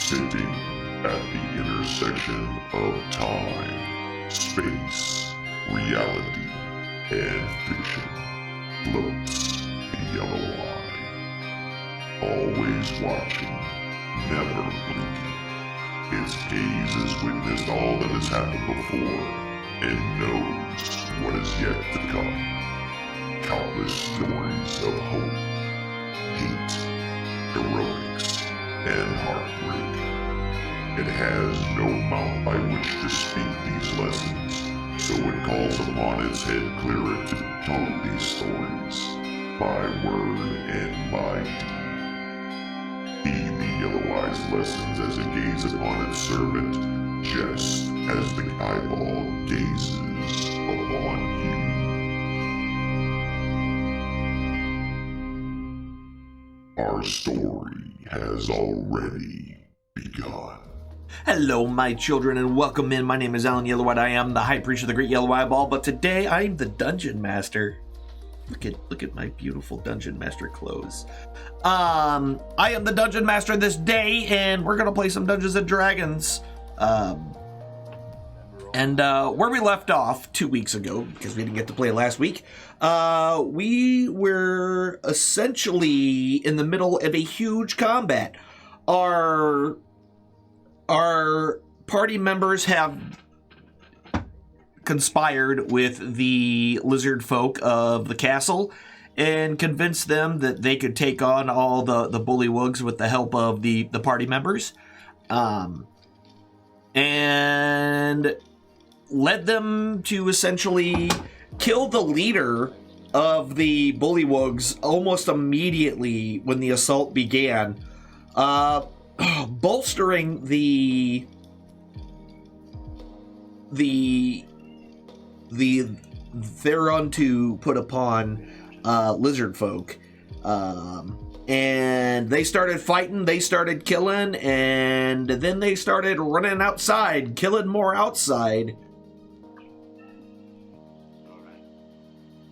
Sitting at the intersection of time, space, reality, and fiction floats the yellow eye. Always watching, never blinking. His gaze has witnessed all that has happened before and knows what is yet to come. Countless stories of hope, hate, heroics, and heartbreak. It has no mouth by which to speak these lessons, so it calls upon its head clearer to tell these stories, by word and by deed. Heed the yellow eye's lessons as it gazes upon its servant, just as the eyeball gazes upon you. Our story has already begun. Hello, my children, and welcome in. My name is Alan Yellowhide. I am the High Priest of the Great Yellow Eyeball, but today I'm the Dungeon Master. Look at my beautiful Dungeon Master clothes. I am the Dungeon Master this day, and we're gonna play some Dungeons and Dragons. Where we left off 2 weeks ago, because we didn't get to play last week, we were essentially in the middle of a huge combat. Our party members have conspired with the lizard folk of the castle and convinced them that they could take on all the bullywugs with the help of the party members. And led them to essentially kill the leader of the bullywugs almost immediately when the assault began, bolstering the thereunto put upon lizard folk. And they started fighting, they started killing, and then they started running outside, killing more outside.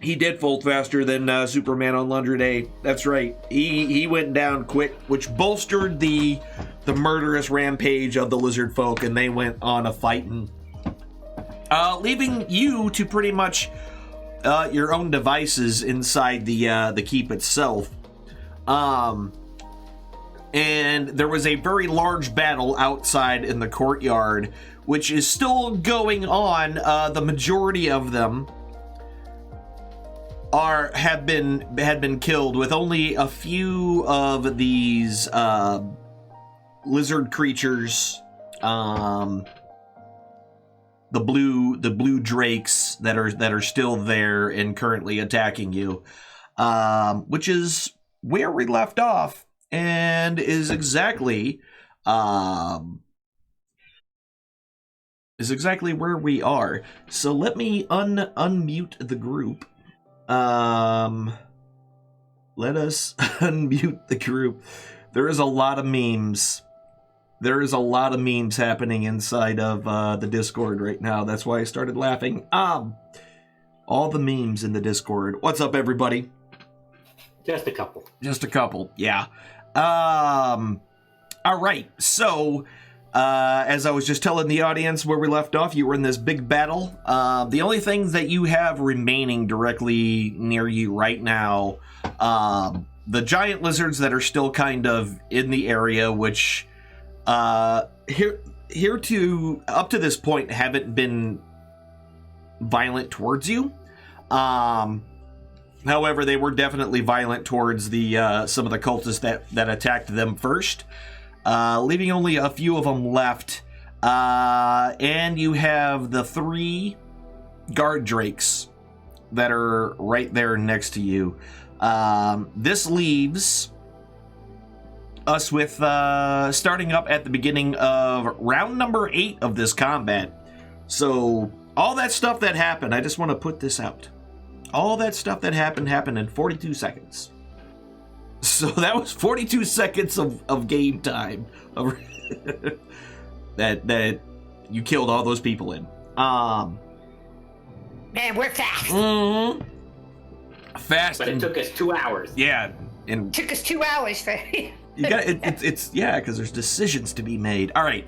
He did fold faster than Superman on Laundry Day. That's right. He went down quick, which bolstered the murderous rampage of the lizard folk, and they went on a fighting. Leaving you to pretty much your own devices inside the keep itself. And there was a very large battle outside in the courtyard, which is still going on. The majority of them had been killed, with only a few of these lizard creatures, the blue drakes that are still there and currently attacking you, which is where we left off, and is exactly where we are. So let me unmute the group. Let us unmute the group. There is a lot of memes. There is a lot of memes happening inside of the Discord right now. That's why I started laughing. All the memes in the Discord. What's up, everybody? Just a couple. Just a couple, yeah. All right, so as I was just telling the audience where we left off, you were in this big battle. The only things that you have remaining directly near you right now, the giant lizards that are still kind of in the area, which up to this point haven't been violent towards you. However, they were definitely violent towards the some of the cultists that attacked them first. Leaving only a few of them left. And you have the 3 guard drakes that are right there next to you. This leaves us with starting up at the beginning of round number 8 of this combat. So all that stuff that happened, I just want to put this out. All that stuff that happened in 42 seconds. So that was 42 seconds of game time that you killed all those people in. Man, we're fast. Fast. But it took us 2 hours. Yeah. And Took us 2 hours for You got it's yeah, because there's decisions to be made. All right,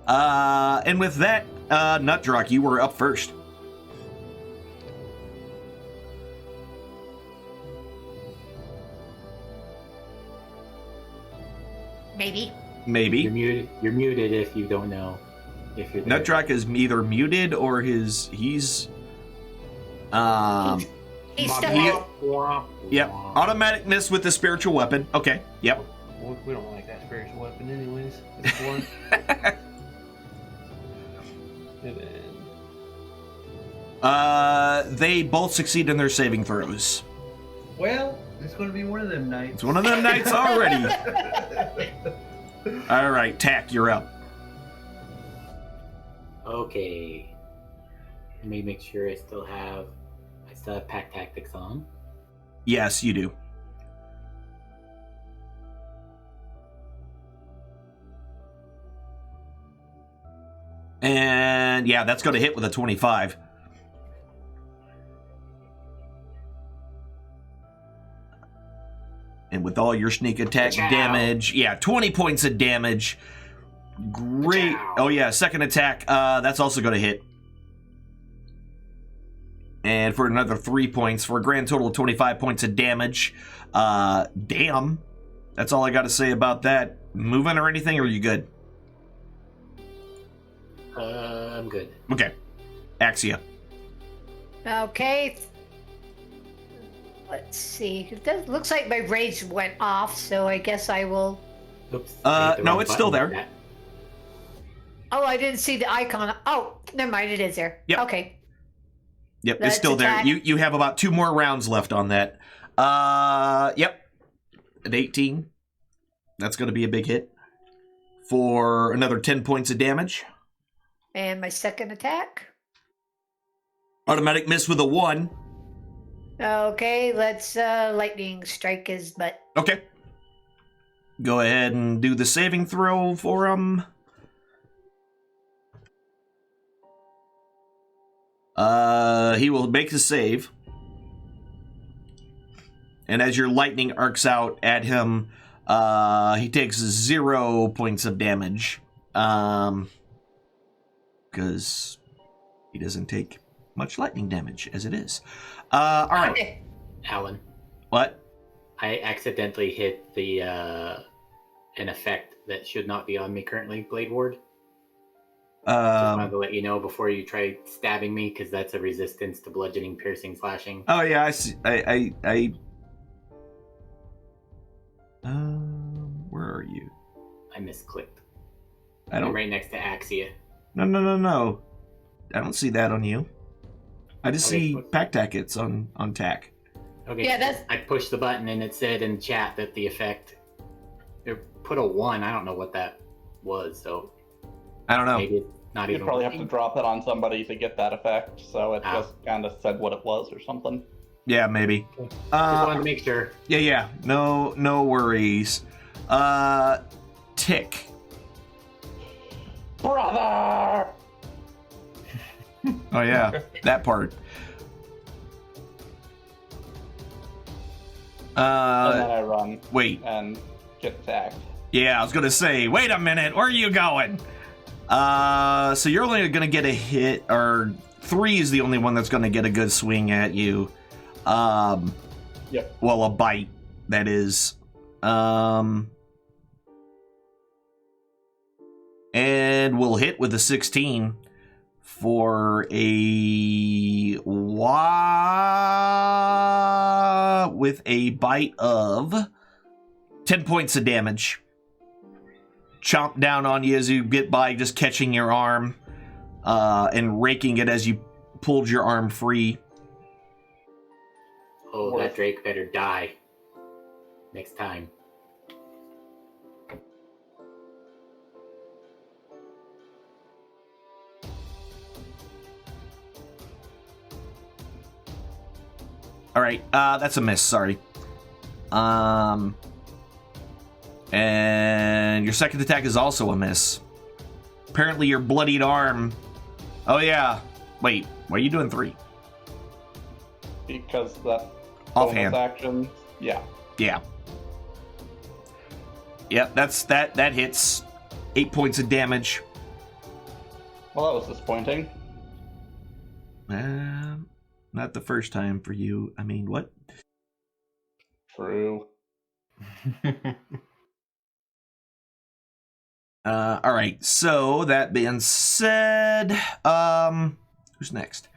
and with that, Nutdrock, you were up first. Maybe. You're muted if you don't know. If you're there. Nutdrock is either muted or he's He's He- still yep, automatic miss with the spiritual weapon. Okay, yep. We don't like that spiritual weapon anyways. It's one. And then... They both succeed in their saving throws. Well, it's going to be one of them nights. It's one of them nights already. All right, Tack, you're up. Okay. Let me make sure I still have pack tactics on. Yes, you do. And yeah, that's going to hit with a 25. And with all your sneak attack Ka-chow. damage, yeah, 20 points of damage. Great. Ka-chow. Oh yeah, second attack, that's also going to hit. And for another 3 points, for a grand total of 25 points of damage. Damn. That's all I got to say about that. Moving or anything, or are you good? I'm good. Okay. Axia. Okay. Let's see. Looks like my rage went off, so I guess I will. Oops. I hit the No, wrong it's still button there. for that. Oh, I didn't see the icon. Oh, never mind. It is there. Yep. Okay. Yep, it's That's still there. attack. You have about 2 more rounds left on that. Yep. At 18. That's going to be a big hit. For another 10 points of damage. And my second attack. Automatic miss with a 1. Okay, let's lightning strike his butt. Okay. Go ahead and do the saving throw for him. He will make the save. And as your lightning arcs out at him, he takes 0 points of damage. Because he doesn't take much lightning damage as it is. All right. Okay. Alan, What? I accidentally hit the an effect that should not be on me currently, Blade Ward. Just wanted to let you know before you try stabbing me, because that's a resistance to bludgeoning, piercing, slashing. Oh yeah, I see. Where are you? I misclicked. I I'm don't. right next to Axia. No. I don't see that on you. I just Okay, see what- pack tackets on Tack. Okay. Yeah, that's- I pushed the button and it said in chat that the effect it put a 1. I don't know what that was, so I don't know. maybe it's not You'd even. probably have to drop it on somebody to get that effect, so it Ah. just kind of said what it was or something. Yeah, maybe. Just wanted to make sure. Yeah. No worries. Tick. Brother! Oh yeah, that part. And then I run Wait. and get attacked. Yeah, I was gonna say, wait a minute, where are you going? So you're only gonna get a hit, or 3 is the only one that's gonna get a good swing at you. Yep. Well, a bite, that is. And we'll hit with a 16 for a with a bite of 10 points of damage. Chomp down on you as you get by, just catching your arm and raking it as you pulled your arm free. Oh, Worth. that Drake better die next time. All right, that's a miss. Sorry. And your second attack is also a miss. Apparently, your bloodied arm. Oh yeah. Wait, why are you doing 3? Because that Offhand. bonus action, yeah. Yeah. Yep, that hits. 8 points of damage. Well, that was disappointing. Not the first time for you. I mean, what? True. All right. So that being said, who's next?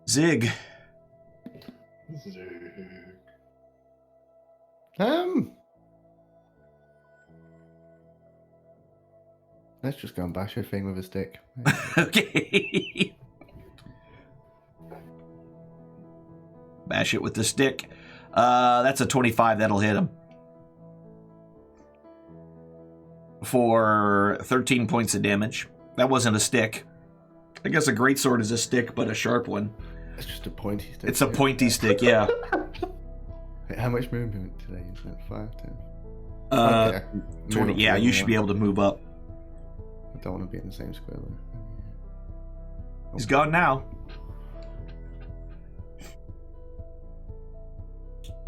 Zig. Let's just go and bash her thing with a stick. Okay. Bash it with the stick. That's a 25. That'll hit him. For 13 points of damage. That wasn't a stick. I guess a greatsword is a stick, but a sharp one. It's just a pointy stick. It's a pointy stick, yeah. Wait, how much movement did I use? 5, 10? Okay, I can move 20. up Yeah, to you the should other be one. able to move up. I don't want to be in the same square though. He's gone now.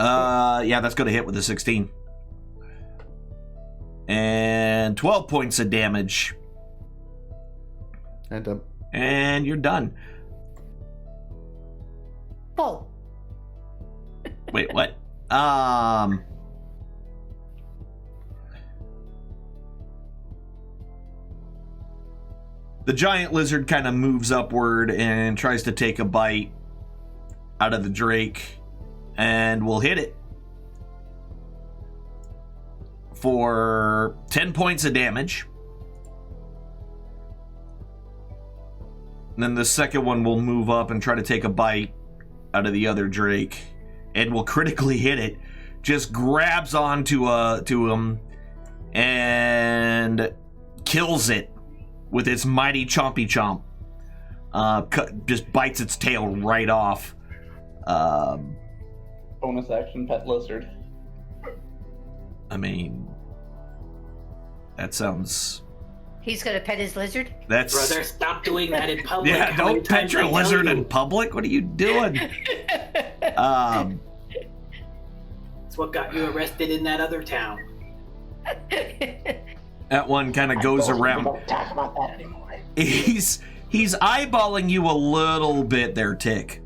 Yeah, that's going to hit with a 16. And 12 points of damage. And And you're done. Oh, Wait, what? The giant lizard kind of moves upward and tries to take a bite out of the drake, and will hit it for 10 points of damage. And then the second one will move up and try to take a bite out of the other drake, and will critically hit it. Just grabs onto to him and kills it with its mighty chompy chomp. Just bites its tail right off. Bonus action pet lizard. I mean, that sounds... he's gonna pet his lizard. That's... Brother, stop doing that in public. Yeah, How many don't pet times your I tell lizard you? in public. What are you doing? It's what got you arrested in that other town. That one kind of goes around. Don't talk about that anymore. He's eyeballing you a little bit there, Tick.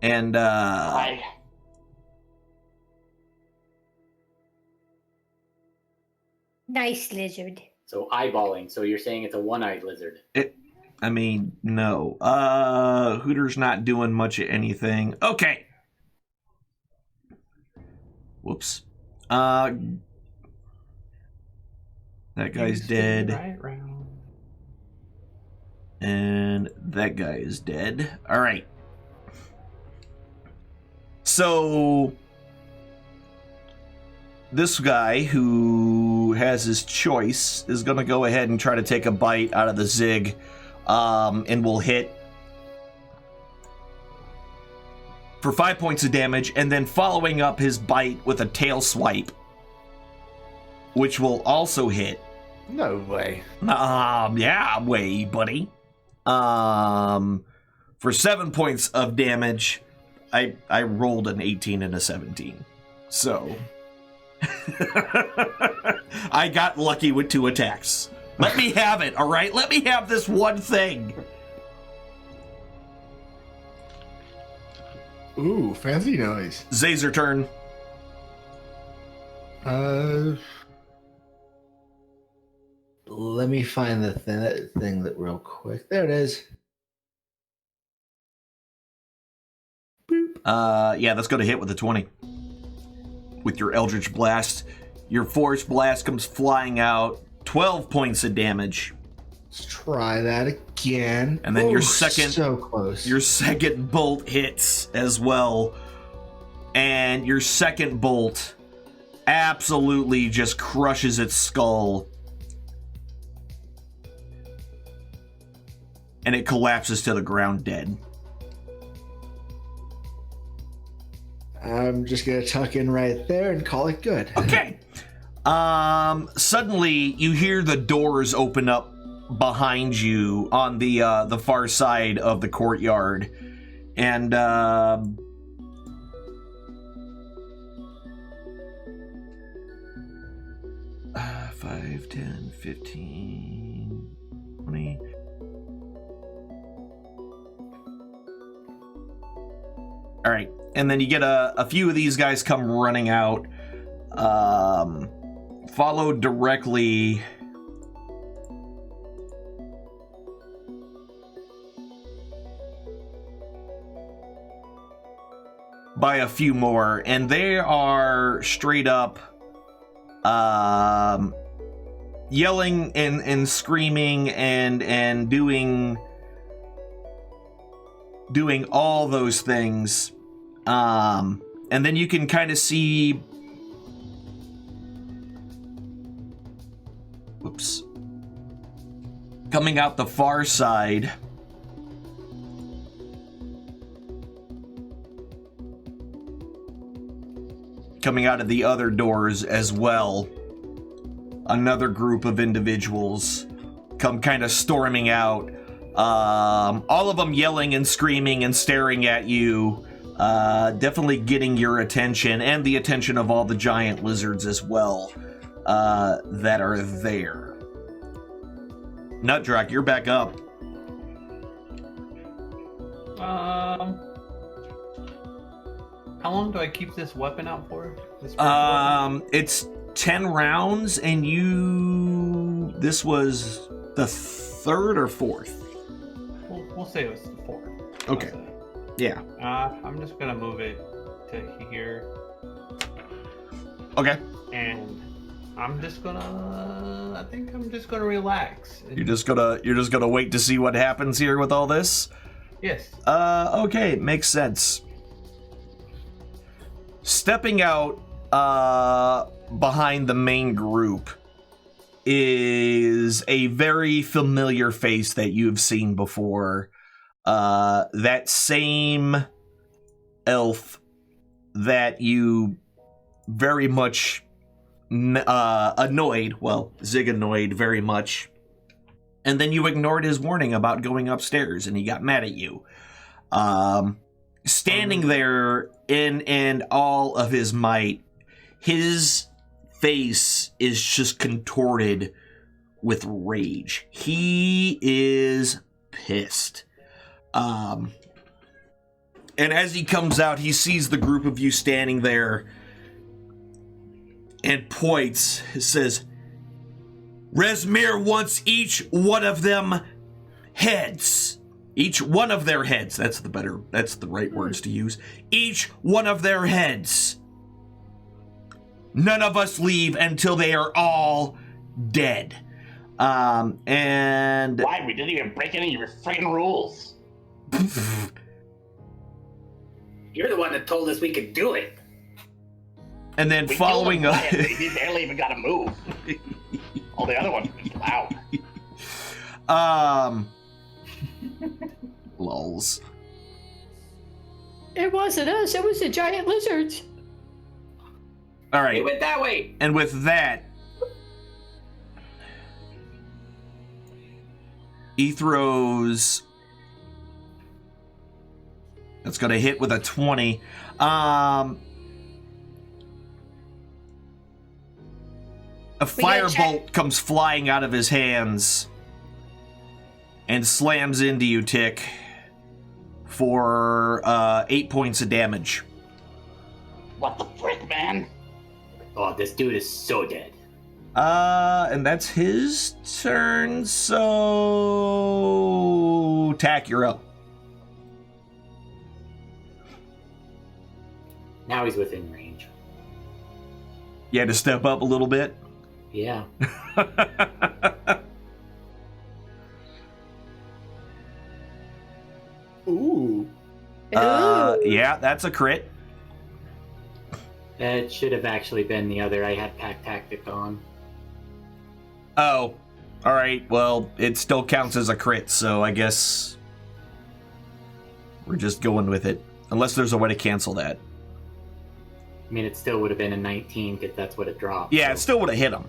And Hi. Nice lizard. So eyeballing. So you're saying it's a one-eyed lizard. I mean, no. Hooter's not doing much of anything. Okay. Whoops. That guy's dead. Right round. And that guy is dead. All right. So this guy who has his choice is going to go ahead and try to take a bite out of the Zig, and will hit for 5 points of damage, and then following up his bite with a tail swipe, which will also hit. no way. Yeah, way, buddy. For 7 points of damage. I rolled an 18 and a 17. So I got lucky with 2 attacks. Let me have it, all right? Let me have this one thing. Ooh, fancy noise. Zazer turn. Let me find the thing that real quick. There it is. Yeah, that's going to hit with a 20. With your Eldritch Blast. Your Force Blast comes flying out. 12 points of damage. Let's try that again. And then your Ooh, second... so close. Your second bolt hits as well. And your second bolt absolutely just crushes its skull. And it collapses to the ground dead. I'm just gonna tuck in right there and call it good. Okay. Suddenly you hear the doors open up behind you on the far side of the courtyard, and 5, 10, 15, 20. All right, and then you get a few of these guys come running out, followed directly by a few more, and they are straight up yelling and screaming and doing all those things. And then you can kind of see, coming out the far side, coming out of the other doors as well, another group of individuals come kind of storming out, all of them yelling and screaming and staring at you, definitely getting your attention and the attention of all the giant lizards as well, that are there. Nutdrak, you're back up. How long do I keep this weapon out for? It's 10 rounds, and this was the third or fourth? We'll say it was the fourth. Okay. Yeah. I'm just gonna move it to here. Okay. And I'm just gonna. I think I'm just gonna relax. You're just gonna wait to see what happens here with all this? Yes. Okay, makes sense. Stepping out behind the main group is a very familiar face that you've seen before. That same elf that you very much annoyed, well, Zig annoyed very much, and then you ignored his warning about going upstairs and he got mad at you. Standing there in all of his might, his face is just contorted with rage. He is pissed. And as he comes out, he sees the group of you standing there and points, says, Rezmir wants each one of them heads. Each one of their heads. That's the right words to use. Each one of their heads. None of us leave until they are all dead. And why? We didn't even break any of your freaking rules. You're the one that told us we could do it. And then following up, he barely even got to move. All the other ones were just loud. Lols. It wasn't us. It was the giant lizards. All right. It went that way. And with that, he throws. That's going to hit with a 20. A firebolt comes flying out of his hands and slams into you, Tick, for 8 points of damage. What the frick, man? Oh, this dude is so dead. And that's his turn, so Tack, you're up. Now he's within range. You had to step up a little bit? Yeah. Ooh. Yeah, that's a crit. It should have actually been the other. I had Pack Tactic on. Oh. Alright, well, it still counts as a crit, so I guess we're just going with it. Unless there's a way to cancel that. I mean, it still would have been a 19 because that's what it dropped. Yeah, so. it still would have hit him.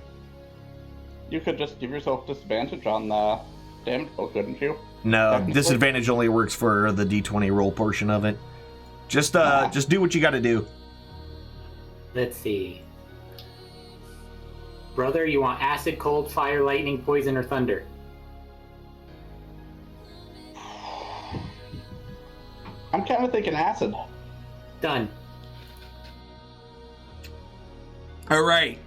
You could just give yourself disadvantage on the damage roll, couldn't you? No, disadvantage only works for the D20 roll portion of it. Just do what you got to do. Let's see. Brother, you want acid, cold, fire, lightning, poison, or thunder? I'm kind of thinking acid. Done. All right.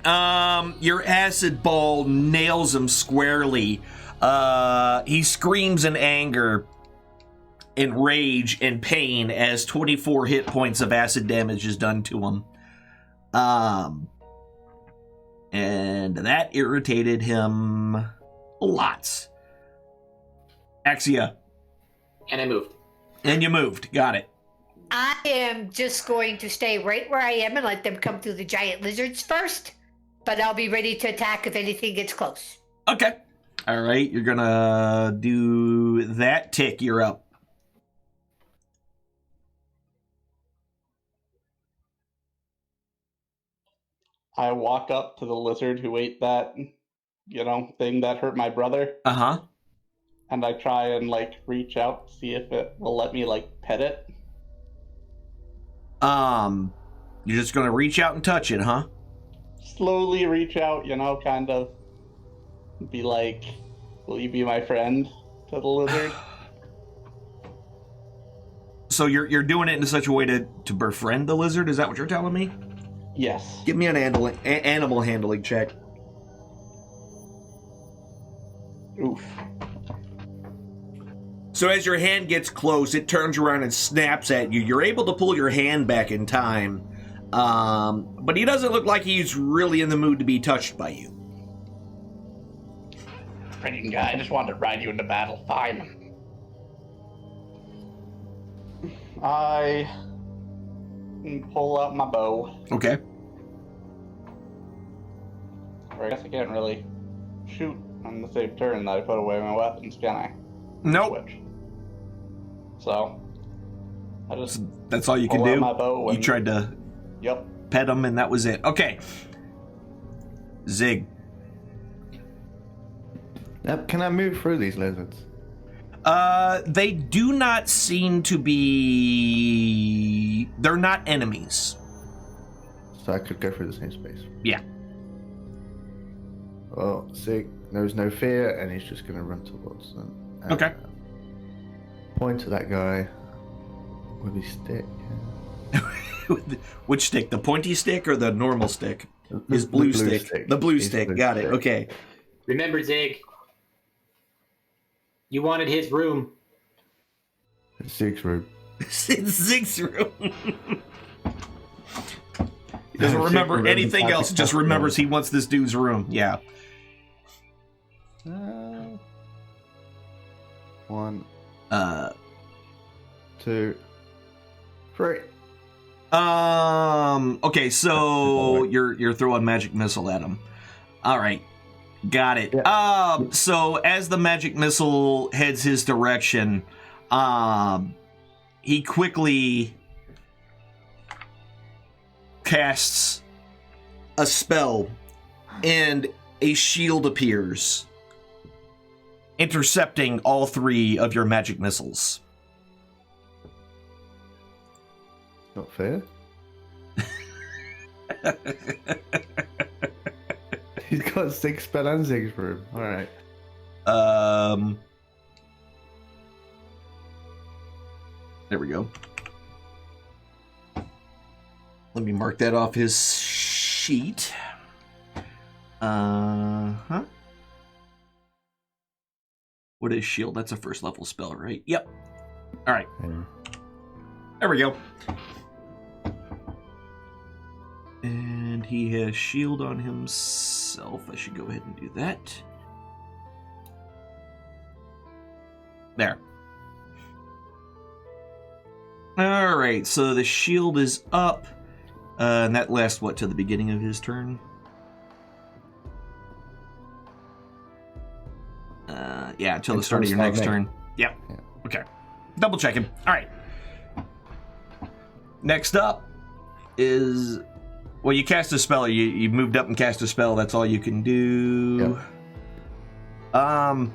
Your acid ball nails him squarely. He screams in anger, in rage, and pain as 24 hit points of acid damage is done to him. And that irritated him lots. Axia. And I moved. And you moved. Got it. I am just going to stay right where I am and let them come through the giant lizards first. But I'll be ready to attack if anything gets close. Okay. All right. You're going to do that. Tick, you're up. I walk up to the lizard who ate that, thing that hurt my brother. Uh-huh. And I try and, reach out to see if it will let me, pet it. You're just going to reach out and touch it, huh? Slowly reach out, kind of be like, will you be my friend to the lizard? So you're doing it in such a way to befriend the lizard? Is that what you're telling me? Yes. Give me an animal handling check. Oof. So as your hand gets close, it turns around and snaps at you. You're able to pull your hand back in time. But he doesn't look like he's really in the mood to be touched by you. Freaking guy, I just wanted to ride you into battle. Fine. I pull out my bow. Okay. Or I guess I can't really shoot on the same turn that I put away my weapons, can I? Nope. Switch. So, I just that's all you can pull out do? my bow You and, tried to Yep. pet him and that was it. Okay. Zig. Can I move through these lizards? They do not seem to be... They're not enemies. So I could go through the same space. Yeah. Well, Zig knows no fear, and he's just going to run towards them. And, Okay. Point to that guy with his stick. Which stick? The pointy stick or the normal stick? His blue stick. The blue stick. Got it. Okay. Remember, Zig. You wanted his room. It's Zig's room. It's Zig's room. He doesn't remember anything else. Just remembers he wants this dude's room. Yeah. 1, 2, 3. Okay, so you're throwing magic missile at him. All right. Got it. Yeah. So as the magic missile heads his direction, he quickly casts a spell and a shield appears, intercepting all 3 of your magic missiles. Not fair. He's got 6 spell and Zig's room. Alright. There we go. Let me mark that off his sheet. What is shield? That's a first level spell, right? Yep. All right. Yeah. There we go. And he has shield on himself. I should go ahead and do that. There. All right, so the shield is up. And that lasts, what, to the beginning of his turn? Yeah, until the start of your next turn. Yep. Yeah. Okay. Double check him. All right. Next up is... Well, you cast a spell. You moved up and cast a spell. That's all you can do. Yep.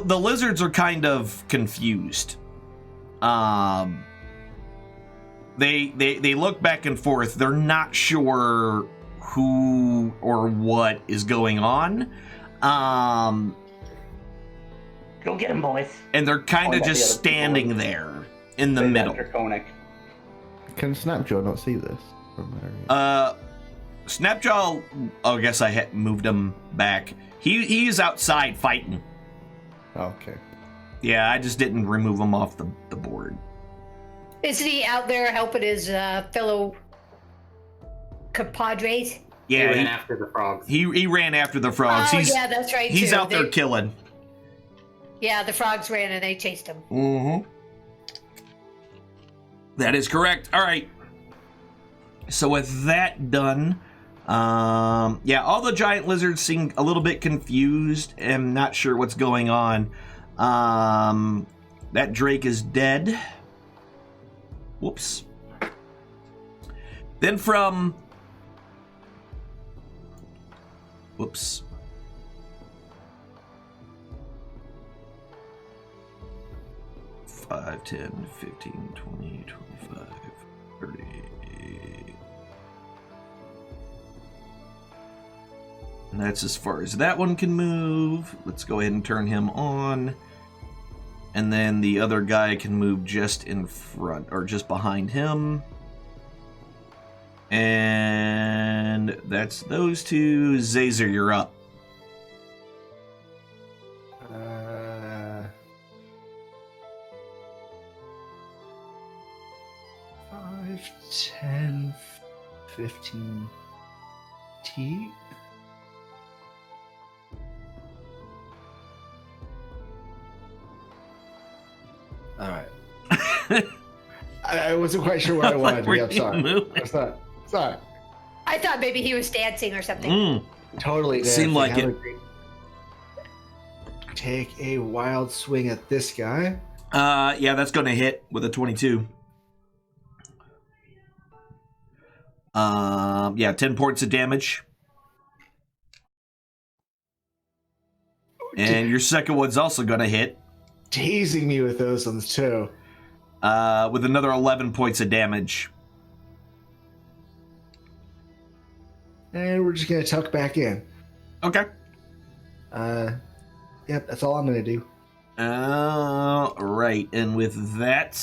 The lizards are kind of confused. They look back and forth. They're not sure who or what is going on. Go get him, boys. And they're kind of Point at the just other people standing and there in the say that middle. Draconic. Can Snapjaw not see this from area? Snapjaw, I guess I had moved him back. He's outside fighting. Okay. Yeah, I just didn't remove him off the board. Isn't he out there helping his fellow compadres? Yeah, he ran after the frogs. He ran after the frogs. Oh, yeah, that's right. He's too. out there killing. Yeah, the frogs ran and they chased him. Mm-hmm. That is correct. All right. So with that done, yeah, all the giant lizards seem a little bit confused and not sure what's going on. That Drake is dead. Whoops. Then from... Whoops. Five, 10, 15, 20, 25, 30. And that's as far as that one can move. Let's go ahead and turn him on. And then the other guy can move just in front, or just behind him. And that's those two. Zazer, you're up. 5, 10, 15 T. All right. I wasn't quite sure where I wanted to be. I'm sorry. Sorry. I thought maybe he was dancing or something. Totally. Seemed like it. Take a wild swing at this guy. Yeah, that's going to hit with a 22. Yeah, 10 points of damage. And your second one's also going to hit. Teasing me with those ones too. With another 11 points of damage. And we're just going to tuck back in. Okay. Yep, that's all I'm going to do. Right. And with that,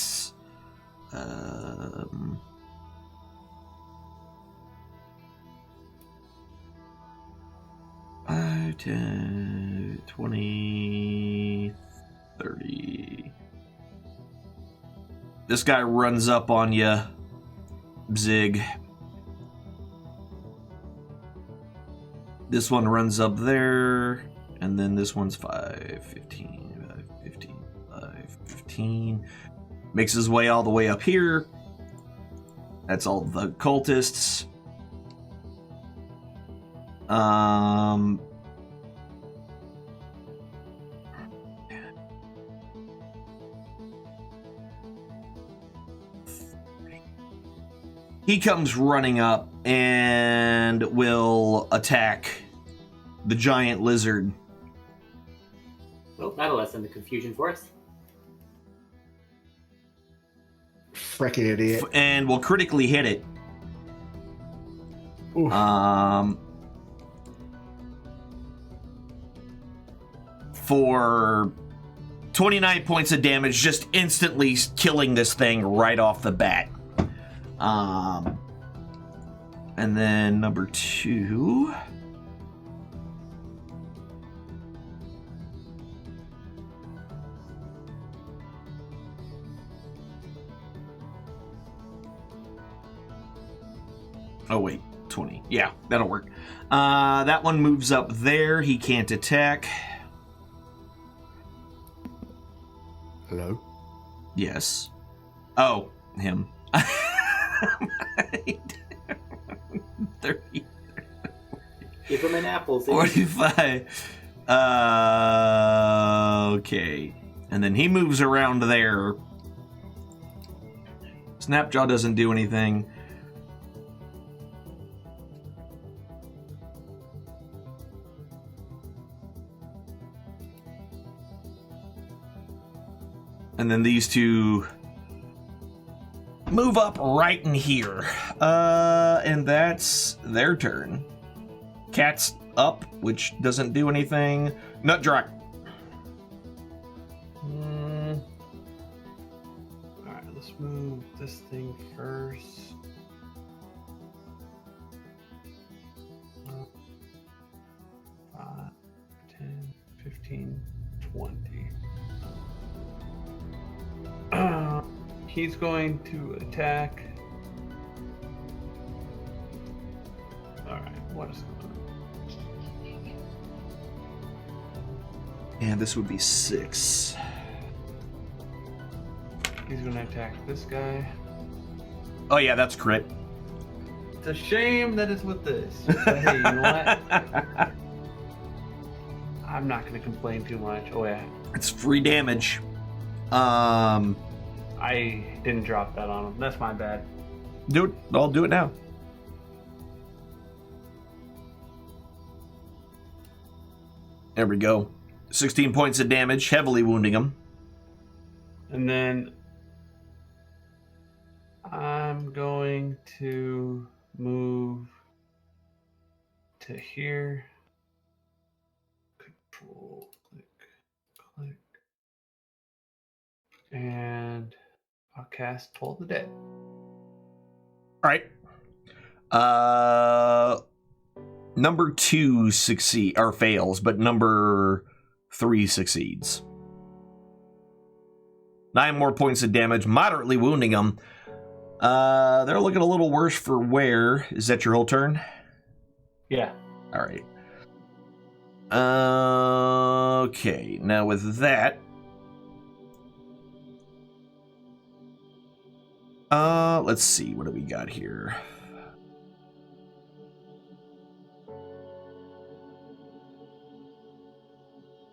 5, 10, 20, 30. This guy runs up on you, Zig. This one runs up there, and then this one's 5, 15, 5, 15, 5, 15. Makes his way all the way up here. That's all the cultists. He comes running up and will attack the giant lizard. Well, that'll lessen the confusion for us. Frickin' idiot. And will critically hit it. Oof. For 29 points of damage, just instantly killing this thing right off the bat. And then number 2. Oh wait, 20. Yeah, that'll work. That one moves up there. He can't attack. Hello? Yes. Oh, him. 30. Give him an apple. 45. Okay. And then he moves around there. Snapjaw doesn't do anything. And then these two move up right in here. And that's their turn. Cat's up, which doesn't do anything. Nutdrock. Alright, let's move this thing first. 5, 10, 15, 20. He's going to attack. Alright, what is going on? And this would be 6. He's going to attack this guy. Oh yeah, that's crit. It's a shame that it's with this. But hey, you know what? I'm not going to complain too much. Oh yeah. It's free damage. I didn't drop that on him. That's my bad. Do it. I'll do it now. There we go. 16 points of damage, heavily wounding him. And then I'm going to move to here. Control, click. And I'll cast Toll the Dead. All right. Number 2 fails, but number 3 succeeds. 9 more points of damage, moderately wounding them. They're looking a little worse for wear. Is that your whole turn? Yeah. All right. Okay, now with that, let's see, what do we got here?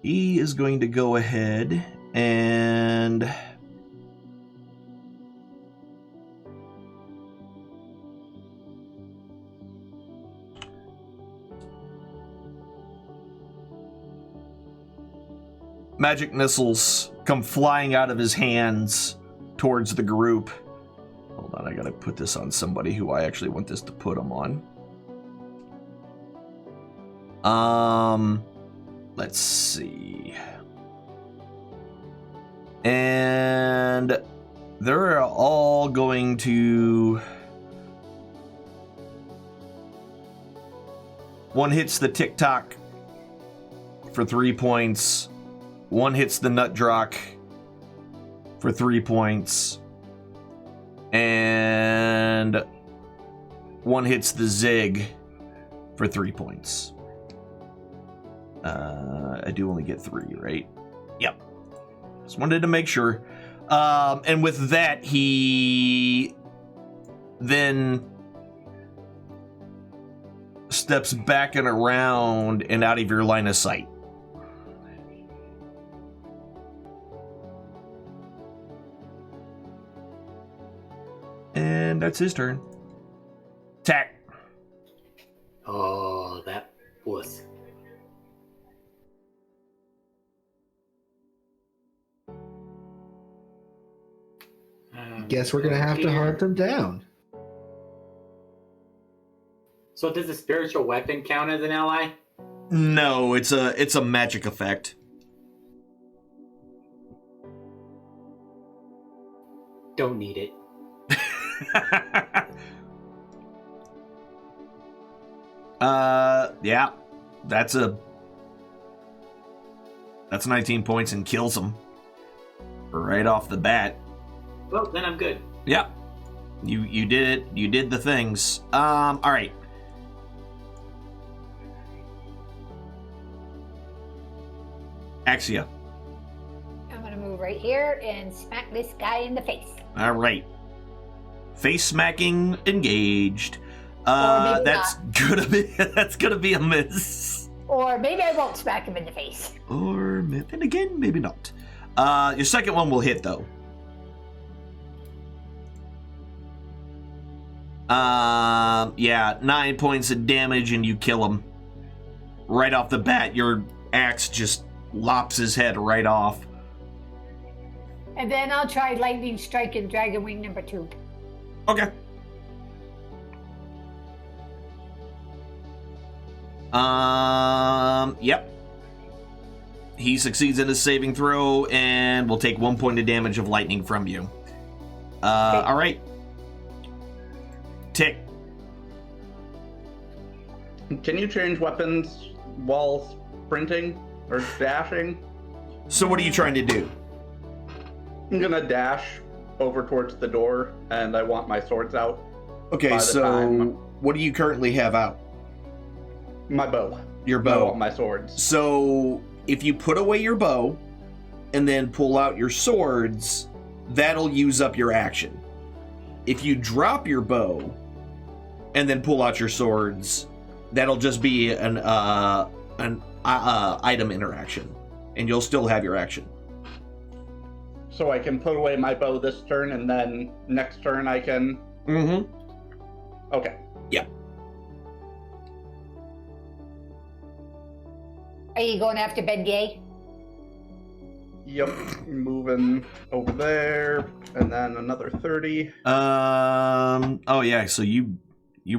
He is going to go ahead and magic missiles come flying out of his hands towards the group. Hold on, I gotta put this on somebody who I actually want this to put them on. Let's see. And they're all going to... One hits the tick-tock for 3 points. One hits the Nutdrock for 3 points. And one hits the Zig for 3 points. I do only get 3, right? Yep. Just wanted to make sure. And with that, he then steps back and around and out of your line of sight. And that's his turn. Attack. Oh, that was... Guess we're gonna have to hunt them down. So does the spiritual weapon count as an ally? No, it's a magic effect. Don't need it. Yeah, that's 19 points and kills him right off the bat. Well, then I'm good. Yeah, you did it. You did the things. All right. Axia. I'm gonna move right here and smack this guy in the face. All right. Face smacking engaged. Or maybe that's gonna be a miss. Or maybe I won't smack him in the face. Or and again, maybe not. Your second one will hit though. Yeah, 9 points of damage and you kill him. Right off the bat, your axe just lops his head right off. And then I'll try lightning strike and dragon wing number 2. Okay. Yep. He succeeds in his saving throw and will take 1 point of damage of lightning from you. Okay. All right. Tick. Can you change weapons while sprinting or dashing? So what are you trying to do? I'm gonna dash over towards the door, and I want my swords out. Okay, so what do you currently have out? My bow. Your I bow. want my swords. So if you put away your bow and then pull out your swords, that'll use up your action. If you drop your bow and then pull out your swords, that'll just be an item interaction, and you'll still have your action. So I can put away my bow this turn, and then next turn I can... Mm-hmm. Okay. Yeah. Are you going after Ben Gay? Yep. Moving over there, and then another 30. Oh yeah, so you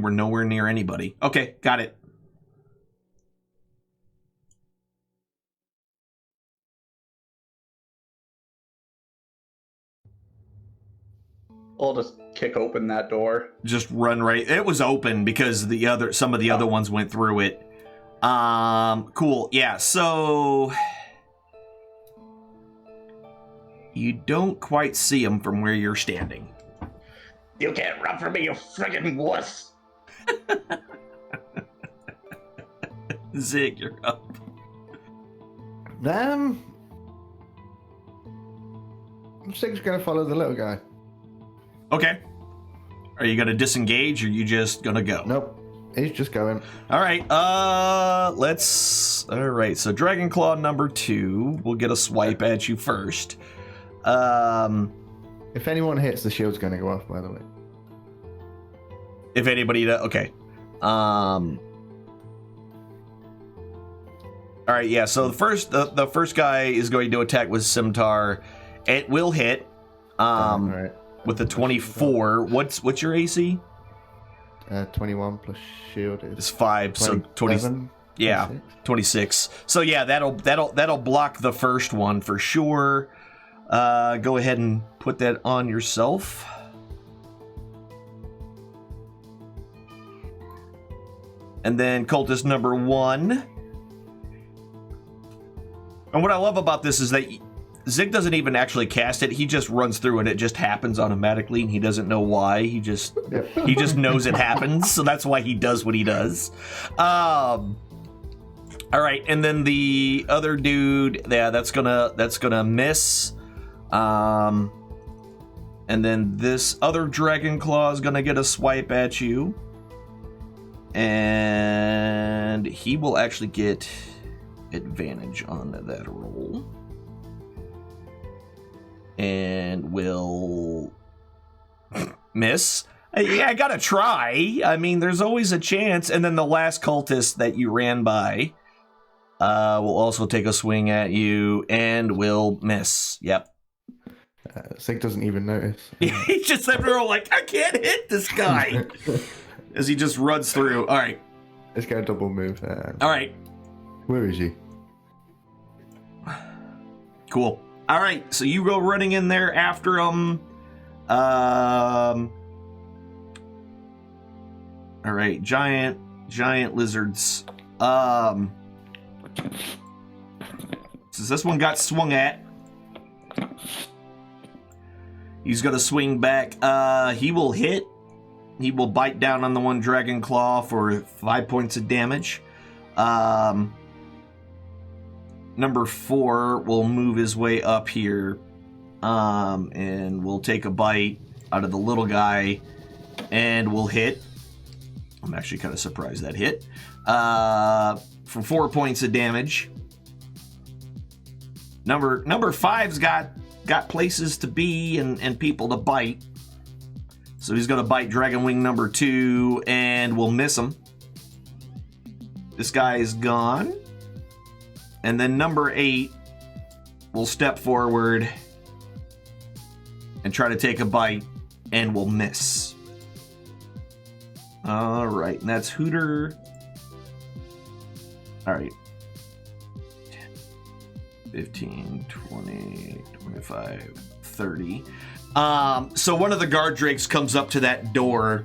were nowhere near anybody. Okay, got it. I'll just kick open that door. Just run right. It was open because some of the other ones went through it. Cool. Yeah, so you don't quite see him from where you're standing. You can't run from me, you friggin' wuss! Zig, you're up. I'm just gonna follow the little guy. Okay. Are you gonna disengage or are you just gonna go? Nope. He's just going. Alright, alright, so Dragon Claw number 2 will get a swipe at you first. If anyone hits, the shield's gonna go off, by the way. If anybody does, okay. Alright, yeah, so the first guy is going to attack with Scimitar. It will hit. Right. With the 24. What's your AC? 21 plus shield It's 5, so 20. Yeah, 26. So yeah, that'll block the first one for sure. Go ahead and put that on yourself. And then cultist number 1. And what I love about this is that Zig doesn't even actually cast it. He just runs through and it just happens automatically, and he doesn't know why. He just knows it happens, so that's why he does what he does. All right, and then the other dude, yeah, that's gonna miss. And then this other Dragon Claw is gonna get a swipe at you, and he will actually get advantage on that roll. And will miss. Yeah, I gotta try. I mean, there's always a chance. And then the last cultist that you ran by will also take a swing at you and will miss. Yep. Zig doesn't even notice. He's just everywhere like, I can't hit this guy. As he just runs through. All right. Let's get a double move there. All right. Where is he? Cool. All right, so you go running in there after him. All right, giant lizards. Since this one got swung at, he's gonna swing back. He will hit. He will bite down on the one Dragon Claw for 5 points of damage. Number 4 will move his way up here, and will take a bite out of the little guy, and will hit. I'm actually kind of surprised that hit. For 4 points of damage. Number 5's got places to be and people to bite, so he's gonna bite Dragon Wing number 2 and will miss him. This guy is gone. And then number 8 will step forward and try to take a bite and will miss. All right, and that's Hooter. All right. 15, 20, 25, 30. So one of the guard drakes comes up to that door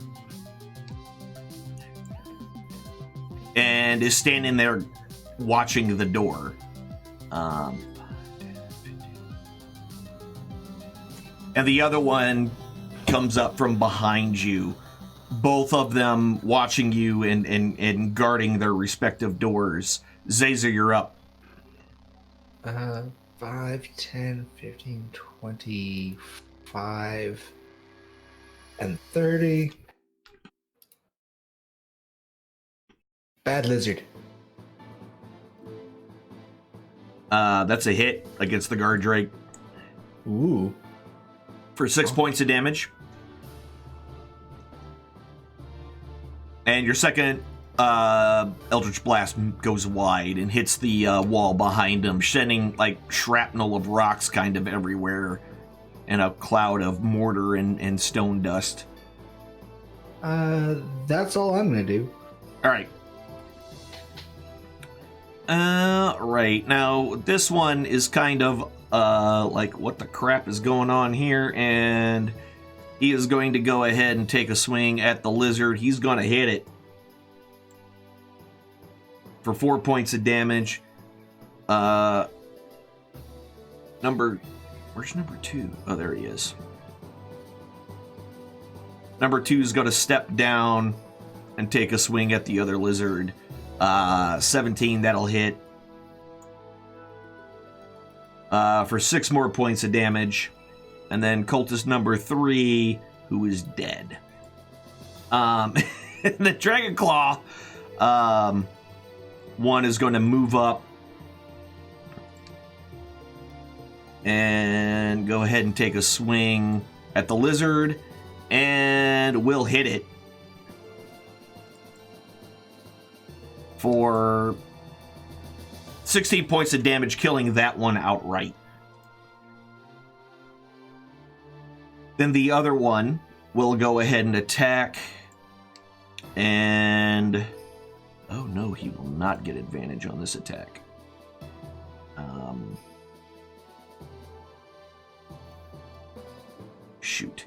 and is standing there watching the door. And the other one comes up from behind you, both of them watching you and guarding their respective doors. Zazer, you're up. 5, 10, 15, 25, and 30. Bad lizard. That's a hit against the guard drake. Ooh. For 6 points of damage. And your second Eldritch Blast goes wide and hits the wall behind him, shedding like shrapnel of rocks kind of everywhere and a cloud of mortar and stone dust. That's all I'm gonna do. All right. Right. Now, this one is kind of like, what the crap is going on here? And he is going to go ahead and take a swing at the lizard. He's going to hit it for 4 points of damage. Where's number 2? Oh, there he is. Number 2 is going to step down and take a swing at the other lizard. 17, that'll hit. For 6 more points of damage. And then cultist number 3, who is dead. The Dragon Claw one is going to move up and go ahead and take a swing at the lizard, and will hit it for 16 points of damage, killing that one outright. Then the other one will go ahead and attack, and oh no, he will not get advantage on this attack. Shoot.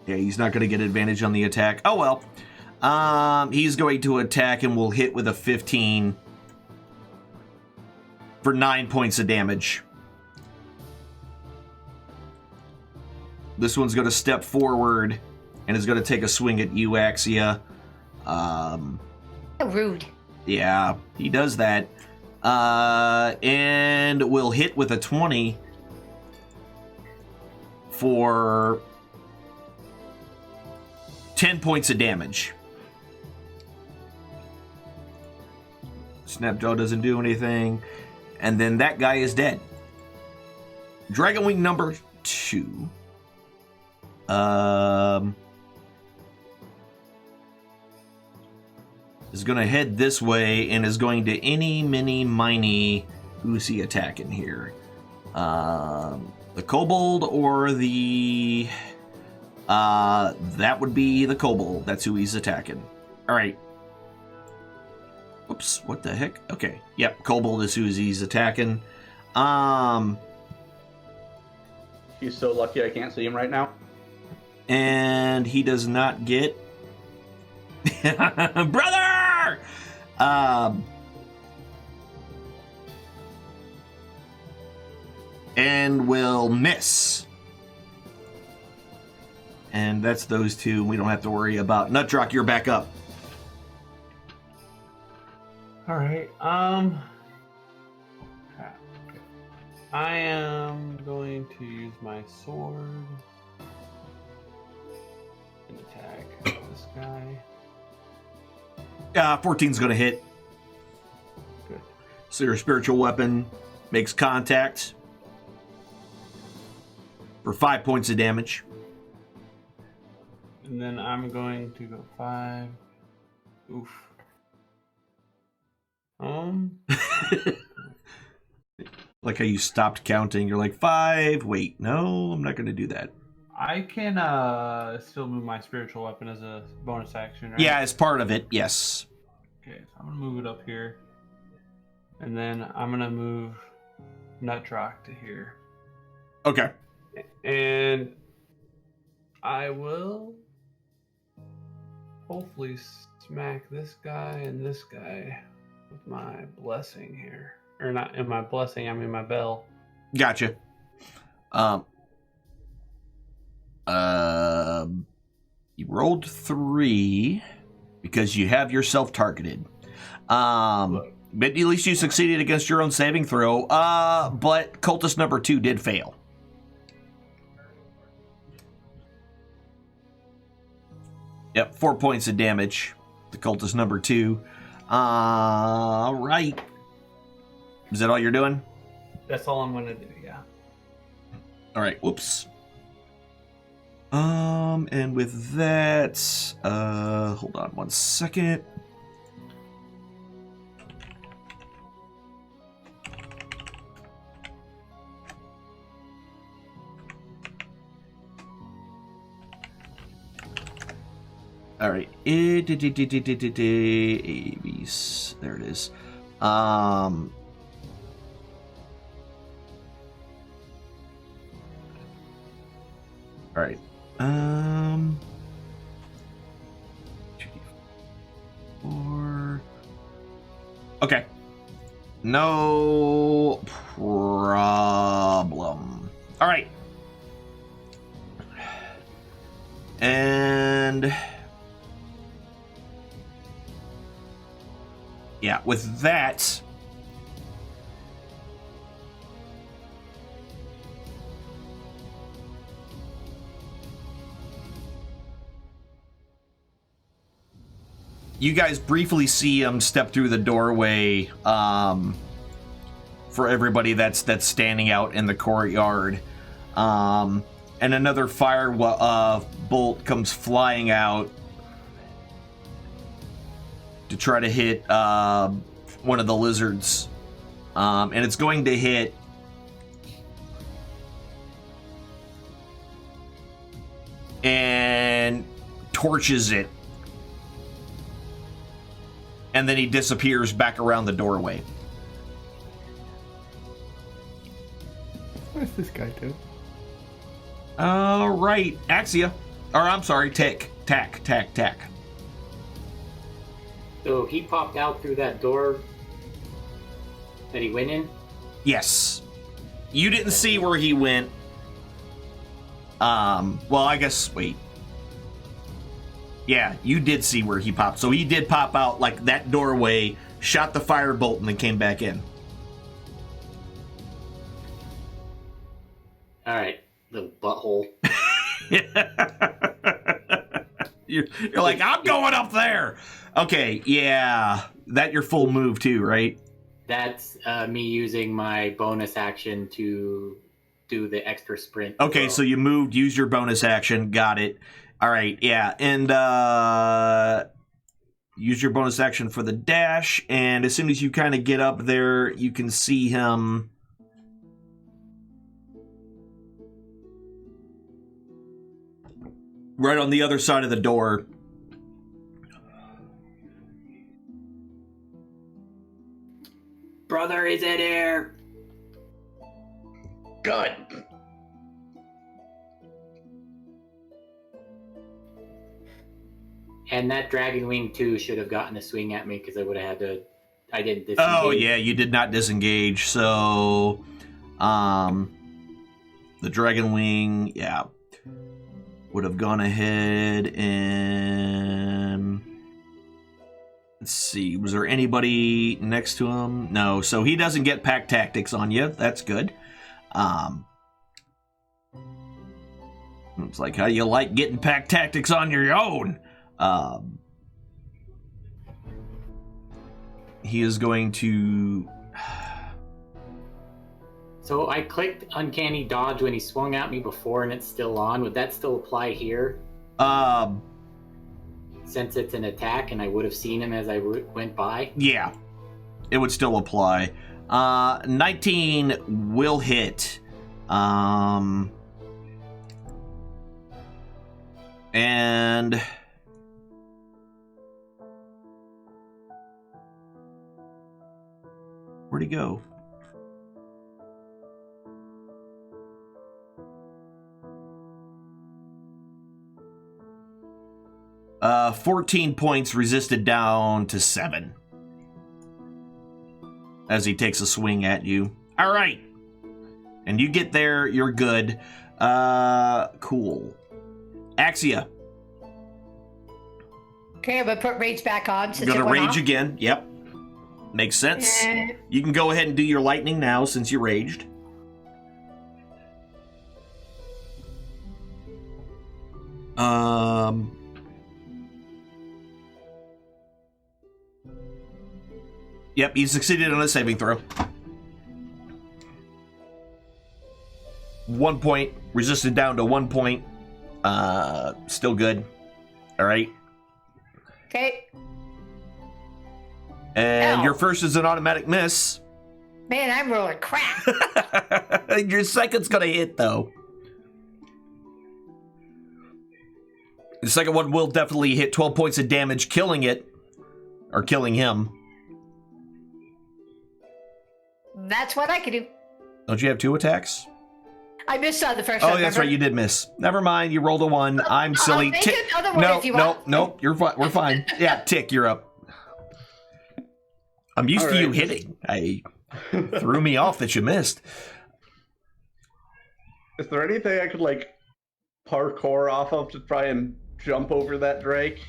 Yeah, he's not going to get advantage on the attack. Oh well. He's going to attack and will hit with a 15 for 9 points of damage. This one's going to step forward and is going to take a swing at you, Axia. Rude. Yeah, he does that. And will hit with a 20 for 10 points of damage. Snapjaw doesn't do anything. And then that guy is dead. Dragonwing number 2. Is going to head this way and is going to any, mini, miny. Who's he attacking here? The kobold or the... that would be the kobold. That's who he's attacking. All right. Oops, what the heck? Okay, yep, kobold is who he's attacking. He's so lucky I can't see him right now. And he does not get... Brother! And will miss. And that's those two. We don't have to worry about... Nutrock, you're back up. All right. I am going to use my sword and attack this guy. 14's going to hit. Good. So your spiritual weapon makes contact for 5 points of damage. And then I'm going to go 5. Oof. Like how you stopped counting. You're like, 5. Wait, no, I'm not going to do that. I can still move my spiritual weapon as a bonus action, right? Yeah, as part of it, yes. Okay, so I'm gonna move it up here. And then I'm gonna move Nutrock to here. Okay. And I will hopefully smack this guy and this guy with my blessing here. Or not in my blessing, I mean my bell. Gotcha. You rolled 3 because you have yourself targeted. But at least you succeeded against your own saving throw. But cultist number 2 did fail. Yep, 4 points of damage. The cultist number 2. All right. Is that all you're doing? That's all I'm gonna do, yeah. All right, whoops. And with that, hold on 1 second. All right, ABs. There it is. All right. 2d4. Okay. No problem. All right. And yeah, with that, you guys briefly see him step through the doorway. For everybody that's standing out in the courtyard, and another fire bolt comes flying out to try to hit one of the lizards, and it's going to hit and torches it. And then he disappears back around the doorway. What's this guy do? All right, Axia. Or I'm sorry, Tack. So he popped out through that door that he went in? Yes. You didn't see where he went. Well, I guess, wait. Yeah, you did see where he popped. So he did pop out like that doorway, shot the firebolt, and then came back in. All right, little butthole. You're like, I'm going up there. Okay, yeah. That your full move too, right? That's me using my bonus action to do the extra sprint. Okay, so you moved, use your bonus action. Got it. All right, yeah. And use your bonus action for the dash. And as soon as you kind of get up there, you can see him. Right on the other side of the door. Brother is in here. Good. And that Dragon Wing 2 should have gotten a swing at me because I would have had to. I didn't disengage. Oh, yeah, you did not disengage. So, the Dragon Wing, yeah, would have gone ahead and. Let's see, was there anybody next to him? No, so he doesn't get pack tactics on you. That's good. It's like how you like getting pack tactics on your own. He is going to. So I clicked Uncanny Dodge when he swung at me before, and it's still on. Would that still apply here? Since it's an attack, and I would have seen him as I went by. Yeah, it would still apply. 19 will hit. And where'd he go? Uh, 14 points resisted down to 7 as he takes a swing at you. All right. And you get there, you're good. Cool. Axia. Okay, I'm gonna put rage back on. Since Gonna it went rage off. again. Yep. Makes sense. You can go ahead and do your lightning now since you raged. Yep, he succeeded on a saving throw. 1 point, resisted down to 1 point. Still good. All right. Okay. And your first is an automatic miss. Man, I'm rolling crap. Your second's gonna hit, though. The second one will definitely hit 12 points of damage, killing it. Or killing him. That's what I can do. Don't you have 2 attacks? I missed on the first one. Oh, that's right, you did miss. Never mind, you rolled a 1. I'm silly. I'll make another one if you want. No, you're fine. We're fine. Yeah, Tick, you're up. I'm used to you hitting. I threw me off that you missed. Is there anything I could, like, parkour off of to try and jump over that Drake?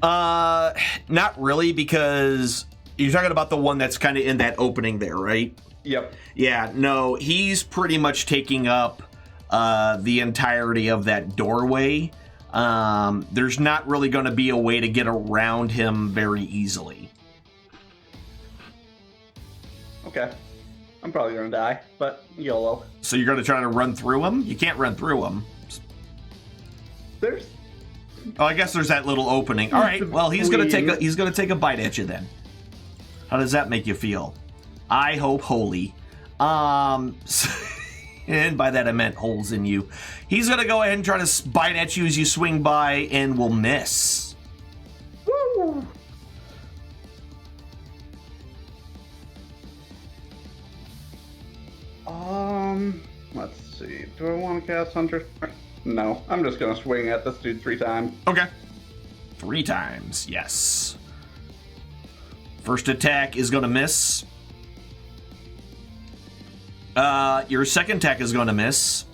Not really, because you're talking about the one that's kind of in that opening there, right? Yep. Yeah, no, he's pretty much taking up the entirety of that doorway. There's not really going to be a way to get around him very easily. Okay. I'm probably going to die, but YOLO. So you're going to try to run through him? You can't run through him. There's... Oh, I guess there's that little opening. All right, well, he's going to take a bite at you then. How does that make you feel? I hope holy. And by that I meant holes in you. He's going to go ahead and try to bite at you as you swing by and will miss. Woo! Let's see. Do I want to cast Hunter? No, I'm just going to swing at this dude 3 times. Okay. 3 times, yes. First attack is going to miss. Your second attack is going to miss.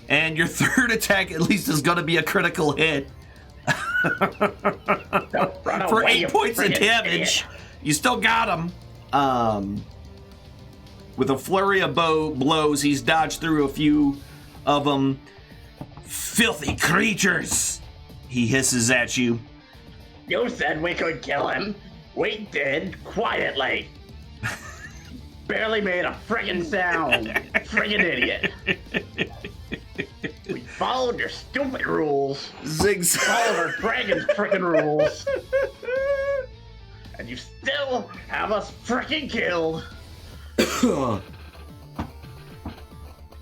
And your third attack at least is going to be a critical hit. For 8 points of damage. Idiot. You still got him. With a flurry of blows, he's dodged through a few of them. Filthy creatures! He hisses at you. You said we could kill him. We did, quietly. Barely made a friggin' sound. Friggin' idiot. We followed your stupid rules. Zigzag. Followed our dragon's frickin' rules. And you still have us frickin' killed.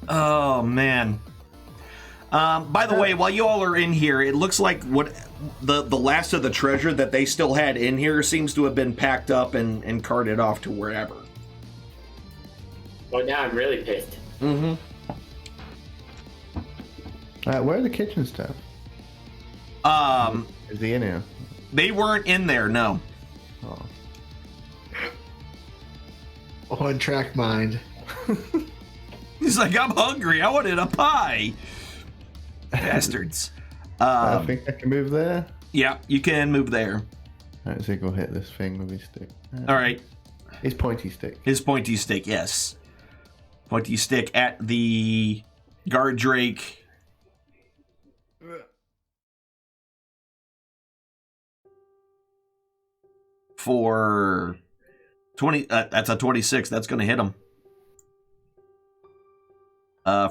Oh, man. By the way, while you all are in here, it looks like what the last of the treasure that they still had in here seems to have been packed up and carted off to wherever. Well, now I'm really pissed. Mm-hmm. Where are the kitchen stuff? Is he in here? They weren't in there, no. Oh. On track mind. He's like, I'm hungry. I wanted a pie. Bastards. I think I can move there. Yeah, you can move there. Alright, so go hit this thing with his stick. All right. His pointy stick. His pointy stick, yes. Pointy stick at the guard drake. For 20, that's a 26. That's going to hit him.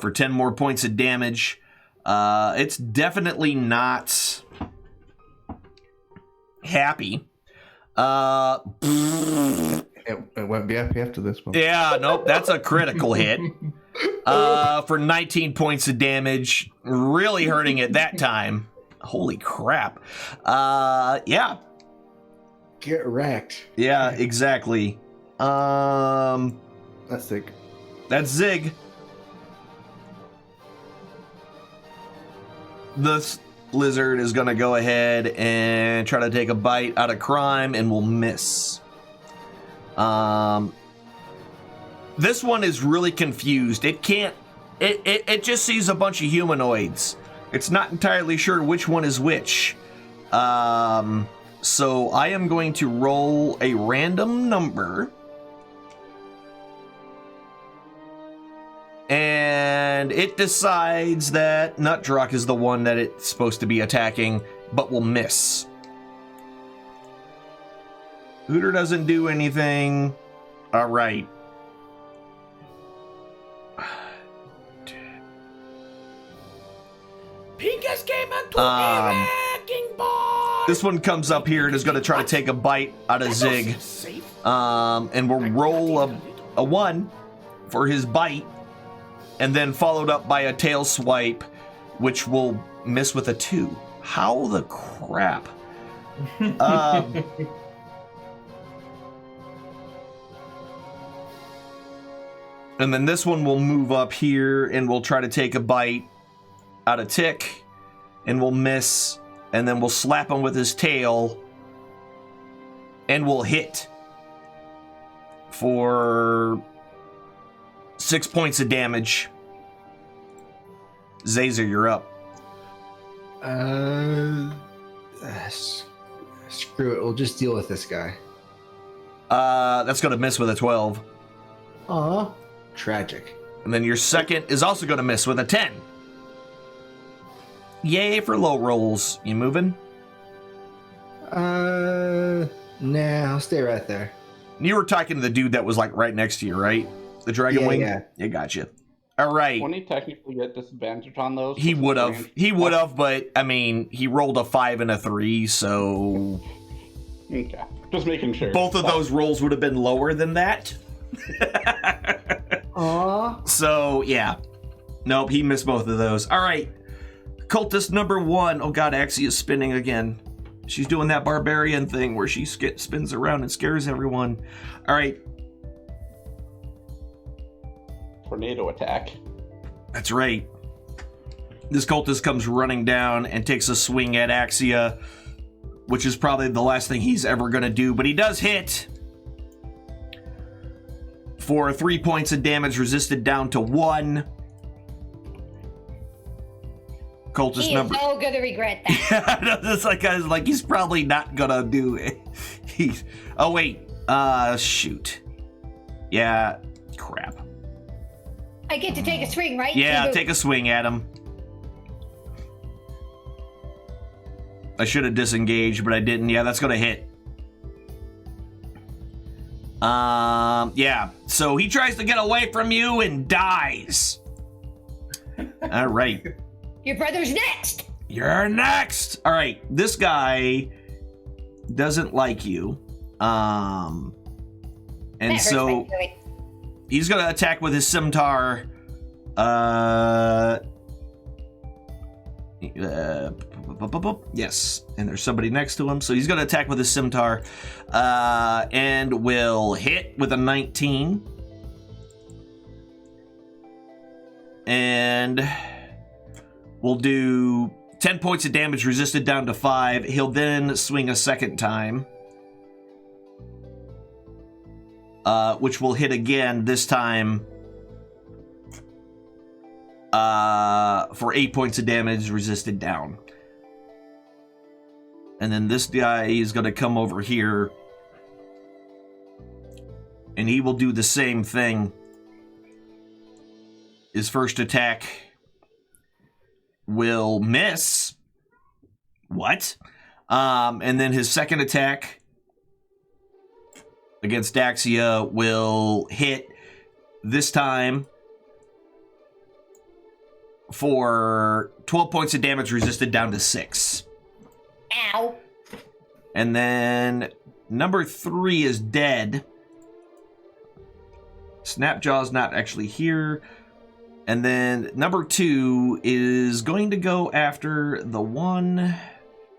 For 10 more points of damage. It's definitely not happy. It won't be happy after this one. Yeah, nope, that's a critical hit. for 19 points of damage, really hurting it that time. Holy crap. Yeah. Get wrecked. Yeah, exactly. That's sick. That's Zig. This lizard is going to go ahead and try to take a bite out of Crime and will miss. This one is really confused. It can't... It just sees a bunch of humanoids. It's not entirely sure which one is which. So I am going to roll a random number. And it decides that Nutdruck is the one that it's supposed to be attacking, but will miss. Hooter doesn't do anything. All right. Pinkas came up to a wrecking ball. This one comes up here and is going to try to take a bite out of Zig. And we'll roll a 1 for his bite. And then followed up by a tail swipe, which will miss with a 2. How the crap? And then this one will move up here and we'll try to take a bite out of Tick. And we'll miss. And then we'll slap him with his tail. And we'll hit. For 6 points of damage. Zazer, you're up. Screw it. We'll just deal with this guy. That's going to miss with a 12. Aw. Tragic. And then your second is also going to miss with a 10. Yay for low rolls. You moving? Nah, I'll stay right there. You were talking to the dude that was like right next to you, right? The Dragon Wing? Yeah. Yeah, gotcha. All right. Wouldn't he technically get disadvantage on those? He would have. He would have, but I mean, he rolled a 5 and a 3, so. Okay. Just making sure. Both of those rolls would have been lower than that. Aw. So, yeah. Nope, he missed both of those. All right. Cultist number 1. Oh, God, Axie is spinning again. She's doing that barbarian thing where she spins around and scares everyone. All right. Tornado attack. That's right. This cultist comes running down and takes a swing at Axia, which is probably the last thing he's ever going to do, but he does hit for 3 points of damage, resisted down to 1. Cultist He number. is so gonna regret that. This I was like, he's probably not gonna do it. Oh wait, shoot. Yeah, crap. I get to take a swing, right? Yeah, take a swing at him. I should have disengaged, but I didn't. Yeah, that's gonna hit. Yeah. So he tries to get away from you and dies. All right. Your brother's next. You're next. All right. This guy doesn't like you. And so he's going to attack with his scimitar. Yes. And there's somebody next to him. So he's going to attack with his scimitar. And will hit with a 19. And we'll do 10 points of damage resisted down to 5. He'll then swing a second time. Which will hit again, this time for 8 points of damage resisted down. And then this guy is going to come over here. And he will do the same thing. His first attack will miss. What? And then his second attack against Daxia will hit, this time for 12 points of damage resisted down to 6. Ow. And then number 3 is dead. Snapjaw's not actually here. And then number 2 is going to go after the one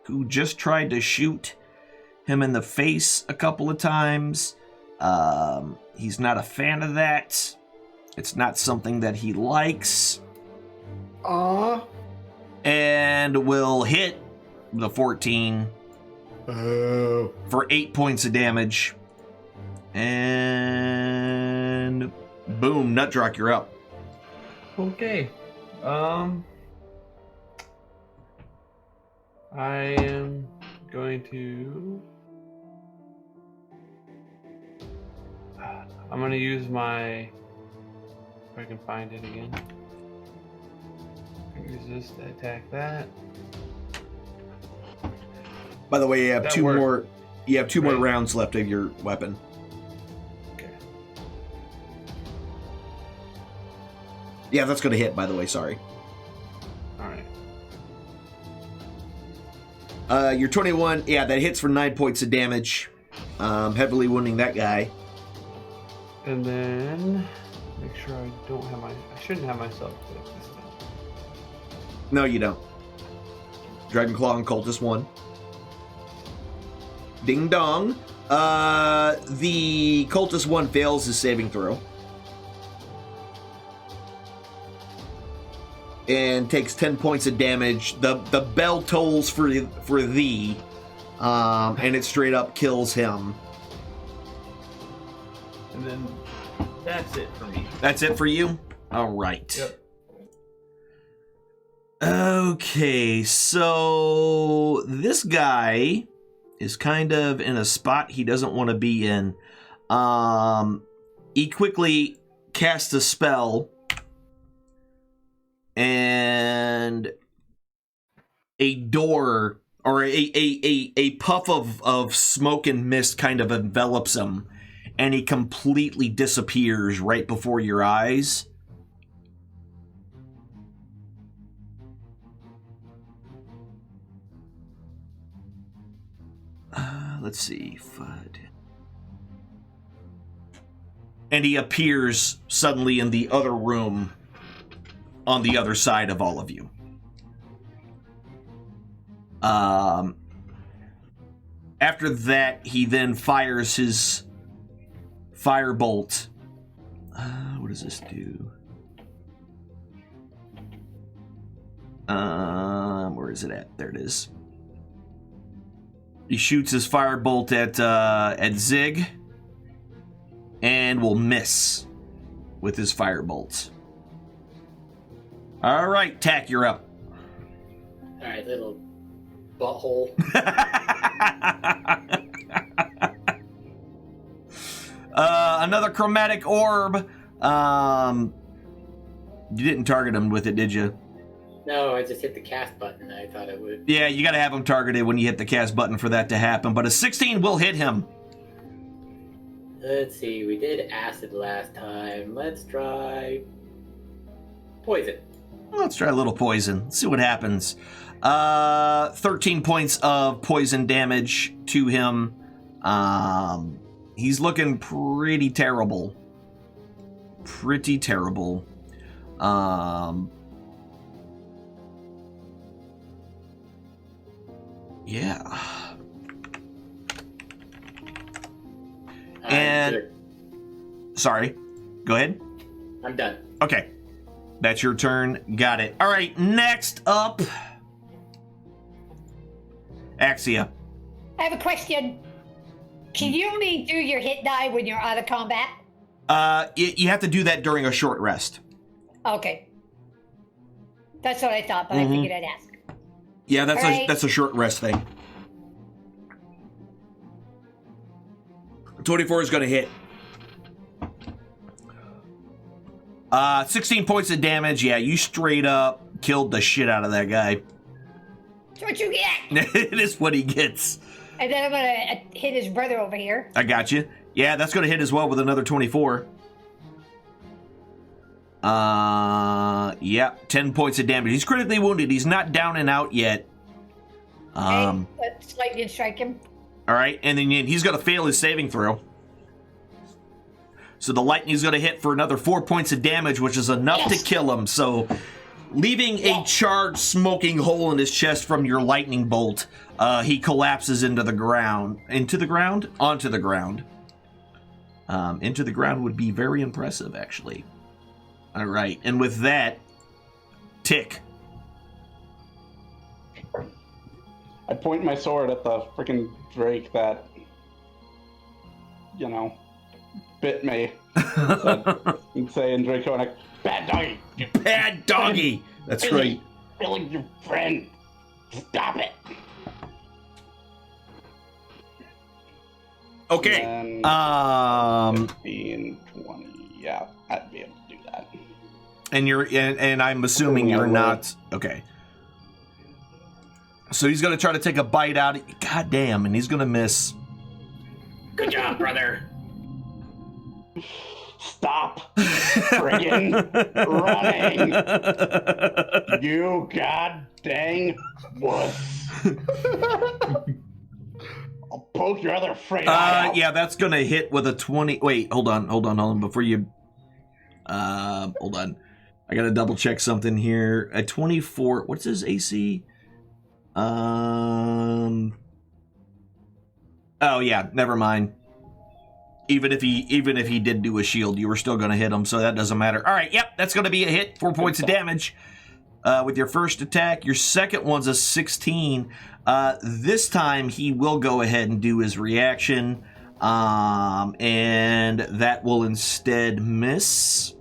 who just tried to shoot him in the face a couple of times. He's not a fan of that. It's not something that he likes. And will hit the 14 for 8 points of damage. And boom, Nutdrock, you're up. Okay. I am going to... I'm going to use my... If I can find it again. Use this to attack that. By the way, you have That two worked. more. You have two more Right. rounds left of your weapon. Okay. Yeah, that's going to hit. By the way, sorry. All right. Your 21. Yeah, that hits for 9 points of damage, heavily wounding that guy. And then make sure I don't have my... I shouldn't have myself click this time. No, you don't. Dragon Claw and Cultist 1. Ding dong. The Cultist 1 fails his saving throw. And takes 10 points of damage. The bell tolls for thee. And it straight up kills him. And then that's it for me. That's it for you? All right. Yep. Okay, so this guy is kind of in a spot he doesn't want to be in. He quickly casts a spell, and a door or a puff of smoke and mist kind of envelops him, and he completely disappears right before your eyes. Let's see. FUD. And he appears suddenly in the other room on the other side of all of you. After that, he then fires his firebolt. What does this do? Where is it at? There it is. He shoots his firebolt at Zig and will miss with his firebolt. All right, Tack, you're up. All right, little butthole. Another chromatic orb. You didn't target him with it, did you? No, I just hit the cast button. I thought it would. Yeah, you got to have him targeted when you hit the cast button for that to happen. But a 16 will hit him. Let's see. We did acid last time. Let's try poison. Let's try a little poison. See what happens. 13 points of poison damage to him. He's looking pretty terrible. Pretty terrible. Yeah. And good. Sorry. Go ahead. I'm done. Okay. That's your turn. Got it. All right. Next up, Axia. I have a question. Can you only do your hit die when you're out of combat? You have to do that during a short rest. Okay. That's what I thought, but I figured I'd ask. Yeah, that's Right. that's a short rest thing. 24 is going to hit. 16 points of damage. Yeah, you straight up killed the shit out of that guy. That's what you get. It is what he gets. And then I'm going to hit his brother over here. I got you. Yeah, that's going to hit as well with another 24. Yeah, 10 points of damage. He's critically wounded. He's not down and out yet. Okay, let's lightning strike him. All right, and then he's going to fail his saving throw. So the lightning's going to hit for another 4 points of damage, which is enough to kill him. So leaving a charred, smoking hole in his chest from your lightning bolt, he collapses into the ground. Into the ground? Onto the ground. Into the ground would be very impressive, actually. All right. And with that, Tick. I point my sword at the freaking Drake that, bit me. And say in Draconic, bad doggy. You bad doggy. That's right. Killing your friend. Stop it. Okay. 15, 20. Yeah, I'd be able to do that. And I'm assuming you're not. Okay. So he's going to try to take a bite out. God damn, and he's going to miss. Good job, brother. Stop friggin' running. You god dang wuss. I'll poke your other friggin' eye out. Yeah, that's going to hit with a 20. Wait, hold on. Before you... hold on. I got to double check something here. A 24... What's his AC? Oh, yeah, never mind. Even if he did do a shield, you were still going to hit him, so that doesn't matter. All right, yep, that's going to be a hit. 4 points of damage with your first attack. Your second one's a 16. This time he will go ahead and do his reaction, and that will instead miss.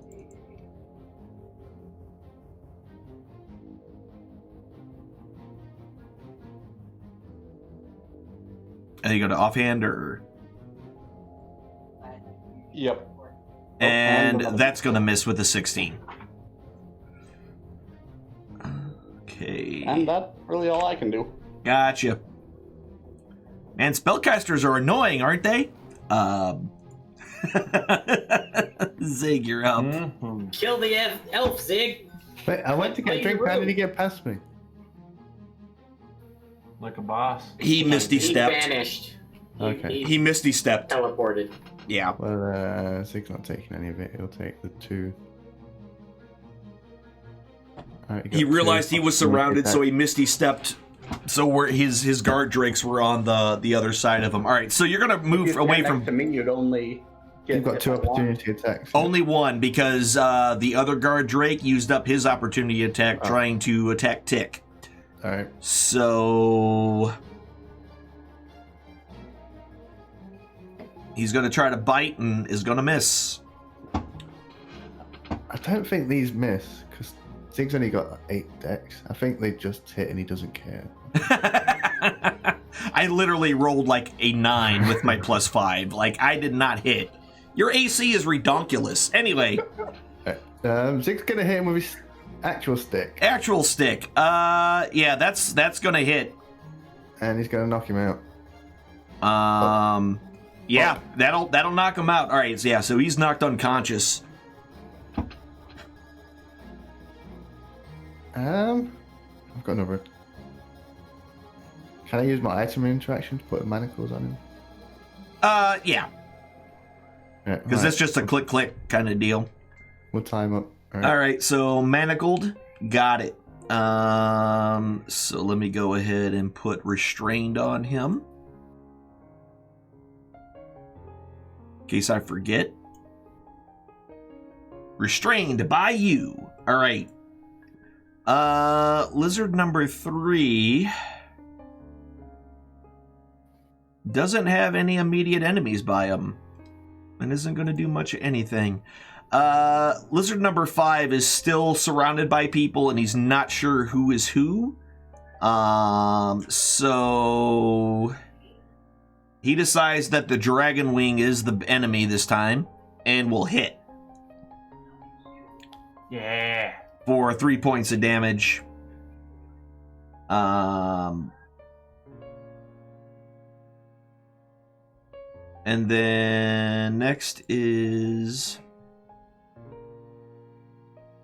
And you go to offhand or... Yep. And that's going to miss with a 16. Okay. And that's really all I can do. Gotcha. Man, spellcasters are annoying, aren't they? Zig, you're up. Mm-hmm. Kill the elf, Zig. Wait, I went to get a drink. How did he get past me? Like a boss. He misty-stepped. He vanished. Okay. He misty-stepped. Teleported. Yeah. Well, Zig's not taking any of it. He'll take the 2. Right, he realized he was surrounded, so he misty-stepped. So where his guard drakes were on the other side of him. All right, so you're gonna move away from. To me, you'd only. You've got 2 opportunity attacks. Only one, because the other guard drake used up his opportunity attack trying to attack Tick. All right. So he's going to try to bite and is going to miss. I don't think these miss, because Zig's only got 8 dex. I think they just hit and he doesn't care. I literally rolled like a 9 with my +5. Like, I did not hit. Your AC is redonkulous. Anyway. Zig's going to hit him with his actual stick. Actual stick. Yeah, that's going to hit. And he's going to knock him out. Yeah, that'll knock him out. All right, so he's knocked unconscious. I've got another. Can I use my item interaction to put manacles on him? Yeah. Because that's just a click kind of deal. We'll time up. All right, so manacled, got it. So let me go ahead and put restrained on him. In case I forget. Restrained by you. All right. Lizard number 3 doesn't have any immediate enemies by him and isn't going to do much of anything. Lizard number 5 is still surrounded by people and he's not sure who is who. So he decides that the dragon wing is the enemy this time and will hit. Yeah. For 3 points of damage. And then next is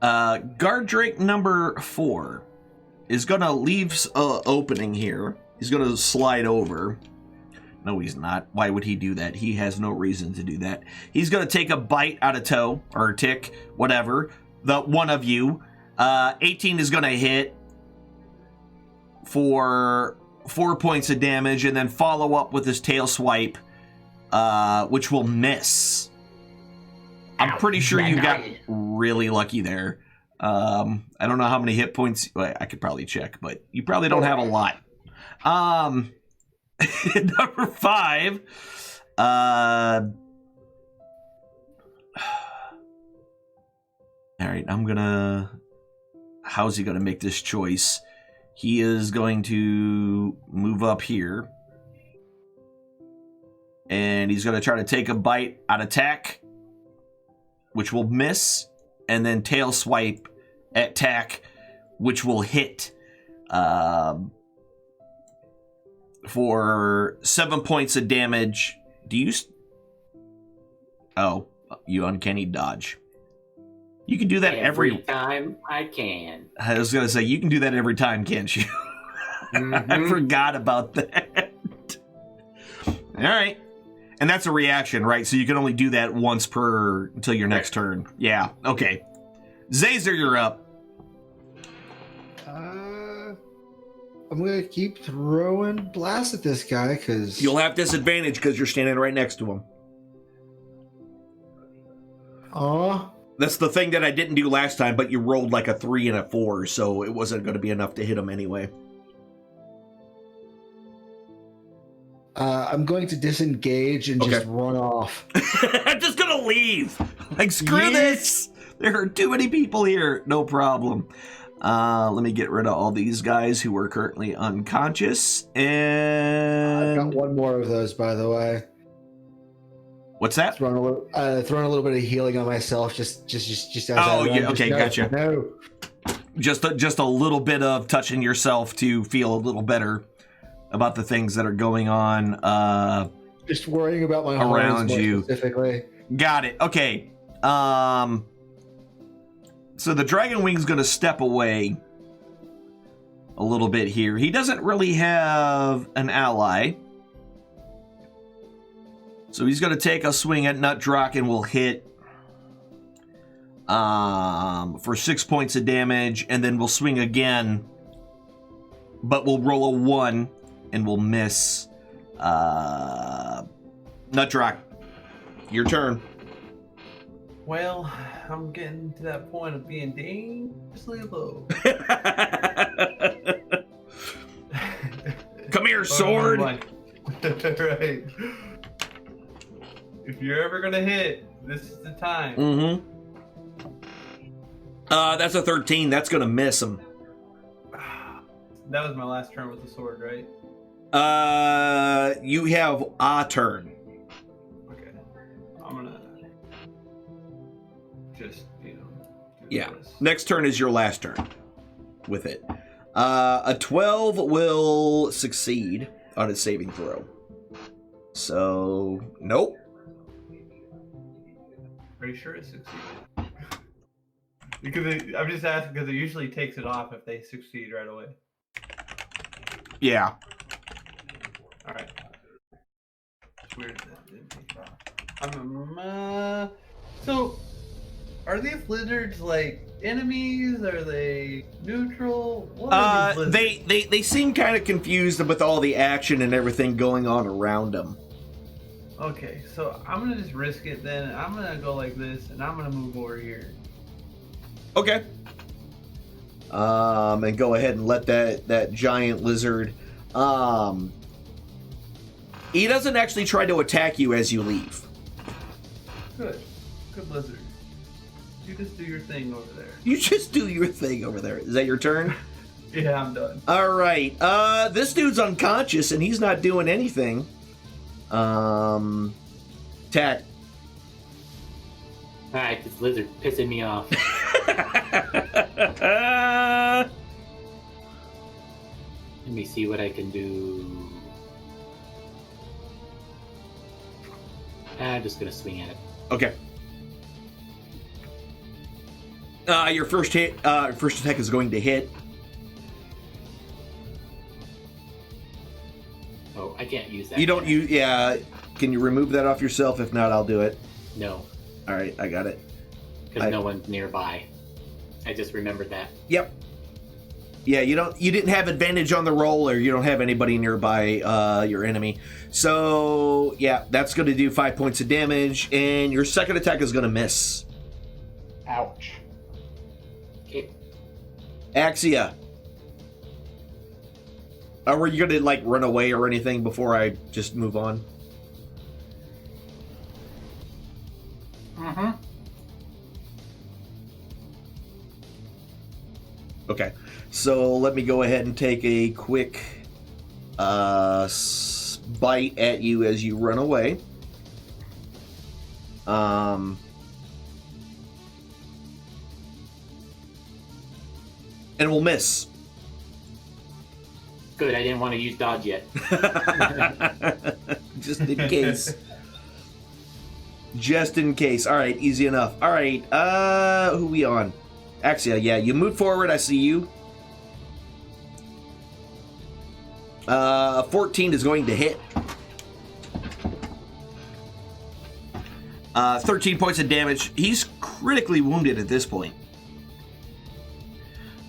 Guard Drake number 4 is going to leave opening here. He's going to slide over. No, he's not. Why would he do that? He has no reason to do that. He's going to take a bite out of toe or tick, whatever. The one of you. 18 is going to hit for 4 points of damage, and then follow up with his tail swipe, which will miss. I'm pretty sure you got really lucky there. I don't know how many hit points. Well, I could probably check, but you probably don't have a lot. Number 5. All right, how's he gonna make this choice? He is going to move up here. And he's gonna try to take a bite at attack, which will miss, and then tail swipe at tack, which will hit for 7 points of damage. You uncanny dodge. You can do that every time I can. I was gonna say, you can do that every time, can't you? Mm-hmm. I forgot about that. All right. And that's a reaction, right? So you can only do that once per until your next turn. Yeah, okay. Zazer, you're up. I'm going to keep throwing blast at this guy because... You'll have disadvantage because you're standing right next to him. Aw. That's the thing that I didn't do last time, but you rolled like a 3 and a 4, so it wasn't going to be enough to hit him anyway. I'm going to disengage and just run off. I'm just going to leave. Like, screw this. There are too many people here. No problem. Let me get rid of all these guys who are currently unconscious. And I've got one more of those, by the way. What's that? Throwing a little bit of healing on myself, just as okay, gotcha. No. Just a little bit of touching yourself to feel a little better about the things that are going on. Just worrying about my around you specifically. Got it. Okay. So the Dragon Wing's going to step away a little bit here. He doesn't really have an ally. So he's going to take a swing at Nutdrock and will hit for 6 points of damage, and then we'll swing again, but we'll roll a 1 and we'll miss. Nutdrock, your turn. Well, I'm getting to that point of being dangerously low. Come here, sword. Right. If you're ever gonna hit, this is the time. Mm-hmm. That's a 13. That's gonna miss him. That was my last turn with the sword, right? You have a turn. Okay. I'm gonna just, Yeah. This. Next turn is your last turn with it. A 12 will succeed on its saving throw. So, nope. Are you sure it succeeded? Because I'm just asking because it usually takes it off if they succeed right away. Yeah. All right. It's weird that didn't take it off. So, are these lizards like enemies? Are they neutral? What are these lizards? They seem kind of confused with all the action and everything going on around them. Okay, so I'm gonna just risk it then. I'm gonna go like this, and I'm gonna move over here. Okay. And go ahead and let that giant lizard. He doesn't actually try to attack you as you leave. Good lizard. You just do your thing over there. You just do your thing over there. Is that your turn? Yeah, I'm done. All right. This dude's unconscious and he's not doing anything. Tack. Alright, this lizard pissing me off. Let me see what I can do. I'm just gonna swing at it. Okay. Your first attack is going to hit. Oh, I can't use that. You don't use. Yeah. Can you remove that off yourself? If not, I'll do it. No. All right, I got it. Because no one's nearby. I just remembered that. Yep. Yeah, you didn't have advantage on the roll, or you don't have anybody nearby your enemy. So yeah, that's going to do 5 points of damage, and your second attack is going to miss. Ouch. Okay. Axia. Were you going to run away or anything before I just move on? Mm-hmm. Okay, so let me go ahead and take a quick bite at you as you run away. And we'll miss. Good, I didn't want to use dodge yet. Just in case. Just in case. All right, easy enough. All right, who we on? Axia, yeah, you move forward. I see you. 14 is going to hit. 13 points of damage. He's critically wounded at this point.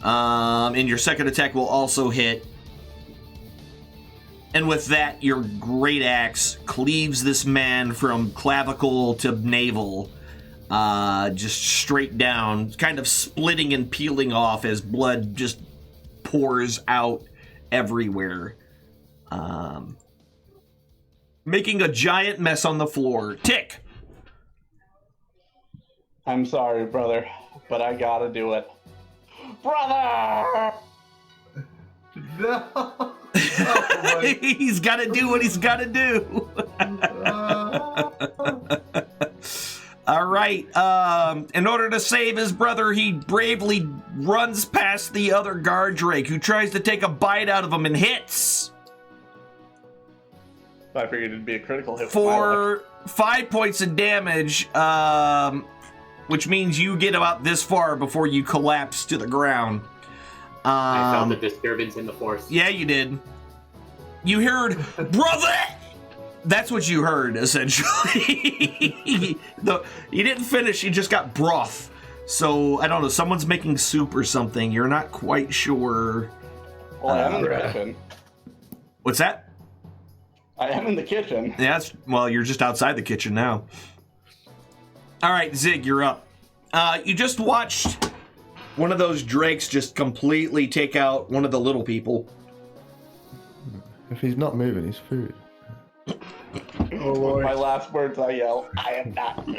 And your second attack will also hit. And with that, your great axe cleaves this man from clavicle to navel. Just straight down, kind of splitting and peeling off as blood just pours out everywhere. Making a giant mess on the floor. Tick! I'm sorry, brother, but I gotta do it. Brother! No. He's got to do what he's got to do. All right. In order to save his brother, he bravely runs past the other guard Drake, who tries to take a bite out of him and hits. I figured it'd be a critical hit for 5 points of damage, which means you get about this far before you collapse to the ground. I felt a disturbance in the force. Yeah, you did. You heard, brother! That's what you heard, essentially. He didn't finish, he just got broth. So, I don't know, someone's making soup or something. You're not quite sure. Well, I am in the kitchen. What's that? I am in the kitchen. Yeah, well, you're just outside the kitchen now. All right, Zig, you're up. You just watched one of those drakes just completely take out one of the little people. If he's not moving, he's food. Oh, Lord. My last words, I yell, I am not food.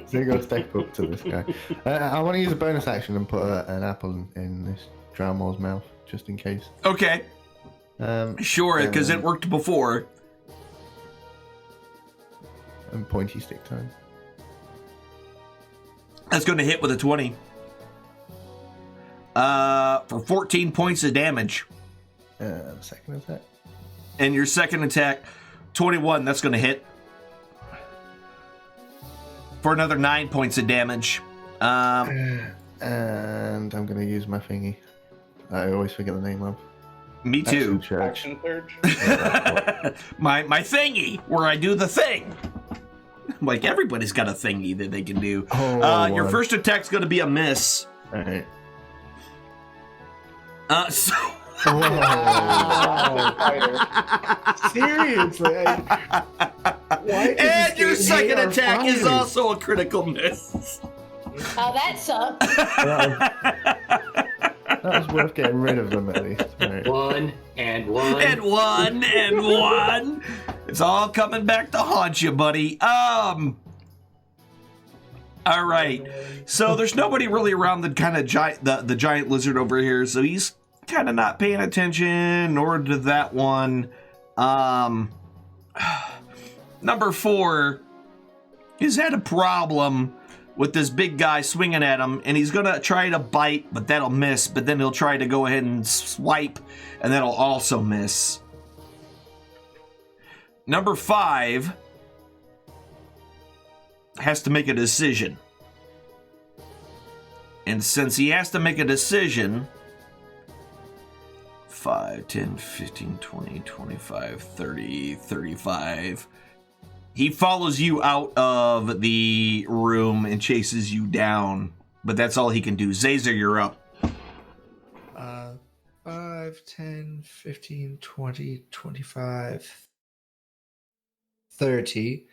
Zig will step up to this guy. I want to use a bonus action and put an apple in this Drownmore's mouth, just in case. Okay. Sure, because it worked before. And pointy stick time. That's going to hit with a 20. For 14 points of damage. Second attack. And your second attack, 21, that's going to hit. For another 9 points of damage. And I'm going to use my thingy. I always forget the name of. Me too. Action surge. my thingy, where I do the thing. Like, everybody's got a thingy that they can do. Your first attack's going to be a miss. All right. So... Seriously? And your second attack is also a critical miss. Oh, that sucked. That was worth getting rid of them at least. Right. One. It's all coming back to haunt you, buddy. All right. So there's nobody really around the kind of the giant lizard over here, so he's kind of not paying attention, nor to that one. Number 4 has had a problem with this big guy swinging at him, and he's gonna try to bite, but that'll miss. But then he'll try to go ahead and swipe, and that'll also miss. Number 5 has to make a decision. And since he has to make a decision, 5. 5, 10, 15, 20, 25, 30, 35. He follows you out of the room and chases you down, but that's all he can do. Zazer, you're up. 5, 10, 15, 20, 25, 30.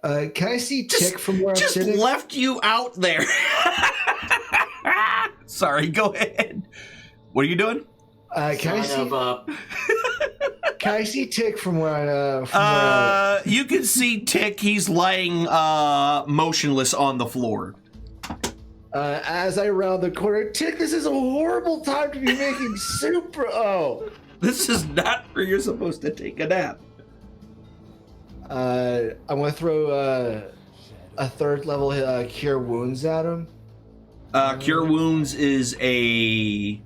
Can I see Tick from where I'm sitting? Just left you out there. Sorry, go ahead. What are you doing? Can I see Tick from where I... You can see Tick. He's lying motionless on the floor. As I round the corner, Tick, this is a horrible time to be making soup. Oh. This is not where you're supposed to take a nap. I'm going to throw a third level Cure Wounds at him. Cure Wounds is a...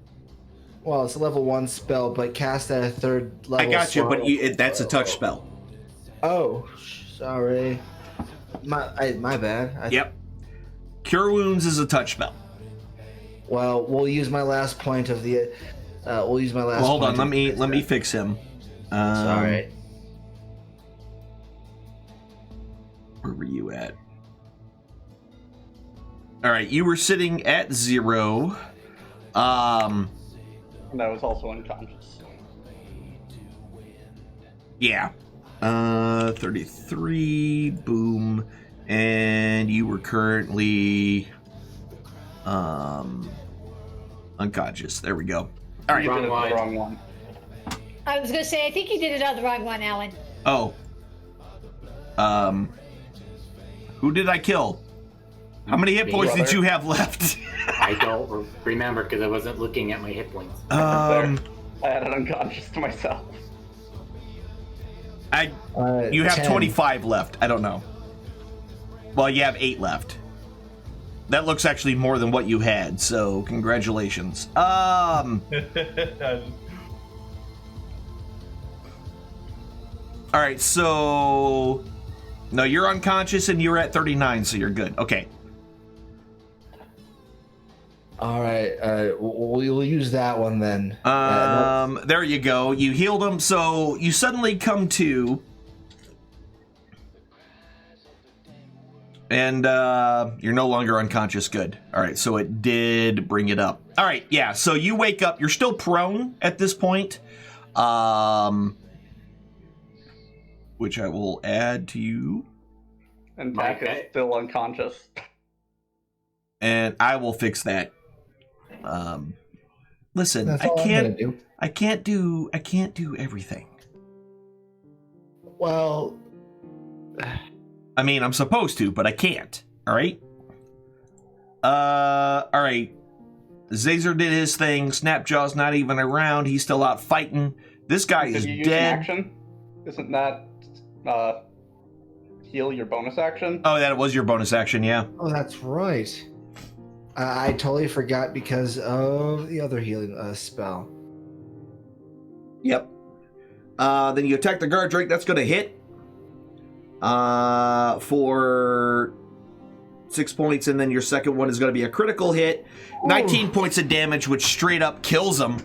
Well, it's a level 1 spell, but cast at a third level. I got you, but that's a touch spell. Oh, sorry. My bad. Yep. Cure Wounds is a touch spell. Well, we'll use my last point of the... we'll use my last hold point. on, let me fix him. Sorry. Where were you at? All right, you were sitting at 0. And I was also unconscious. Yeah. 33, boom. And you were currently unconscious. There we go. All right. Wrong one. I was going to say, I think you did it on the wrong one, Alan. Oh. Who did I kill? How many hit points did you have left? I don't remember because I wasn't looking at my hit points. I had it unconscious to myself. You have 10. 25 left. I don't know. Well, you have 8 left. That looks actually more than what you had, so congratulations. All right, so... No, you're unconscious and you're at 39, so you're good. Okay. All right, we'll use that one then. There you go. You healed him, so you suddenly come to... And you're no longer unconscious. Good. All right, so it did bring it up. All right, yeah, so you wake up. You're still prone at this point, which I will add to you. And Mike is still unconscious. And I will fix that. Listen, I can't do everything. Well... I mean, I'm supposed to, but I can't. All right? All right. Zazer did his thing. Snapjaw's not even around. He's still out fighting. This guy is dead. Action? Isn't that heal your bonus action? Oh, that was your bonus action, yeah. Oh, that's right. I totally forgot because of the other healing spell. Yep. Then you attack the guard drake. That's going to hit. For 6 points, and then your second one is going to be a critical hit. 19 points of damage, which straight up kills him.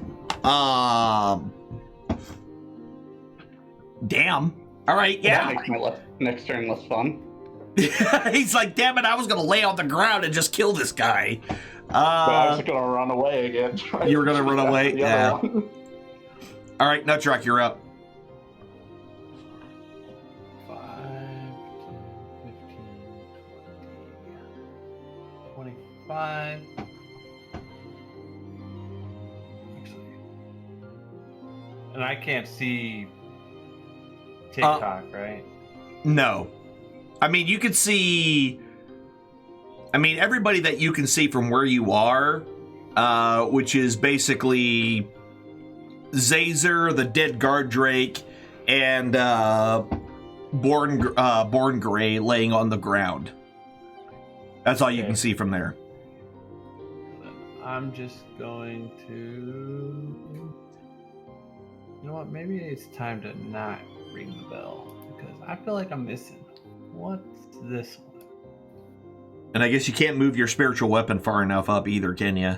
Damn. All right, yeah. That makes my next turn less fun. He's like, damn it, I was going to lay on the ground and just kill this guy. But I was going to run away again. You were going to run away? Yeah. All right, Nutruck, you're up. 5. And I can't see TikTok, right? No. I mean, you could see... I mean, everybody that you can see from where you are, which is basically Zazer, the dead guard drake, and Born Gray laying on the ground. That's all you can see from there. I'm just going to... You know what? Maybe it's time to not ring the bell. Because I feel like I'm missing. What's this one? And I guess you can't move your spiritual weapon far enough up either, can you?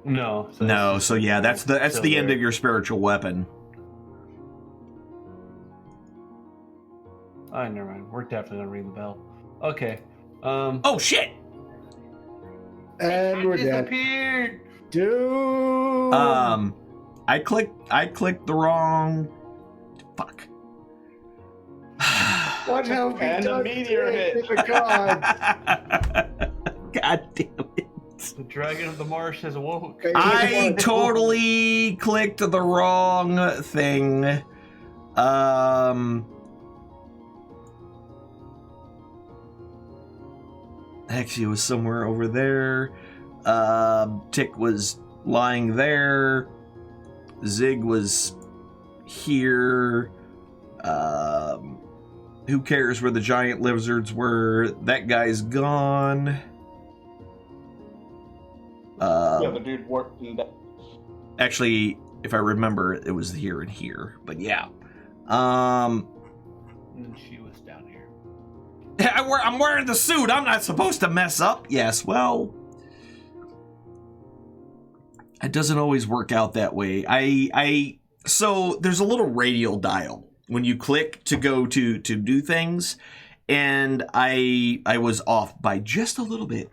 No. No, so yeah, that's the end of your spiritual weapon. Oh, never mind. We're definitely gonna ring the bell. Okay. Oh shit! And we're dead. Disappeared. Dude. I clicked the wrong. Fuck. What have we And a done meteor today hit. to the gods? God damn it. The dragon of the marsh has awoke. I totally clicked the wrong thing. Hexia was somewhere over there. Tick was lying there. Zig was here. Who cares where the giant lizards were? That guy's gone. The dude warped in that. Actually, if I remember, it was here and here. But yeah. And she was down here. I'm wearing the suit. I'm not supposed to mess up. Yes, well, it doesn't always work out that way. So there's a little radial dial when you click to go to do things, and I was off by just a little bit,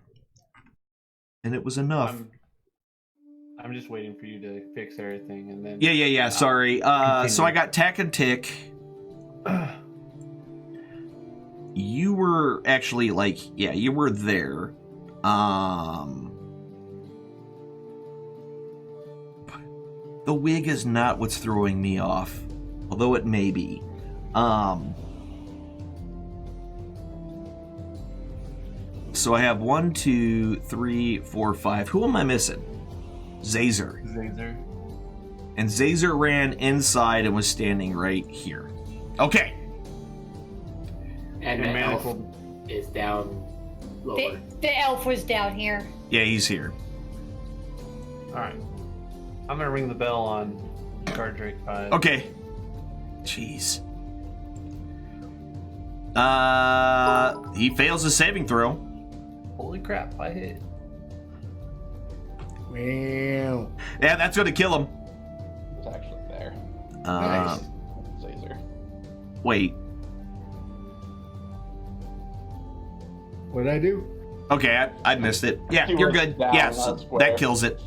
and it was enough. I'm just waiting for you to fix everything, and then. Yeah. Sorry. So I got Tack and Tick. You were actually you were there. The wig is not what's throwing me off, although it may be. So I have 1, 2, 3, 4, 5. Who am I missing? Zazer. And Zazer ran inside and was standing right here. Okay. And the elf is down lower. The elf was down here. Yeah, he's here. Alright. I'm gonna ring the bell on Guardrake 5. Okay. Jeez. He fails his saving throw. Holy crap, I hit. Wow. Yeah, that's going to kill him. It's actually there. Nice. Zazer. Wait. What did I do? Okay, I missed it. Yeah, He you're was good. down, Yes, that's that where- kills it.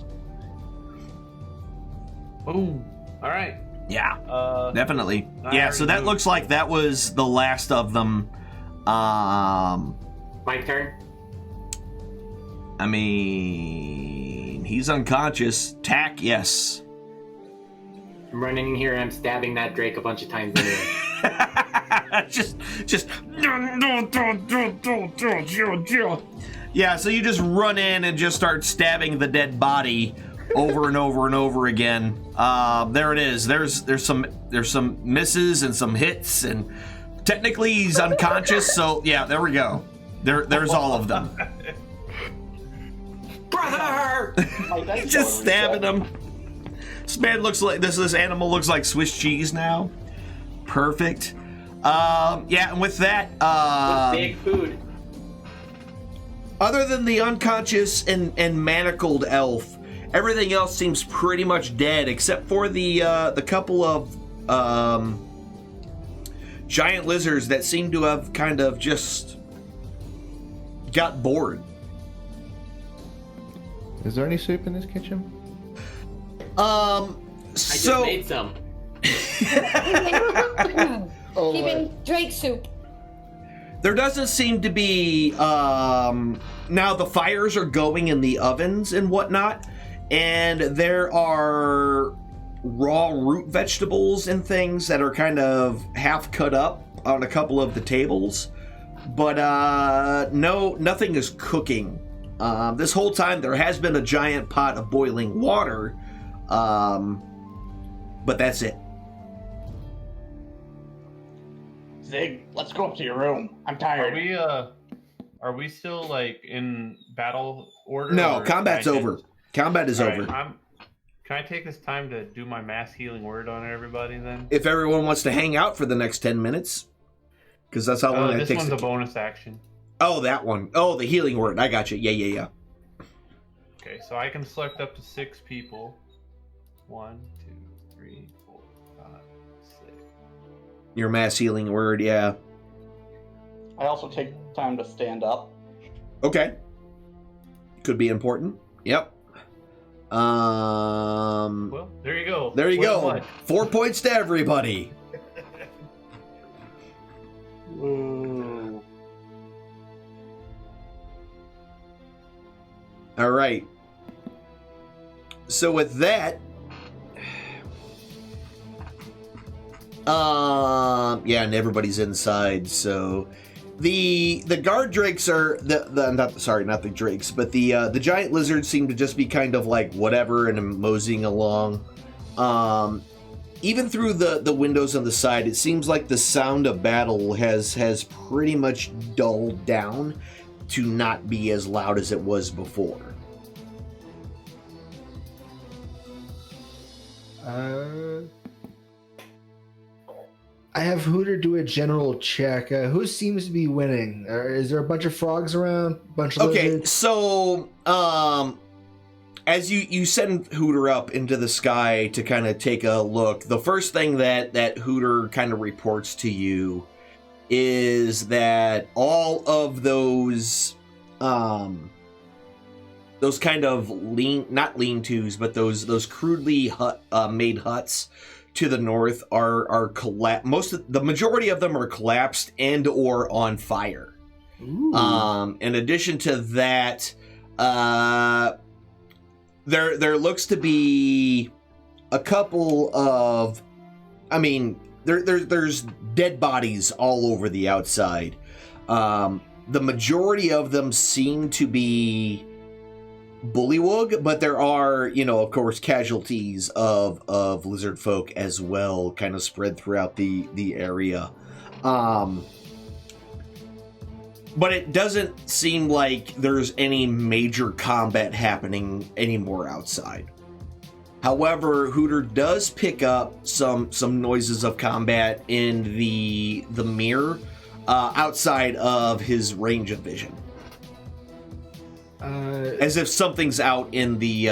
Boom. Alright. Yeah, definitely. I Yeah, so already that moved. looks like that was the last of them. My turn. I mean, he's unconscious. Tack, yes. I'm running in here and I'm stabbing that Drake a bunch of times anyway. just. Yeah, so you just run in and just start stabbing the dead body over and over and over again. There it is. There's some misses and some hits, and technically he's unconscious. So yeah, there we go. There's all of them. Brother! He's just stabbing him. This animal looks like Swiss cheese now. Perfect. Yeah, and with that, big food. Other than the unconscious and manacled elf, everything else seems pretty much dead, except for the couple of giant lizards that seem to have kind of just got bored. Is there any soup in this kitchen? I just made some. Even Drake soup. There doesn't seem to be now the fires are going in the ovens and whatnot, and there are raw root vegetables and things that are kind of half cut up on a couple of the tables, but nothing is cooking. This whole time there has been a giant pot of boiling water, but that's it. Zig, let's go up to your room. I'm tired. Are we still like in battle order? No, combat's over. Combat is over. Can I take this time to do my mass healing word on everybody then? If everyone wants to hang out for the next 10 minutes, because that's how long it this takes. one's a bonus action. Oh, that one. Oh, the healing word. I got you. Yeah. Okay, so I can select up to 6 people. 1, 2, 3, 4, 5, 6. Your mass healing word, yeah. I also take time to stand up. Okay. Could be important. Yep. Well, there you go. There you What go. much? 4 points to everybody. Woo. All right. So with that, yeah, and everybody's inside. So the guard drakes are not the drakes, but the giant lizards seem to just be kind of like whatever and moseying along. Even through the windows on the side, it seems like the sound of battle has pretty much dulled down to not be as loud as it was before. I have Hooter do a general check. Who seems to be winning? Is there a bunch of frogs around? Bunch of lizards? So as you send Hooter up into the sky to kind of take a look, the first thing that Hooter kind of reports to you is that all of those kind of not lean-tos, but those crudely made huts to the north are the majority of them are collapsed and or on fire. In addition to that, there looks to be a couple of, there's dead bodies all over the outside. The majority of them seem to be bullywug, but there are, of course, casualties of lizard folk as well, kind of spread throughout the area. But it doesn't seem like there's any major combat happening anymore outside. However, Hooter does pick up some noises of combat in the mirror outside of his range of vision. As if something's out in the,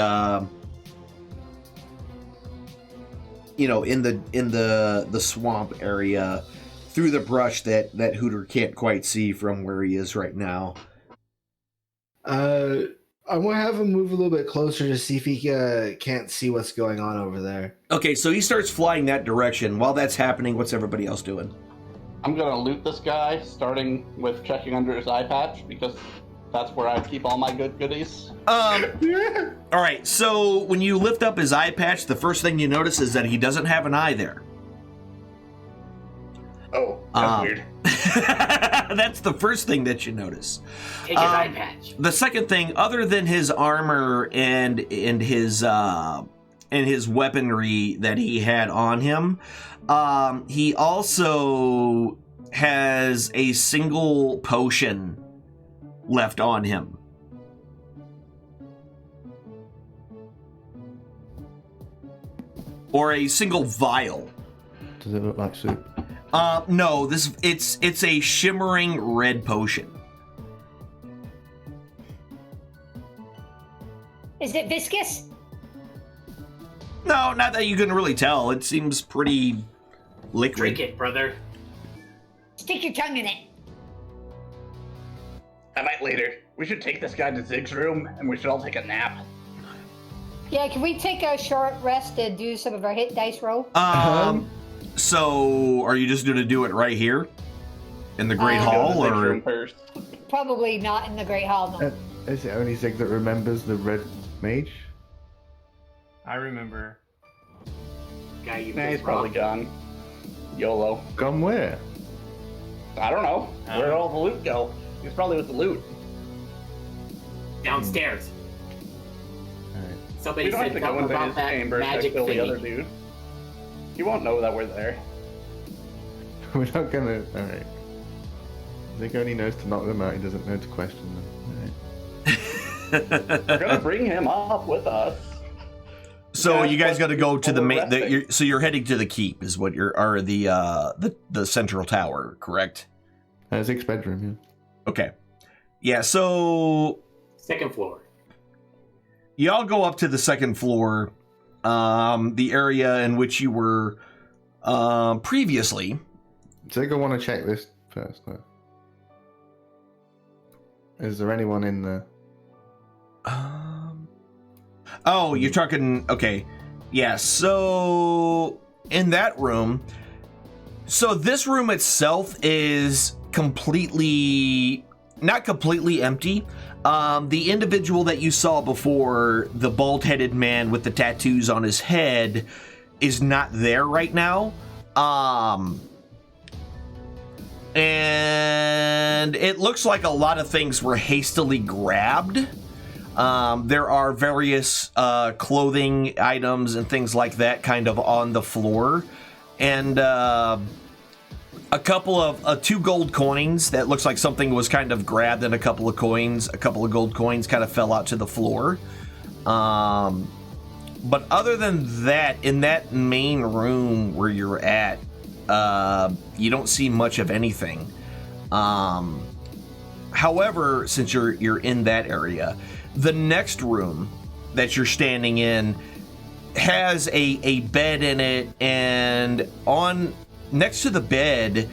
in the swamp area through the brush that Hooter can't quite see from where he is right now. I want to have him move a little bit closer to see if he can't see what's going on over there. Okay, so he starts flying that direction. While that's happening, what's everybody else doing? I'm gonna loot this guy, starting with checking under his eye patch, because that's where I keep all my goodies. All right, so when you lift up his eye patch, the first thing you notice is that he doesn't have an eye there. Oh, that's weird. That's the first thing that you notice. Take his eye patch. The second thing, other than his armor and his weaponry that he had on him, he also has a single potion left on him. Or a single vial. Does it look like soup? No, it's a shimmering red potion. Is it viscous? No, not that you can really tell. It seems pretty liquid. Drink it, brother. Stick your tongue in it. I might later. We should take this guy to Zig's room, and we should all take a nap. Yeah, can we take a short rest and do some of our hit dice roll? So are you just going to do it right here in the Great Hall, or first? Probably not in the Great Hall, no. Is it only Zig that remembers the red mage? I remember. Guy you Nah, he's pissed probably off. gone. YOLO. Gone where? I don't know. Where'd all the loot go? He's probably with the loot. Downstairs. Alright. Somebody We don't have said to go something into about his that chamber to magic kill the other thingy. dude. He won't know that we're there. We're not gonna. Alright. Zig only knows to knock them out, he doesn't know to question them. Alright. We're gonna bring him up with us. So Yeah, you guys got to go to the main. resting. So you're heading to the keep, is what the central tower, correct? Zig's bedroom, Okay. Yeah. So Second floor. y'all go up to the second floor, the area in which you were previously. Does anyone want to check this first? Though? Is there anyone in there? Oh, you're talking. Okay, yeah. So in that room, so this room itself is completely, not completely empty. The individual that you saw before, the bald-headed man with the tattoos on his head, is not there right now. And it looks like a lot of things were hastily grabbed. There are various clothing items and things like that kind of on the floor. And a couple of 2 gold coins that looks like something was kind of grabbed, and a couple of gold coins kind of fell out to the floor. But other than that, in that main room where you're at, you don't see much of anything. However, since you're in that area, the next room that you're standing in has a bed in it, and next to the bed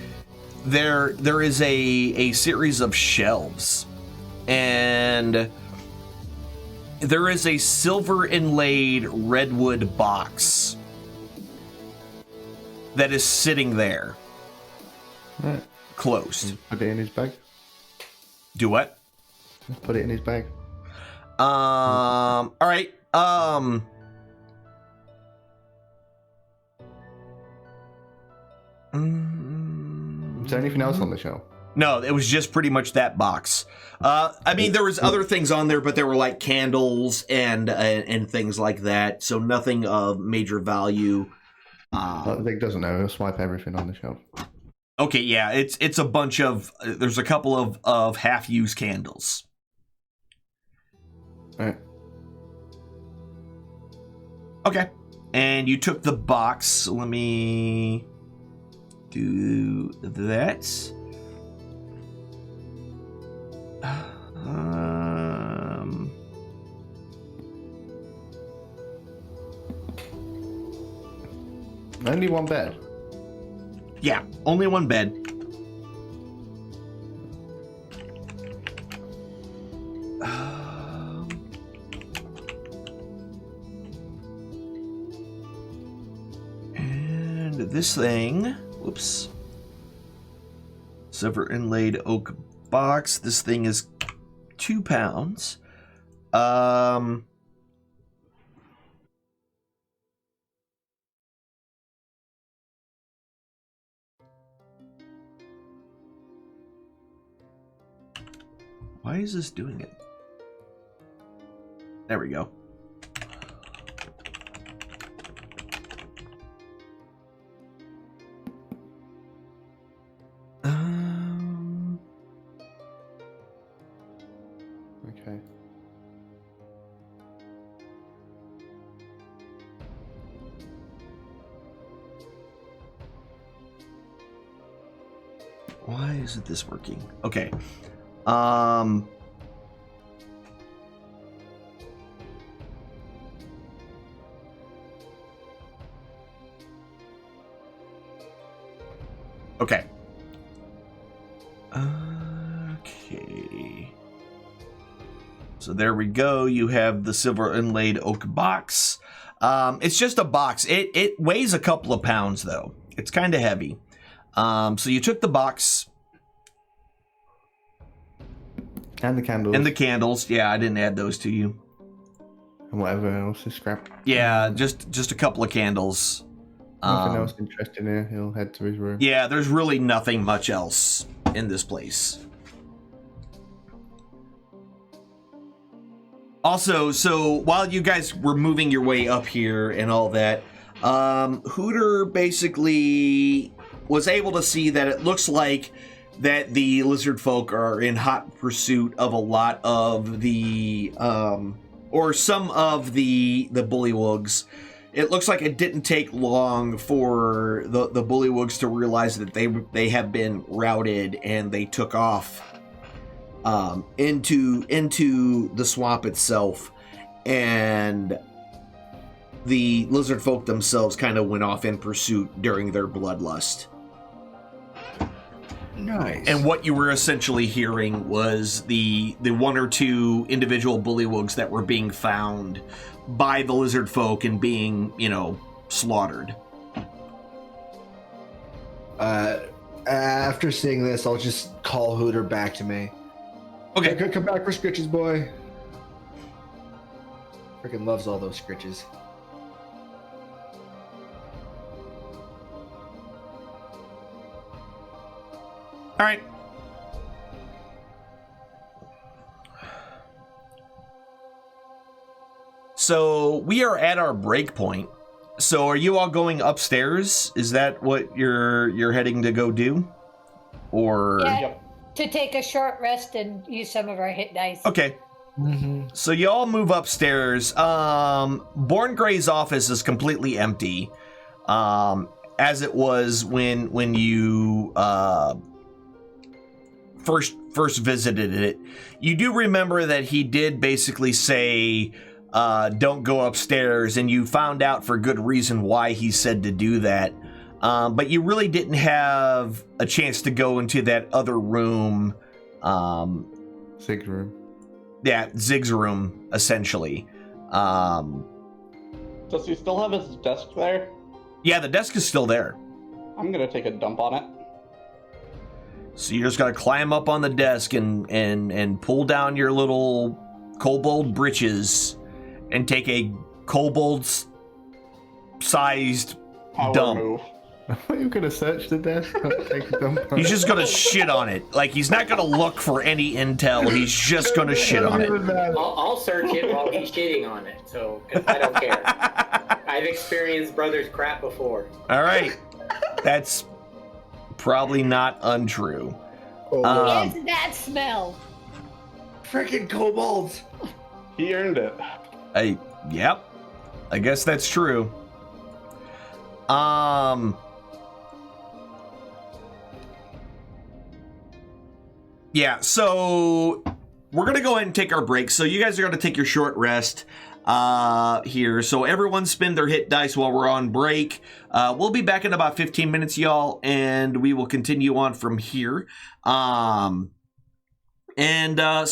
there is a series of shelves, and there is a silver inlaid redwood box that is sitting there. Right. Closed. Put it in his bag. Do what? Put it in his bag. All right. Is there anything else on the shelf? No, it was just pretty much that box. I mean, there was other things on there, but there were like candles and things like that. So nothing of major value. Vic doesn't know. He'll swipe everything on the shelf. Okay, yeah, it's a bunch of. There's a couple of half-used candles. All right. Okay, and you took the box. So let me do that. Only one bed. Yeah, only one bed. And this thing, whoops. Silver inlaid oak box. This thing is 2 pounds. Why is this doing it? There we go. Okay. Why isn't this working? Okay. Okay. Okay. So there we go. You have the silver inlaid oak box. It's just a box. It weighs a couple of pounds though. It's kind of heavy. So you took the box. And the candles. And the candles. Yeah, I didn't add those to you. And whatever else is scrap. Yeah, just a couple of candles. Nothing else interesting here. He'll head to his room. Yeah, there's really nothing much else in this place. Also, so while you guys were moving your way up here and all that, Hooter basically was able to see that it looks like that the lizard folk are in hot pursuit of a lot of the, or some of the bullywugs. It looks like it didn't take long for the bullywugs to realize that they have been routed, and they took off into the swamp itself. and the lizard folk themselves kind of went off in pursuit during their bloodlust. Nice. And what you were essentially hearing was the one or two individual bullywugs that were being found by the lizard folk and being, slaughtered. After seeing this, I'll just call Hooter back to me. Okay. Come back for scritches, boy. Freaking loves all those scritches. All right. So we are at our break point. So are you all going upstairs? Is that what you're heading to go do? Or to take a short rest and use some of our hit dice. Okay. Mm-hmm. So you all move upstairs. Born Gray's office is completely empty. As it was when you first visited it. You do remember that he did basically say don't go upstairs, and you found out for good reason why he said to do that. But you really didn't have a chance to go into that other room. Zig's room. Yeah, Zig's room, essentially. Does he still have his desk there? Yeah, the desk is still there. I'm gonna take a dump on it. So you just gotta climb up on the desk and pull down your little kobold britches and take a kobold-sized dump. Move. I thought you were gonna search the desk. Take a dump on He's it. just gonna shit on it. Like, he's not gonna look for any intel. He's just gonna shit on it. I'll search it while he's shitting on it, so 'cause I don't care. I've experienced brother's crap before. All right, that's probably not untrue. Yes, that smell. Freaking kobolds. He earned it. Yep, I guess that's true. Yeah, so we're gonna go ahead and take our break. So you guys are gonna take your short rest here. So everyone spend their hit dice while we're on break. We'll be back in about 15 minutes, y'all, and we will continue on from here. So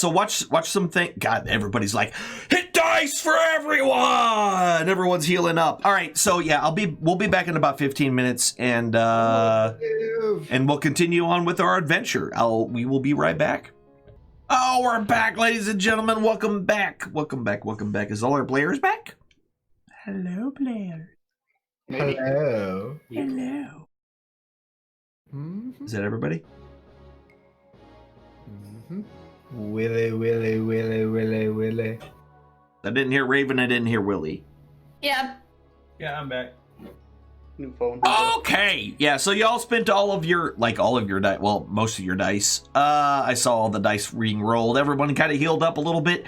watch something. God, everybody's like, hit dice for everyone. Everyone's healing up. All right, so yeah, we'll be back in about 15 minutes, and we'll continue on with our adventure. We will be right back. Oh, we're back, ladies and gentlemen. Welcome back. Welcome back. Welcome back. Is all our players back? Hello, players. Hello. Hello. Mm-hmm. Is that everybody? Mm-hmm. Willy. I didn't hear Raven. I didn't hear Willie. Yeah. Yeah, I'm back. New phone. Okay. Yeah, so y'all spent all of your dice. Well, most of your dice. I saw all the dice being rolled. Everyone kind of healed up a little bit.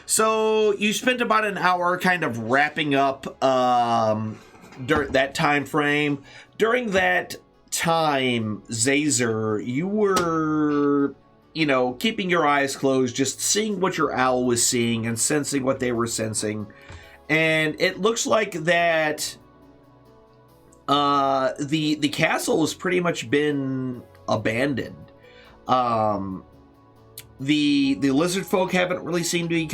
So you spent about an hour kind of wrapping up during that time frame. During that time, Zazer, you were, keeping your eyes closed, just seeing what your owl was seeing and sensing what they were sensing. And it looks like that the castle has pretty much been abandoned. The lizard folk haven't really seemed to be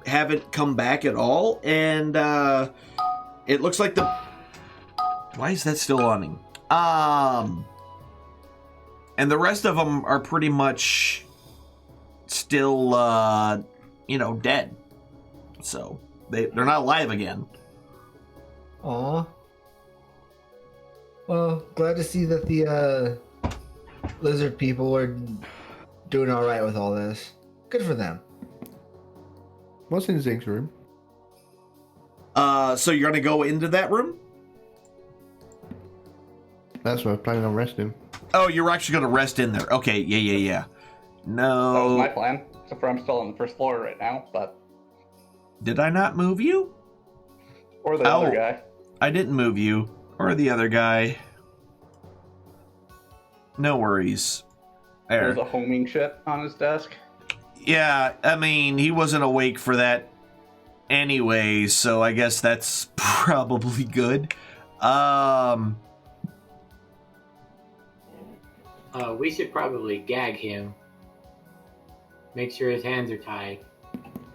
haven't come back at all, and it looks like why is that still on? And the rest of them are pretty much still dead. So they're not alive again. Aw. Well, glad to see that the lizard people are doing all right with all this. Good for them. What's in Zig's room? So you're gonna go into that room? That's where I'm planning on resting. Oh, you're actually gonna rest in there. Okay, yeah. No. That was my plan. Except for I'm still on the first floor right now, but... Did I not move you? Or the other guy. I didn't move you. Or the other guy. No worries. There. There's a homing shit on his desk. Yeah, I mean, he wasn't awake for that anyway, so I guess that's probably good. We should probably gag him. Make sure his hands are tied.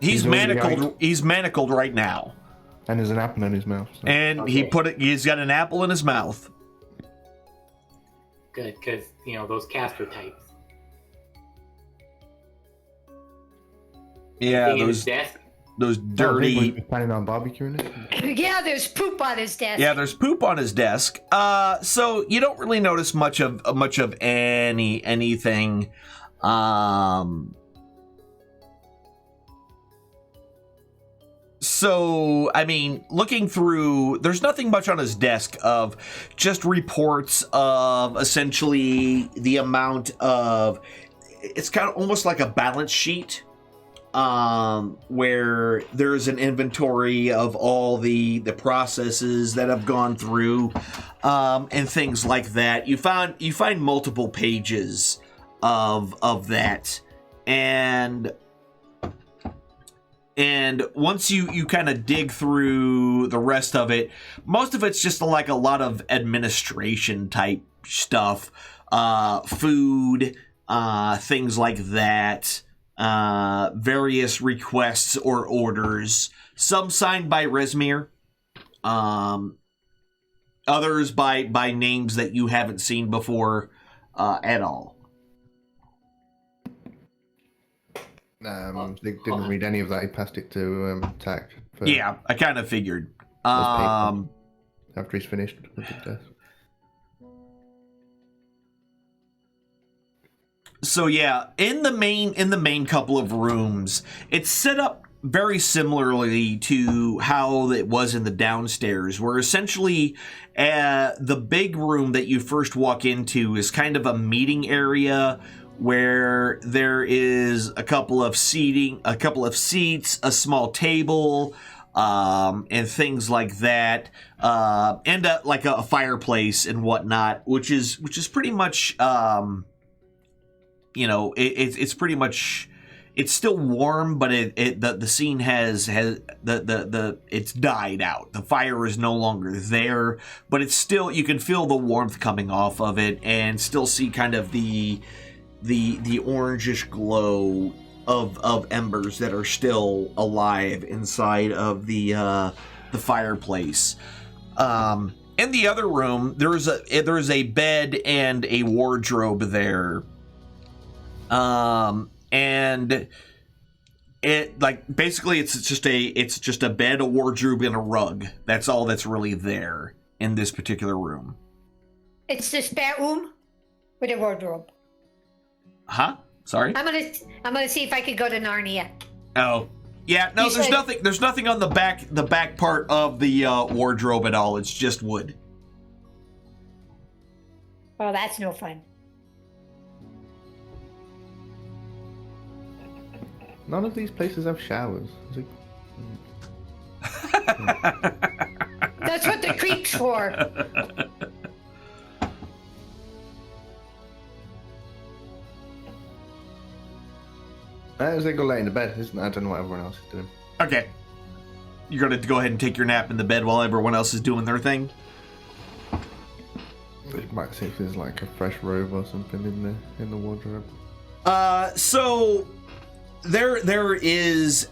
He's already manacled. gagged. He's manacled right now, And there's an apple in his mouth. So. and Okay. he's got an apple in his mouth. Good, because, those caster types. Yeah, Anything in his desk? those Oh, dirty. we're planning on barbecuing it. Yeah, there's poop on his desk. Yeah, there's poop on his desk. So you don't really notice much of anything. So, I mean, looking through, there's nothing much on his desk of just reports of essentially the amount of, it's kind of almost like a balance sheet, where there's an inventory of all the processes that have gone through, and things like that. You find multiple pages of that, and once you kind of dig through the rest of it, most of it's just like a lot of administration type stuff, food, things like that, various requests or orders, some signed by Resmir, others by names that you haven't seen before at all. They didn't read any of that. He passed it to Tack. Yeah, I kind of figured. After he's finished with the desk. So yeah, in the main couple of rooms, it's set up very similarly to how it was in the downstairs, where essentially the big room that you first walk into is kind of a meeting area where there is a couple of seats, a small table, and things like that, and like a fireplace and whatnot, which is pretty much, it's pretty much, it's still warm, but the scene has it's died out. The fire is no longer there, but it's still, you can feel the warmth coming off of it, and still see kind of the orangish glow of embers that are still alive inside of the fireplace. In the other room, there is a bed and a wardrobe there. And it, like, basically it's just a bed, a wardrobe, and a rug. That's all that's really there in this particular room. It's the spare room with a wardrobe. Huh? Sorry? I'm gonna see if I could go to Narnia. Oh. Yeah, no, there's nothing on the back part of the wardrobe at all. It's just wood. Well, that's no fun. None of these places have showers. That's what the creek's for. As they go lay in the bed, isn't it? I don't know what everyone else is doing. Okay. You're going to go ahead and take your nap in the bed while everyone else is doing their thing? You might see if there's like a fresh robe or something in the wardrobe. So there is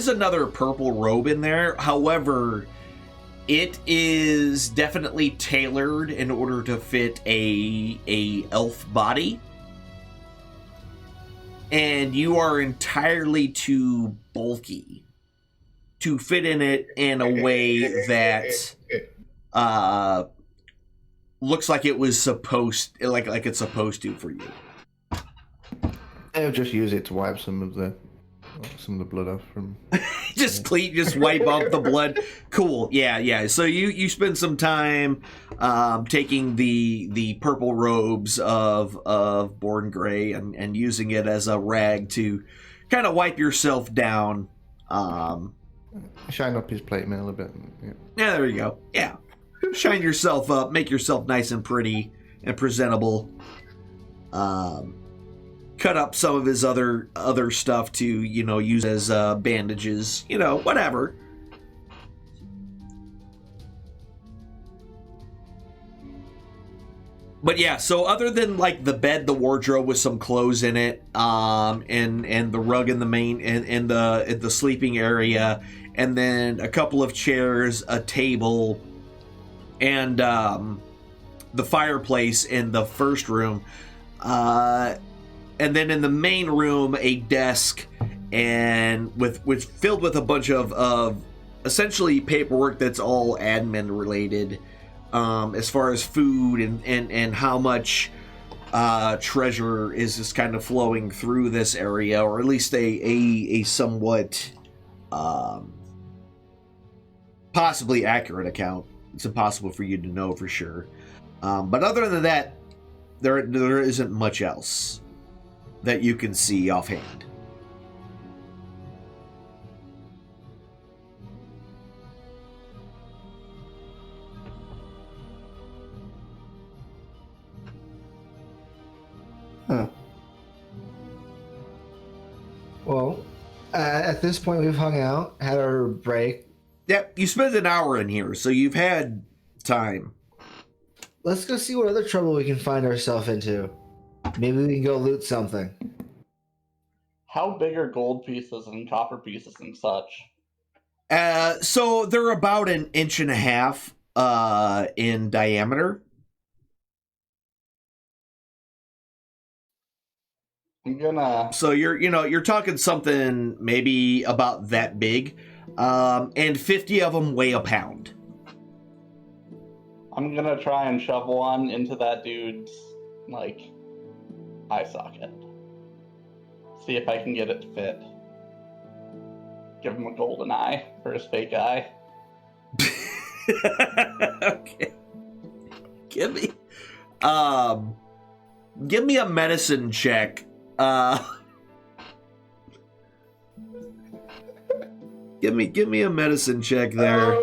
another purple robe in there. However, it is definitely tailored in order to fit a elf body. And you are entirely too bulky to fit in it in a way that looks like it was supposed, like it's supposed to for you. I'll just use it to wipe some of the blood off from. just wipe off the blood. Cool. Yeah. So you spend some time taking the purple robes of Born Grey and using it as a rag to kind of wipe yourself down. Shine up his plate mail a bit. Yeah, there you go. Yeah. Shine yourself up, make yourself nice and pretty and presentable. cut up some of his other stuff to, use as bandages, whatever. But yeah, so other than like the bed, the wardrobe with some clothes in it, and the rug in the main in the sleeping area, and then a couple of chairs, a table, and the fireplace in the first room, and then in the main room a desk, and filled with a bunch of essentially paperwork that's all admin related. As far as food and how much treasure is just kind of flowing through this area, or at least a somewhat possibly accurate account. It's impossible for you to know for sure. But other than that, there isn't much else that you can see offhand. Huh. Well, at this point, we've hung out, had our break. Yep, you spent an hour in here, so you've had time. Let's go see what other trouble we can find ourselves into. Maybe we can go loot something. How big are gold pieces and copper pieces and such? So they're about 1.5 inches in diameter. I'm gonna. So you're talking something maybe about that big, and 50 of them weigh a pound. I'm gonna try and shove one into that dude's eye socket. See if I can get it to fit. Give him a golden eye for his fake eye. Okay. Give me a medicine check. Give me a medicine check there.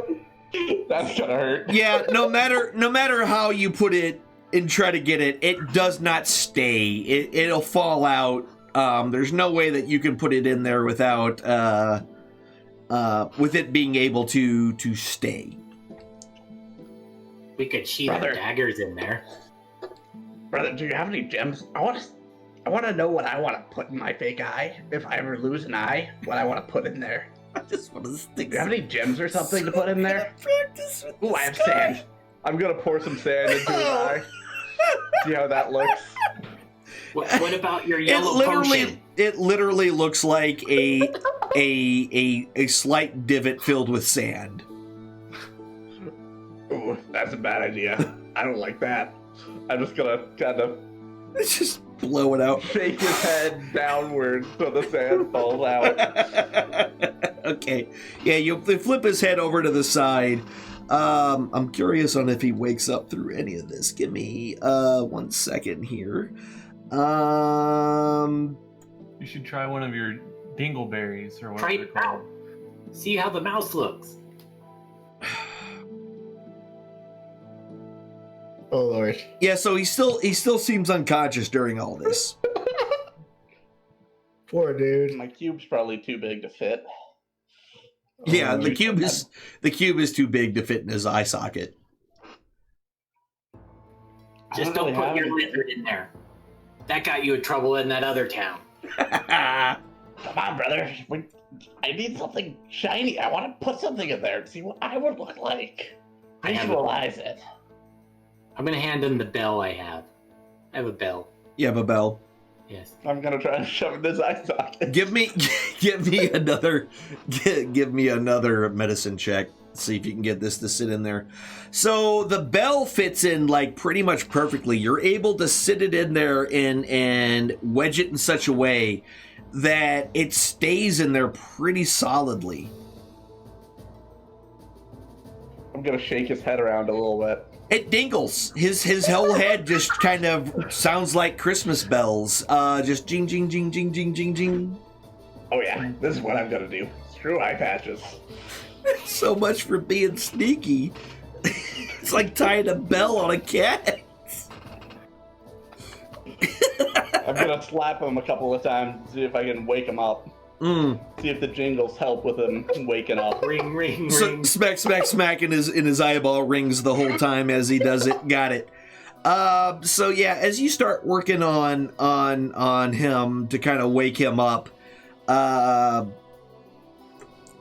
That's gonna hurt. Yeah, no matter how you put it and try to get it, it does not stay. It'll fall out. There's no way that you can put it in there without with it being able to stay. We could sheath our daggers in there. Brother, do you have any gems? I want to know what I want to put in my fake eye. If I ever lose an eye, what I want to put in there. I just want to stick. Do you have any gems or something to put in there? Ooh, I have guy. sand. I'm gonna pour some sand into his eye. See how that looks. What about your yellow potion? It literally looks like a slight divot filled with sand. Ooh, that's a bad idea. I don't like that. I'm just gonna kind of just blow it out. shake his head downward so the sand falls out. Okay. Yeah, they flip his head over to the side. I'm curious on if he wakes up through any of this. Give me 1 second here. You should try one of your dingleberries or whatever they're called. See how the mouse looks. Oh Lord. Yeah, so he still seems unconscious during all this. Poor dude. My cube's probably too big to fit. Yeah, the cube is too big to fit in his eye socket. Just don't put your lizard in there. That got you in trouble in that other town. Come on, brother. I need something shiny. I want to put something in there and see what I would look like. Visualize it. I'm gonna hand him the bell I have. I have a bell. You have a bell. Yes. I'm gonna try and shove it in his eye socket. Give me another medicine check. See if you can get this to sit in there. So the bell fits in pretty much perfectly. You're able to sit it in there and wedge it in such a way that it stays in there pretty solidly. I'm gonna shake his head around a little bit. It dingles. His whole head just kind of sounds like Christmas bells. Just jing, jing, jing, jing, jing, jing, jing. Oh yeah, this is what I'm gonna do. Screw eye patches. So much for being sneaky. It's like tying a bell on a cat. I'm gonna slap him a couple of times, see if I can wake him up. See if the jingles help with him waking up. Ring, ring, So, ring. smack, smack, smack in his eyeball rings the whole time as he does it. Got it. So yeah, as you start working on him to kind of wake him up,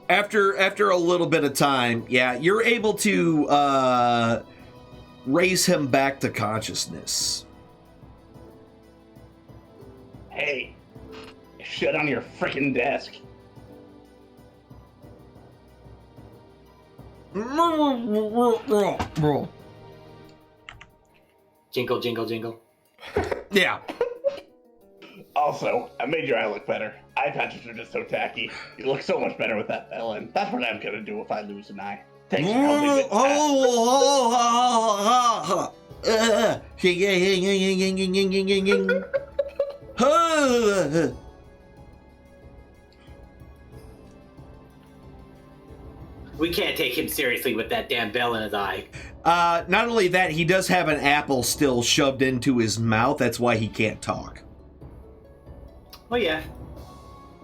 after a little bit of time, yeah, you're able to raise him back to consciousness. Hey, shit on your freaking desk. Jingle, jingle, jingle. Yeah. Also, I made your eye look better. Eye patches are just so tacky. You look so much better with that bell in. That's what I'm gonna do if I lose an eye. Thanks for helping me. We can't take him seriously with that damn bell in his eye. Not only that, he does have an apple still shoved into his mouth. That's why he can't talk. Oh yeah.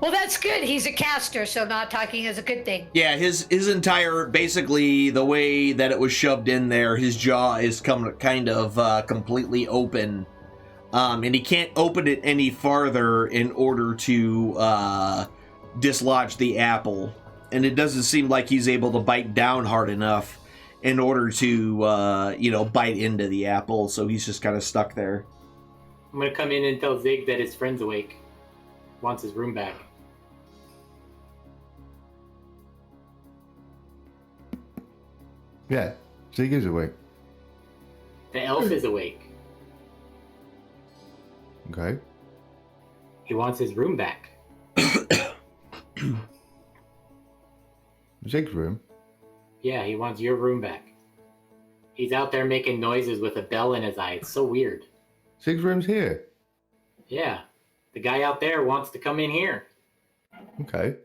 Well, that's good. He's a caster, so not talking is a good thing. Yeah, his entire, basically, the way that it was shoved in there, his jaw is kind of completely open. And he can't open it any farther in order to dislodge the apple. And it doesn't seem like he's able to bite down hard enough in order to, bite into the apple. So he's just kind of stuck there. I'm gonna come in and tell Zig that his friend's awake. Wants his room back. Yeah, Zig is awake. The elf is awake. Okay. He wants his room back. Zig's room? Yeah, he wants your room back. He's out there making noises with a bell in his eye. It's so weird. Zig's room's here? Yeah. The guy out there wants to come in here. Okay.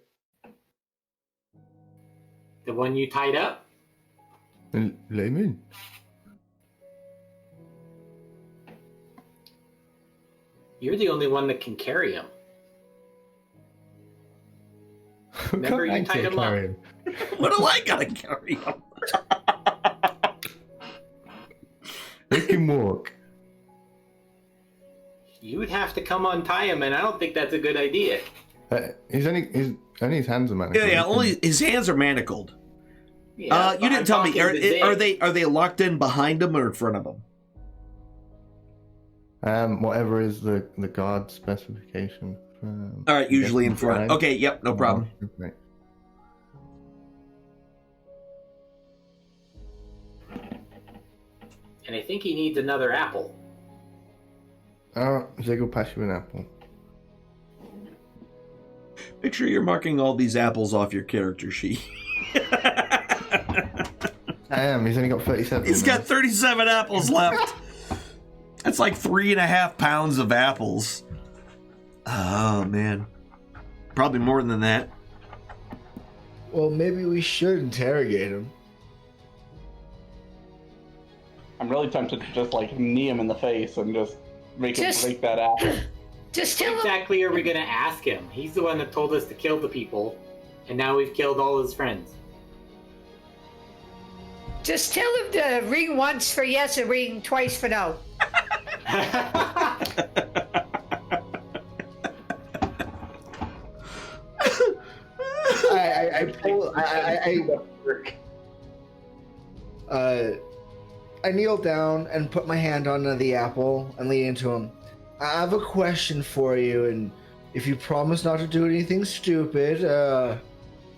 The one you tied up? Then let him in. You're the only one that can carry him. Remember you tied him up. What do I gotta carry him? Make him walk. You would have to come untie him, and I don't think that's a good idea. Only his hands are manacled. Yeah, only his hands are manacled. Yeah, You didn't tell me. Are they? they locked in behind him or in front of him? Whatever is the guard specification. All right, usually in front. Okay, yep, no problem. Okay. And I think he needs another apple. Zig will pass you an apple. Make sure you're marking all these apples off your character sheet. I am. He's only got 37. He's got 37 apples left. That's like 3.5 pounds of apples. Oh, man. Probably more than that. Well, maybe we should interrogate him. I'm really tempted to just knee him in the face and just make him break that apple. Just tell him. Exactly are we going to ask him? He's the one that told us to kill the people, and now we've killed all his friends. Just tell him to ring once for yes and ring twice for no. I kneel down and put my hand on the apple and lean into him. I have a question for you, and if you promise not to do anything stupid,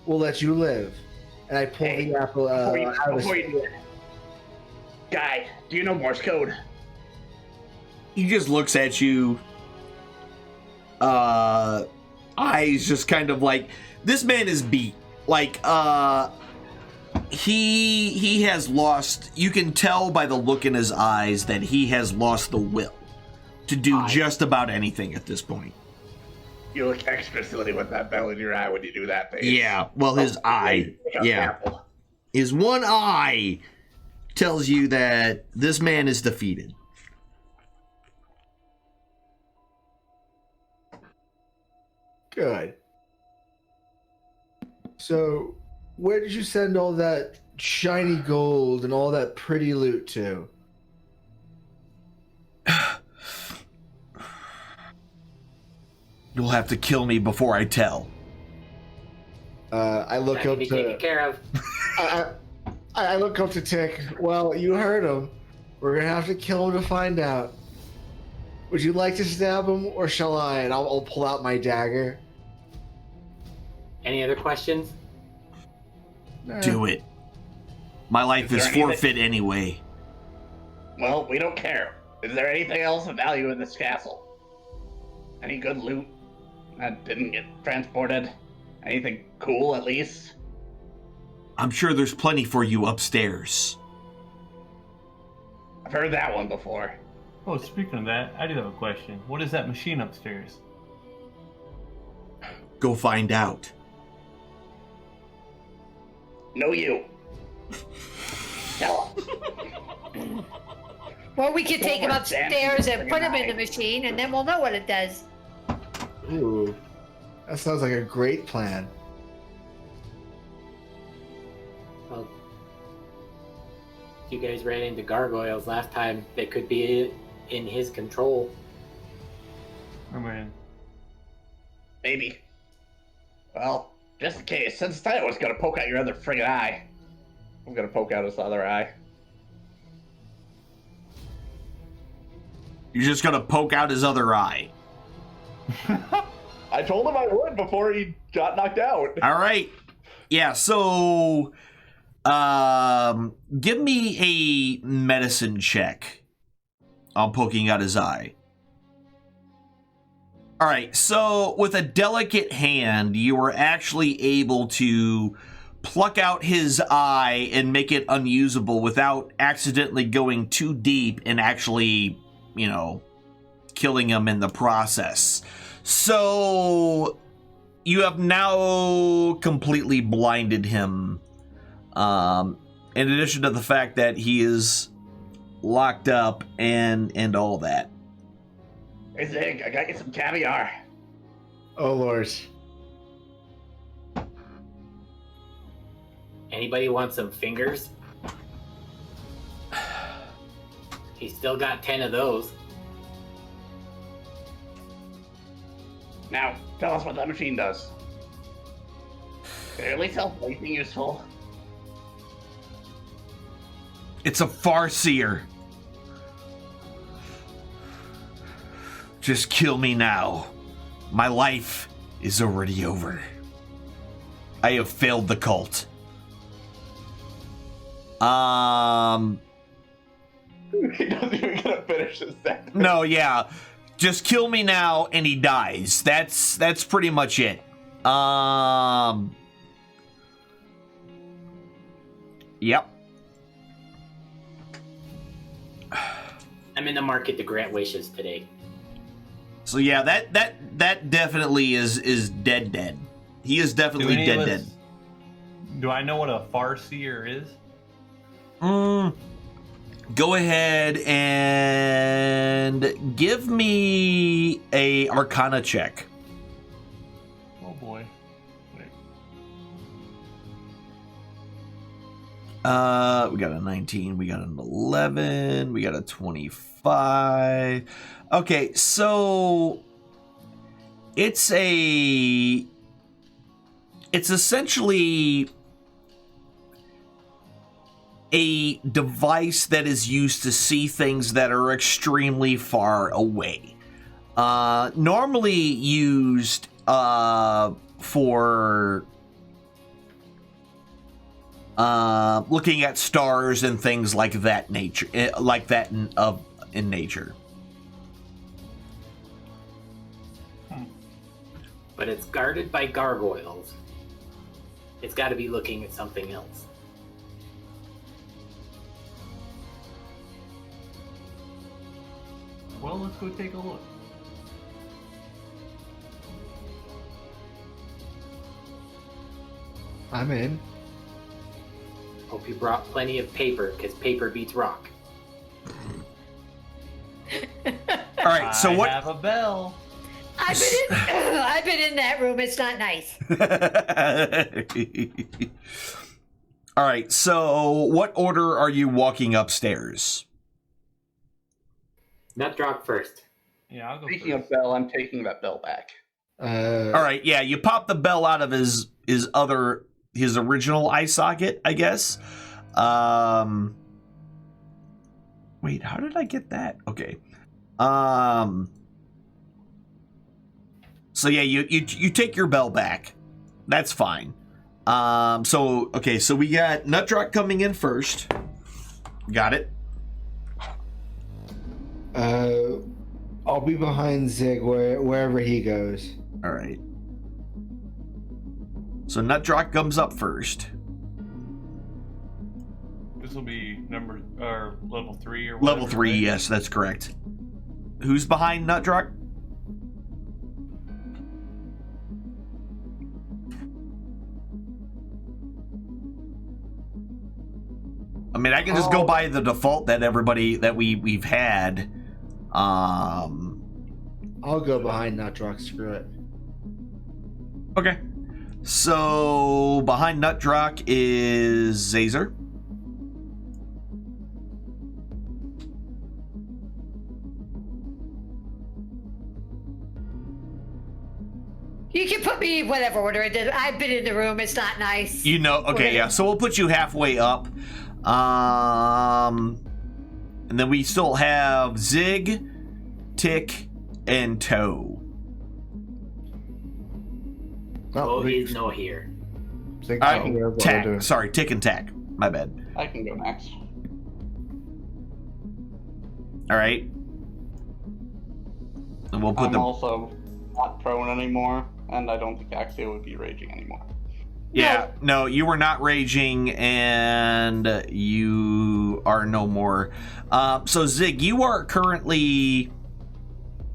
we'll let you live. And I pull the apple out of his... Guy, do you know Morse code? He just looks at you. Eyes just kind of like, this man is beat. He has lost, you can tell by the look in his eyes that he has lost the will to do just about anything at this point. You look extra silly with that bell in your eye when you do that thing. Yeah, well, his eye, his one eye tells you that this man is defeated. Good. So, where did you send all that shiny gold and all that pretty loot to? You'll have to kill me before I tell. I look That can up be to. taken care of. I look up to Tick. Well, you heard him. We're gonna have to kill him to find out. Would you like to stab him, or shall I? And I'll pull out my dagger. Any other questions? Do it. My life is anything- forfeit anyway. Well, we don't care. Is there anything else of value in this castle? Any good loot that didn't get transported? Anything cool, at least? I'm sure there's plenty for you upstairs. I've heard that one before. Oh, speaking of that, I do have a question. What is that machine upstairs? Go find out. No, you. Tell us. Well, we can take him Forward, upstairs Dan. and put him in the machine, and then we'll know what it does. Ooh, that sounds like a great plan. Well, you guys ran into gargoyles last time. They could be in his control. I mean, Maybe. Well, just in case, since I was gonna poke out your other friggin' eye, I'm gonna poke out his other eye. You're just gonna poke out his other eye. I told him I would before he got knocked out. All right. Yeah, so give me a medicine check on poking out his eye. All right, so with a delicate hand, you were actually able to pluck out his eye and make it unusable without accidentally going too deep and actually, you know, killing him in the process. So you have now completely blinded him. In addition to the fact that he is locked up and all that. Hey, Zig, I gotta get some caviar. Oh Lord. Anybody want some fingers? He's still got 10 of those. Now, tell us what that machine does. Can it at least help anything useful? It's a farseer. Just kill me now. My life is already over. I have failed the cult. He doesn't even gonna finish his sentence. No, yeah. Just kill me now and he dies. That's pretty much it. Yep. I'm in the market to grant wishes today. So yeah, that definitely is dead. He is definitely dead. Do I know what a farseer is? Go ahead and give me a Arcana check. Oh boy. Wait. We got a 19, we got an 11, we got a 25. Okay, so it's essentially a device that is used to see things that are extremely far away. Normally used for looking at stars and things like that nature, in nature. But it's guarded by gargoyles. It's got to be looking at something else. Well, let's go take a look. I'm in. Hope you brought plenty of paper, because paper beats rock. All right, so I what? have a bell. I've been in that room. It's not nice. All right, so what order are you walking upstairs? Nutdrop first. Yeah, I'll go Speaking first. of bell, I'm taking that bell back. All right, yeah, you pop the bell out of his original eye socket, I guess. Wait, how did I get that? Okay. So yeah, you take your bell back. That's fine. So we got Nutdrop coming in first. Got it. I'll be behind Zig wherever he goes. All right. So Nutdrop comes up first. This will be level 3 or whatever. Level 3, right? yes, that's correct. Who's behind Nutdrop? I mean, I can just go by the default that we've had. I'll go behind Nutdrop. Screw it. Okay. So behind Nutdrop is Zazer. You can put me whatever order I did. I've been in the room. It's not nice. You know, okay, yeah. So we'll put you halfway up. And then we still have Zig, Tick, and Toe. Oh, he's no here. Tack. Sorry, Tick and Tack. My bad. I can go next. All right. And we'll put I'm them. also not prone anymore, and I don't think Axia would be raging anymore. Yeah, no, you were not raging, and you are no more. So Zig, you are currently.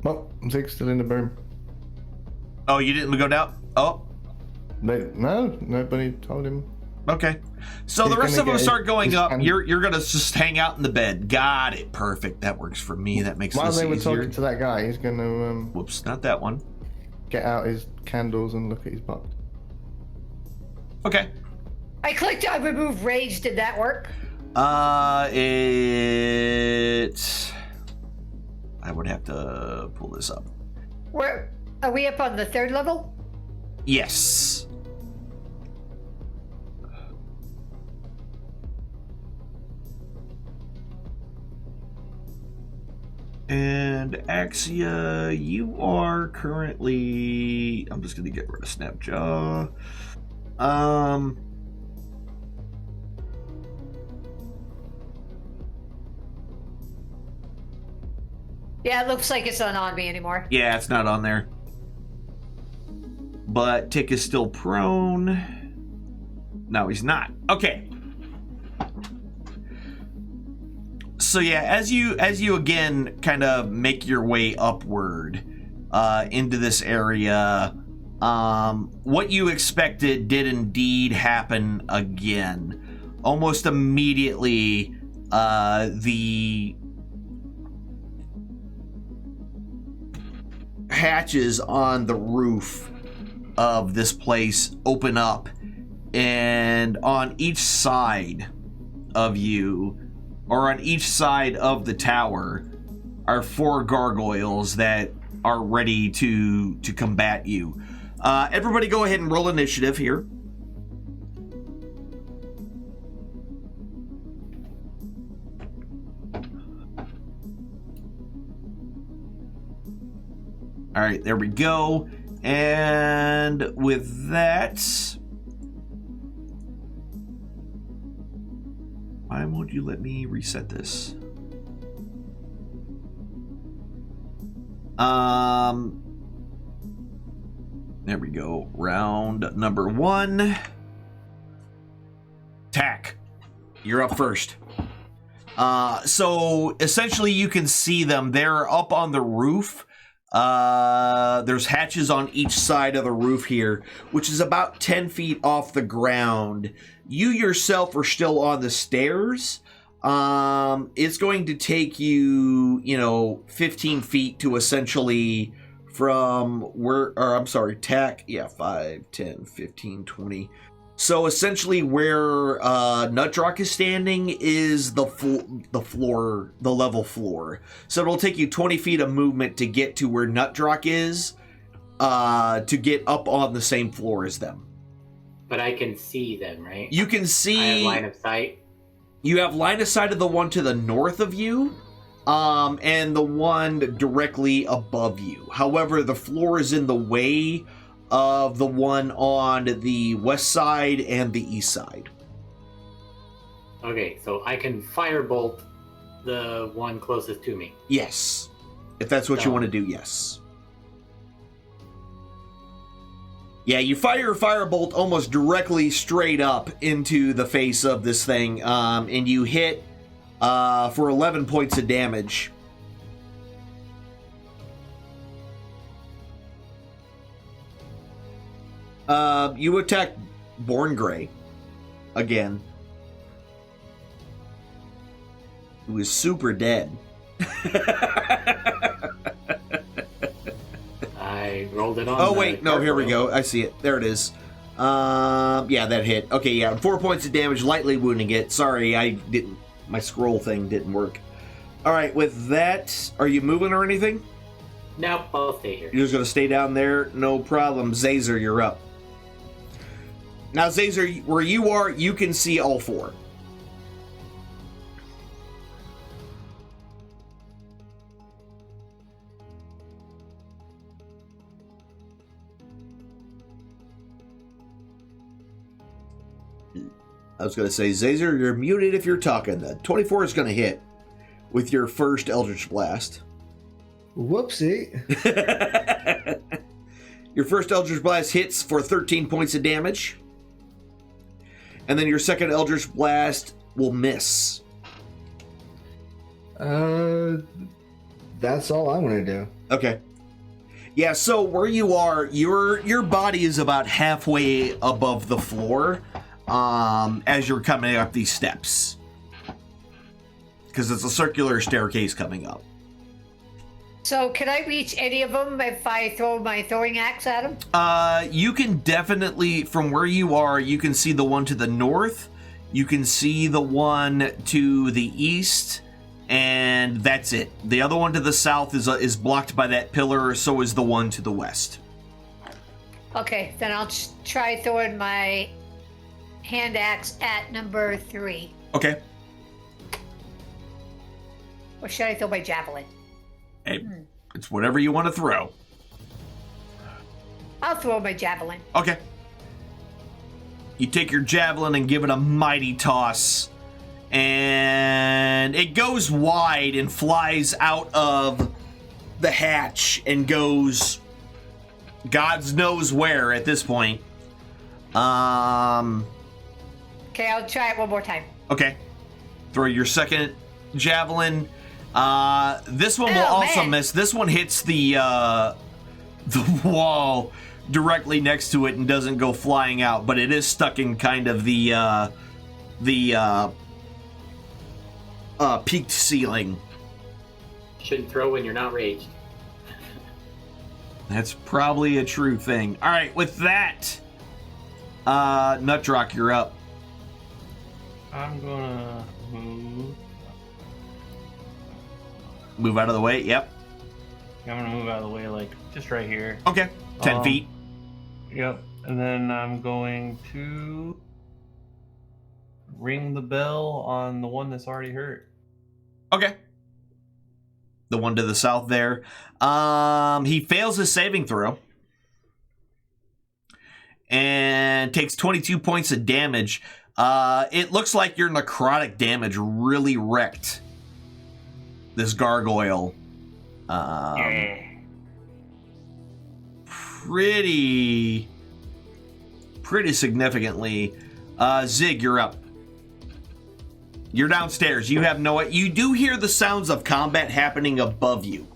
Well, Zig's still in the room. Oh, you didn't go down. Oh. No, nobody told him. Okay. So He's the rest gonna of them get start going up. hand- You're gonna just hang out in the bed. Got it. Perfect. That works for me. That makes While this they were easier. talking to that guy, he's gonna Whoops, not that one. get out his candles and look at his box. Okay. I clicked on remove rage. Did that work? I would have to pull this up. Where are we up on the 3rd level? Yes. And Axia, you are currently. I'm just gonna get rid of Snapjaw. Yeah, it looks like it's not on me anymore. Yeah, it's not on there. But Tick is still prone. No, he's not. Okay. So yeah, as you again kind of make your way upward into this area, what you expected did indeed happen again. Almost immediately, the hatches on the roof of this place open up, and on each side of you, or on each side of the tower, are 4 gargoyles that are ready to combat you. Everybody go ahead and roll initiative here. All right, there we go. And with that, why won't you let me reset this? There we go. Round number 1. Tack, you're up first. So essentially you can see them. They're up on the roof. There's hatches on each side of the roof here, which is about 10 feet off the ground. You yourself are still on the stairs. It's going to take you, 15 feet to essentially from where, or I'm sorry, tack, yeah, 5, 10, 15, 20. So essentially where Nutdrock is standing is the floor, the level floor. So it'll take you 20 feet of movement to get to where Nutdrock is, to get up on the same floor as them. But I can see them, right? You can see... I have line of sight. You have line of sight of the one to the north of you, and the one directly above you. However, the floor is in the way of the one on the west side and the east side. Okay, so I can firebolt the one closest to me. Yes. If that's what you want to do, yes. Yeah, you fire a firebolt almost directly straight up into the face of this thing, and you hit for 11 points of damage. You attack Born Grey again, who is super dead. I rolled it on. Oh wait, no, here we go. I see it. There it is. Yeah, that hit. Okay, yeah, 4 points of damage, lightly wounding it. Sorry, I didn't. My scroll thing didn't work. All right, with that, are you moving or anything? Nope, I'll stay here. You're just gonna stay down there, no problem. Zazer, you're up. Now, Zazer, where you are, you can see all four. I was going to say, Zazer, you're muted if you're talking. The 24 is going to hit with your first Eldritch Blast. Whoopsie. Your first Eldritch Blast hits for 13 points of damage. And then your second Eldritch Blast will miss. That's all I'm going to do. Okay. Yeah, so where you are, your body is about halfway above the floor. As you're coming up these steps, because it's a circular staircase coming up. So can I reach any of them if I throw my throwing axe at them? You can definitely, from where you are, you can see the one to the north, you can see the one to the east, and that's it. The other one to the south is blocked by that pillar, so is the one to the west. Okay, then I'll try throwing my hand axe at number 3. Okay. Or should I throw my javelin? Hey, it's whatever you want to throw. I'll throw my javelin. Okay. You take your javelin and give it a mighty toss, and it goes wide and flies out of the hatch and goes God's knows where at this point. Okay, I'll try it one more time. Okay. Throw your second javelin. This one will also miss. This one hits the wall directly next to it and doesn't go flying out, but it is stuck in kind of the peaked ceiling. Shouldn't throw when you're not raged. That's probably a true thing. All right, with that, Nutdrock, you're up. I'm gonna move. Move out of the way, yep. I'm gonna move out of the way, like, just right here. Okay, 10 feet. Yep, and then I'm going to ring the bell on the one that's already hurt. Okay. The one to the south there. He fails his saving throw. And takes 22 points of damage. It looks like your necrotic damage really wrecked this gargoyle. Pretty significantly. Zig, you're up. You're downstairs. You have you do hear the sounds of combat happening above you.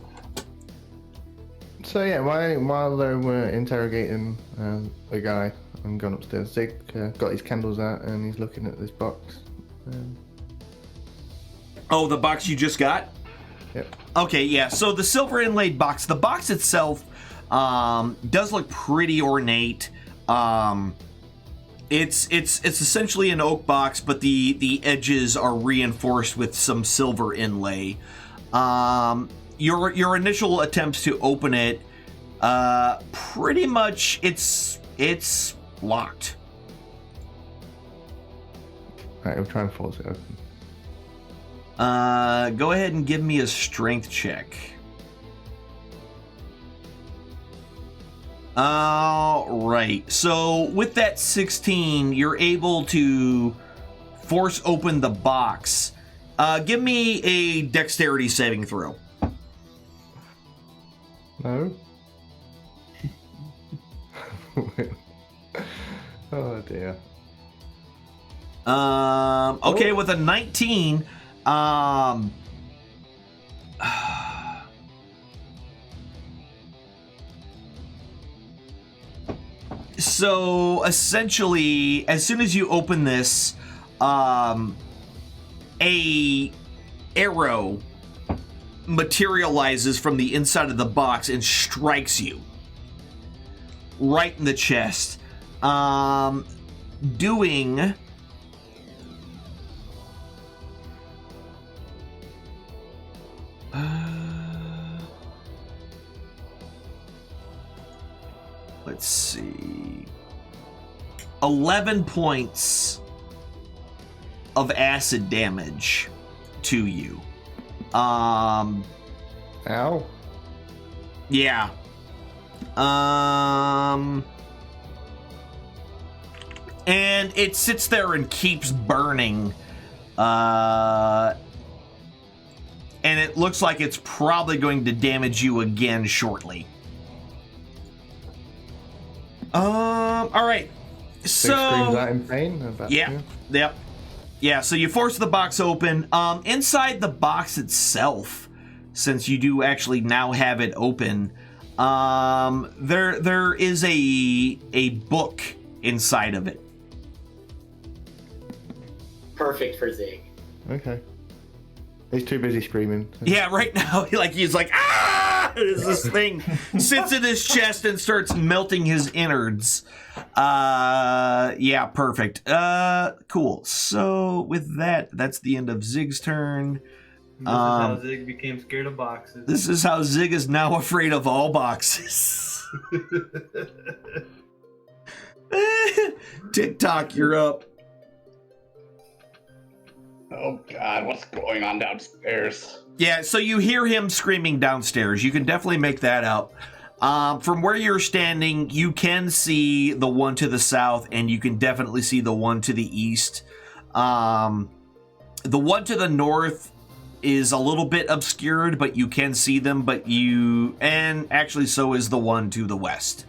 So yeah, while they were interrogating the guy, I'm going upstairs. Zig got his candles out and he's looking at this box. Oh, the box you just got? Yep. Okay, yeah. So the silver inlaid box, the box itself Does look pretty ornate. It's essentially an oak box, but the edges are reinforced with some silver inlay. Your initial attempts to open it, pretty much it's locked. Alright, I'm trying to force it open. Go ahead and give me a strength check. Alright, so with that 16, you're able to force open the box. Give me a dexterity saving throw. No? Oh dear. Okay, with a 19, so essentially, as soon as you open this, a arrow materializes from the inside of the box and strikes you right in the chest, doing let's see, 11 points of acid damage to you. Ow. Yeah. And it sits there and keeps burning. And it looks like it's probably going to damage you again shortly. All right. So screams out in pain. Yeah. So you force the box open. Inside the box itself, since you do actually now have it open, there is a book inside of it. Perfect for Zig. Okay. He's too busy screaming. Yeah, right now, he's like, ah! As this thing sits in his chest and starts melting his innards. Yeah, perfect. Cool. So with that, that's the end of Zig's turn. This is how Zig became scared of boxes. This is how Zig is now afraid of all boxes. TikTok, you're up. Oh God, what's going on downstairs? Yeah, so you hear him screaming downstairs. You can definitely make that out. From where you're standing, you can see the one to the south, and you can definitely see the one to the east. The one to the north is a little bit obscured, but you can see them. And actually, so is the one to the west.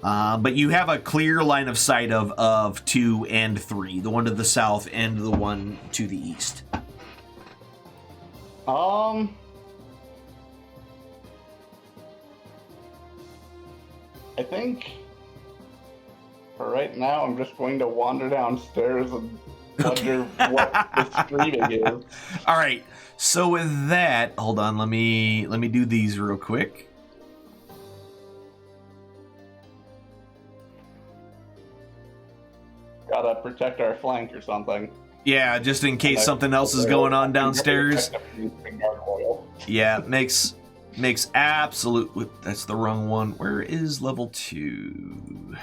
But you have a clear line of sight of 2 and 3, the one to the south and the one to the east. I think for right now, I'm just going to wander downstairs and wonder what the screaming is. All right. So with that, hold on. Let me do these real quick. Gotta protect our flank or something. Yeah, just in case something else is going on downstairs. Yeah, makes absolute. That's the wrong one. Where is level 2?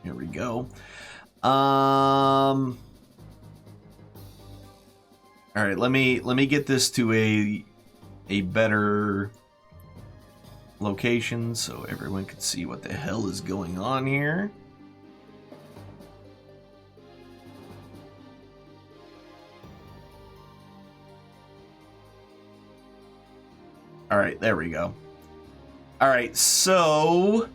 Here we go. All right, let me get this to a better location so everyone can see what the hell is going on here. All right, there we go. All right, so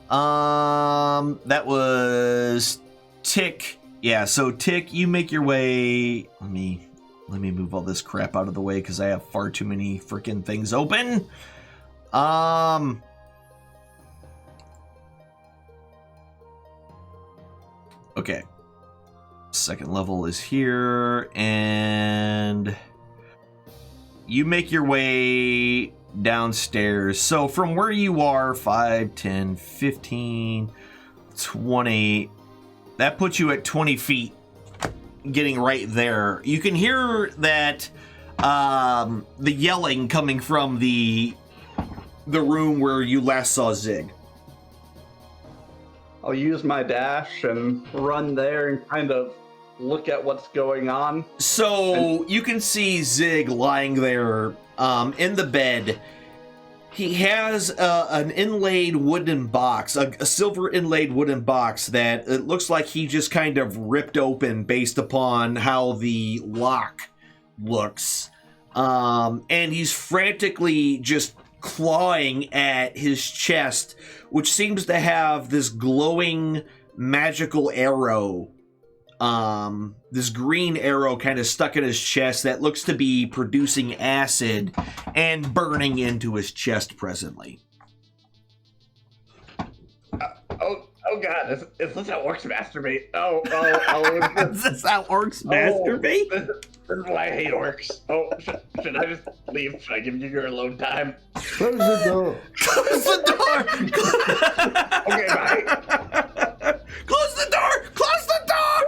that was Tick. Yeah, so Tick, you make your way. Let me move all this crap out of the way because I have far too many freaking things open. Okay. Second level is here, and you make your way downstairs. So from where you are, 5, 10, 15, 20, that puts you at 20 feet, getting right there. You can hear that the yelling coming from the room where you last saw Zig. I'll use my dash and run there and kind of look at what's going on. So you can see Zig lying there in the bed. He has an inlaid wooden box, a silver inlaid wooden box that it looks like he just kind of ripped open based upon how the lock looks. And he's frantically just clawing at his chest, which seems to have this glowing magical arrow. This green arrow kind of stuck in his chest that looks to be producing acid and burning into his chest presently. Oh God, is this how orcs masturbate? Oh. Is this how orcs masturbate? This is why I hate orcs. Oh, should I just leave? Should I give you your alone time? Close the door. Close the door! Okay, bye. Close the door! Close the door!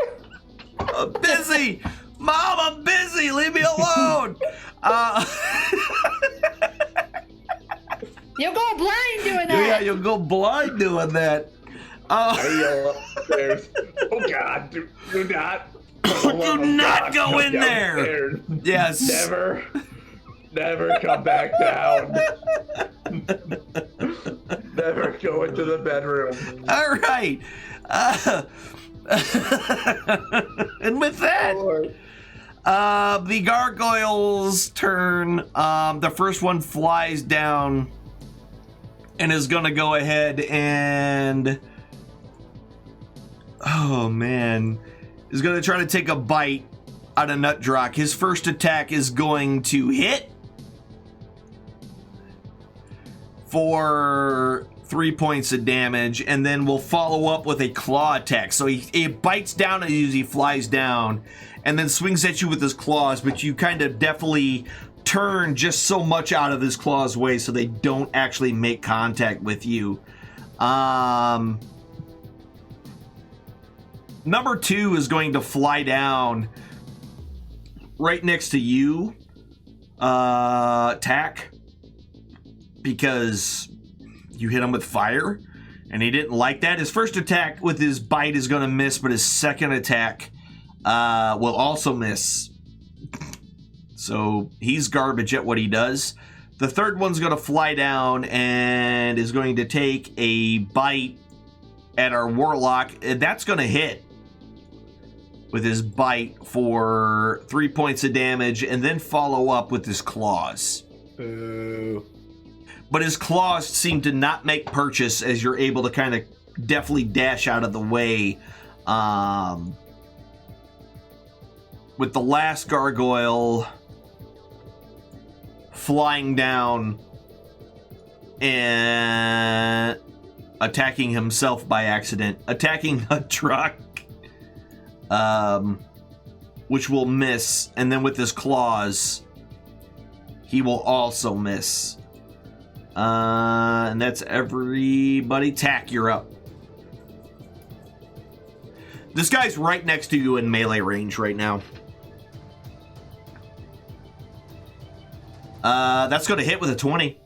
I'm busy! Mom, I'm busy! Leave me alone! You'll go blind doing that. Yeah, you'll go blind doing that. I yell upstairs. Oh God, do not. Do not go in there. Yes. Never come back down. Never go into the bedroom. All right. And with that, the gargoyles' turn. The first one flies down and is going to go ahead and... Oh, man. Is going to try to take a bite out of Nutdrock. His first attack is going to hit for 3 points of damage, and then we'll follow up with a claw attack. So he bites down at you as he flies down, and then swings at you with his claws, but you kind of definitely turn just so much out of his claws' way so they don't actually make contact with you. Number 2 is going to fly down right next to you, attack, because you hit him with fire, and he didn't like that. His first attack with his bite is going to miss, but his second attack will also miss. So he's garbage at what he does. The third one's going to fly down and is going to take a bite at our warlock. That's going to hit with his bite for 3 points of damage, and then follow up with his claws. Boo. But his claws seem to not make purchase as you're able to kind of deftly dash out of the way. With the last gargoyle flying down and attacking himself by accident, attacking the truck. Which will miss, and then with his claws, he will also miss. And that's everybody. Tack, you're up. This guy's right next to you in melee range right now. That's going to hit with a 20.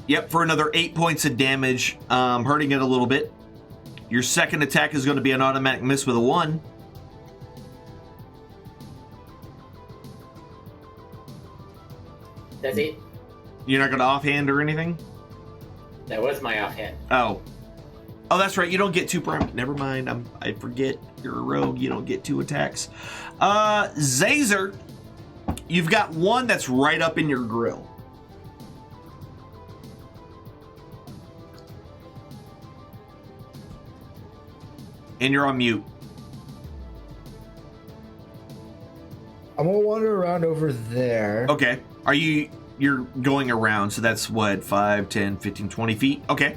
Yep, for another 8 points of damage, hurting it a little bit. Your second attack is going to be an automatic miss with a 1. That's it. You're not going to offhand or anything? That was my offhand. Oh, that's right. You don't get 2 Never mind. I forget. You're a rogue. You don't get 2 attacks. Zazer, you've got one that's right up in your grill. And you're on mute. I'm gonna wander around over there. Okay. You're going around, so that's what, 5, 10, 15, 20 feet? Okay.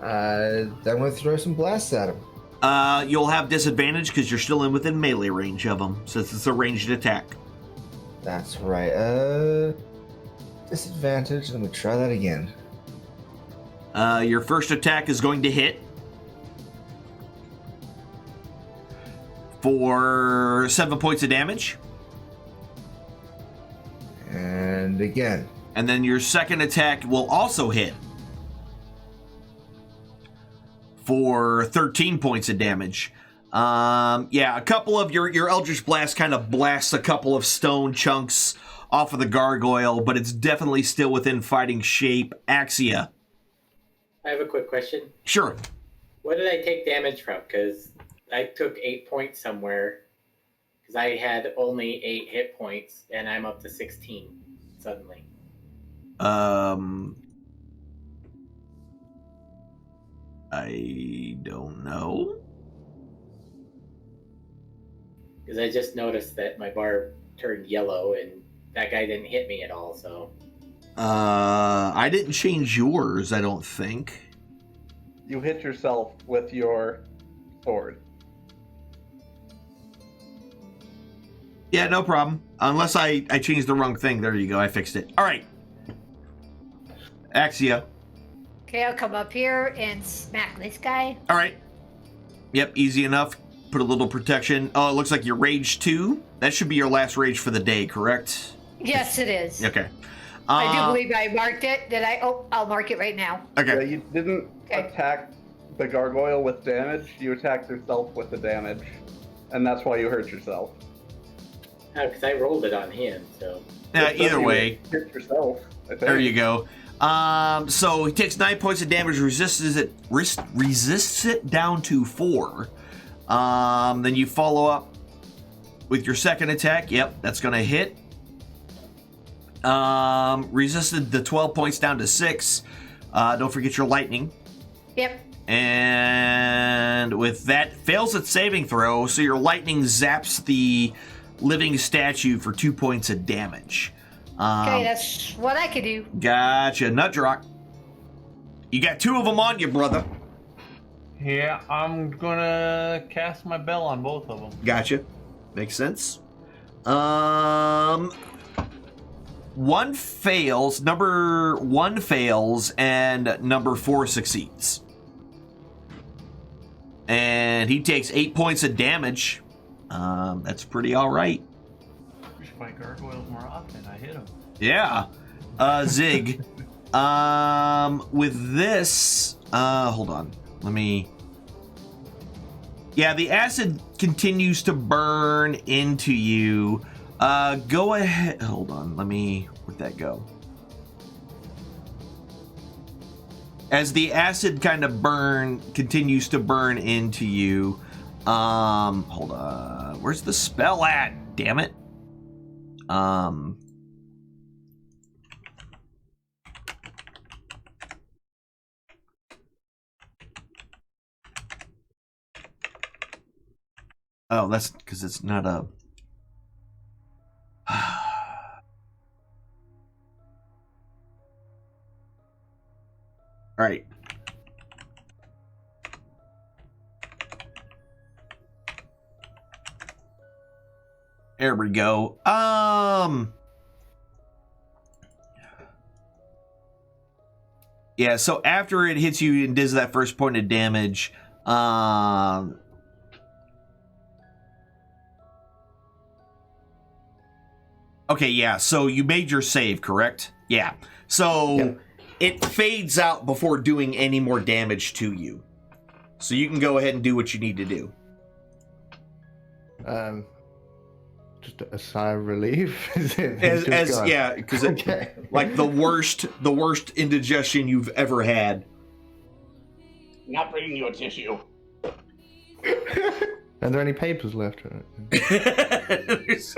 Then I'm gonna throw some blasts at him. You'll have disadvantage because you're still within melee range of them, since it's a ranged attack. That's right. Disadvantage. Let me try that again. Your first attack is going to hit for 7 points of damage. And again. And then your second attack will also hit for 13 points of damage. A couple of your Eldritch Blast kind of blasts a couple of stone chunks off of the gargoyle, but it's definitely still within fighting shape. Axia. I have a quick question. Sure. What did I take damage from? Because I took 8 points somewhere. Because I had only 8 hit points, and I'm up to 16 suddenly. I don't know. Because I just noticed that my bar turned yellow, and that guy didn't hit me at all, so... I didn't change yours, I don't think. You hit yourself with your sword. Yeah, no problem. Unless I changed the wrong thing. There you go, I fixed it. All right. Axia. Okay, I'll come up here and smack this guy. All right. Yep, easy enough. Put a little protection. Oh, it looks like you're rage 2. That should be your last rage for the day, correct? Yes, it is. Okay. I do believe I marked it. Did I? Oh, I'll mark it right now. Okay. Yeah, you didn't attack the gargoyle with damage. You attacked yourself with the damage. And that's why you hurt yourself. Oh, because I rolled it on him, so... Yeah, either way. Hit yourself. I think. There you go. So he takes 9 points of damage, resists it down to 4. Then you follow up with your second attack. Yep, that's going to hit. Resisted the 12 points down to 6. Don't forget your lightning. Yep. And with that, fails its saving throw, so your lightning zaps the living statue for 2 points of damage. Okay, that's what I could do. Gotcha. Nutdrock. You got 2 of them on you, brother. Yeah, I'm gonna cast my bell on both of them. Gotcha. Makes sense. One fails, number 1 fails, and number 4 succeeds. And he takes 8 points of damage. That's pretty alright. We should fight gargoyles more often. I hit them. Yeah. Zig. With this, hold on. Let me... Yeah, the acid continues to burn into you. Go ahead. Hold on. Where'd that go? As the acid kind of continues to burn into you. Hold on. Where's the spell at? Damn it. Oh, that's because it's not a... All right. There we go. Yeah, so after it hits you and does that first point of damage, okay, yeah, so you made your save, correct? Yeah. So Yep. It fades out before doing any more damage to you. So you can go ahead and do what you need to do. Just a sigh of relief. Yeah, because Okay. like the worst indigestion you've ever had. Not bringing you a tissue. Are there any papers left? There's-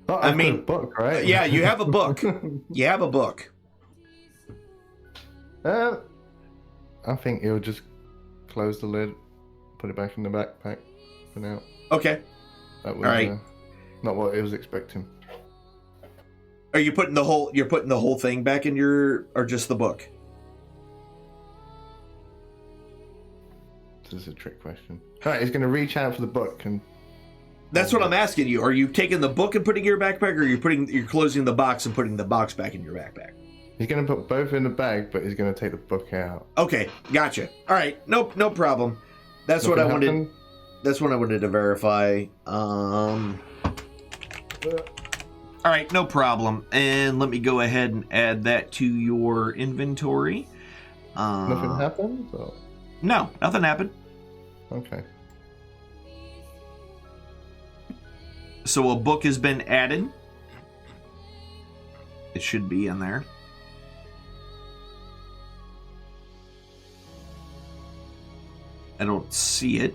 Oh, I I've got mean, a book, right? Yeah, you have a book. You have a book. I think he'll just close the lid, put it back in the backpack for now. Okay. That was All right. Not what I was expecting. Are you putting the whole thing back in your, or just the book? This is a trick question. All right, he's going to reach out for the book and That's what I'm asking you. Are you taking the book and putting it in your backpack, or you're closing the box and putting the box back in your backpack? He's gonna put both in the bag, but he's gonna take the book out. Okay, gotcha. All right, no problem. That's Nothing what I wanted. happened? That's what I wanted to verify. All right, no problem. And let me go ahead and add that to your inventory. Nothing happened? Or? No, nothing happened. Okay. So a book has been added. It should be in there. I don't see it.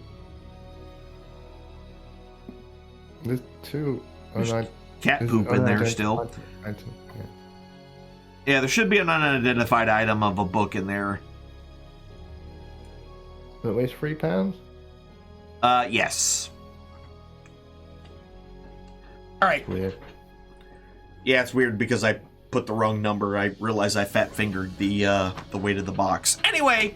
There's two. There's cat poop in there still. Yeah, there should be an unidentified item of a book in there. That weighs 3 pounds? Yes. Alright. Weird. Yeah, it's weird because I put the wrong number. I realized I fat fingered the weight of the box. Anyway,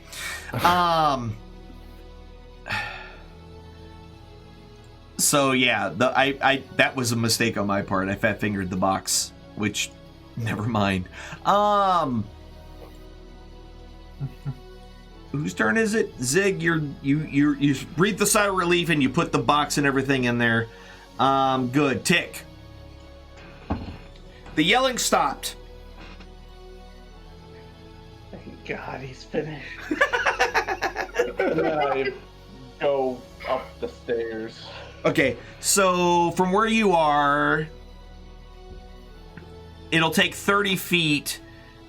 so yeah, I that was a mistake on my part. I fat fingered the box, which never mind. Whose turn is it? Zig, you breathe the sigh of relief and you put the box and everything in there. Good. Tick. The yelling stopped. Thank God he's finished. And then I go up the stairs. Okay, so from where you are, it'll take 30 feet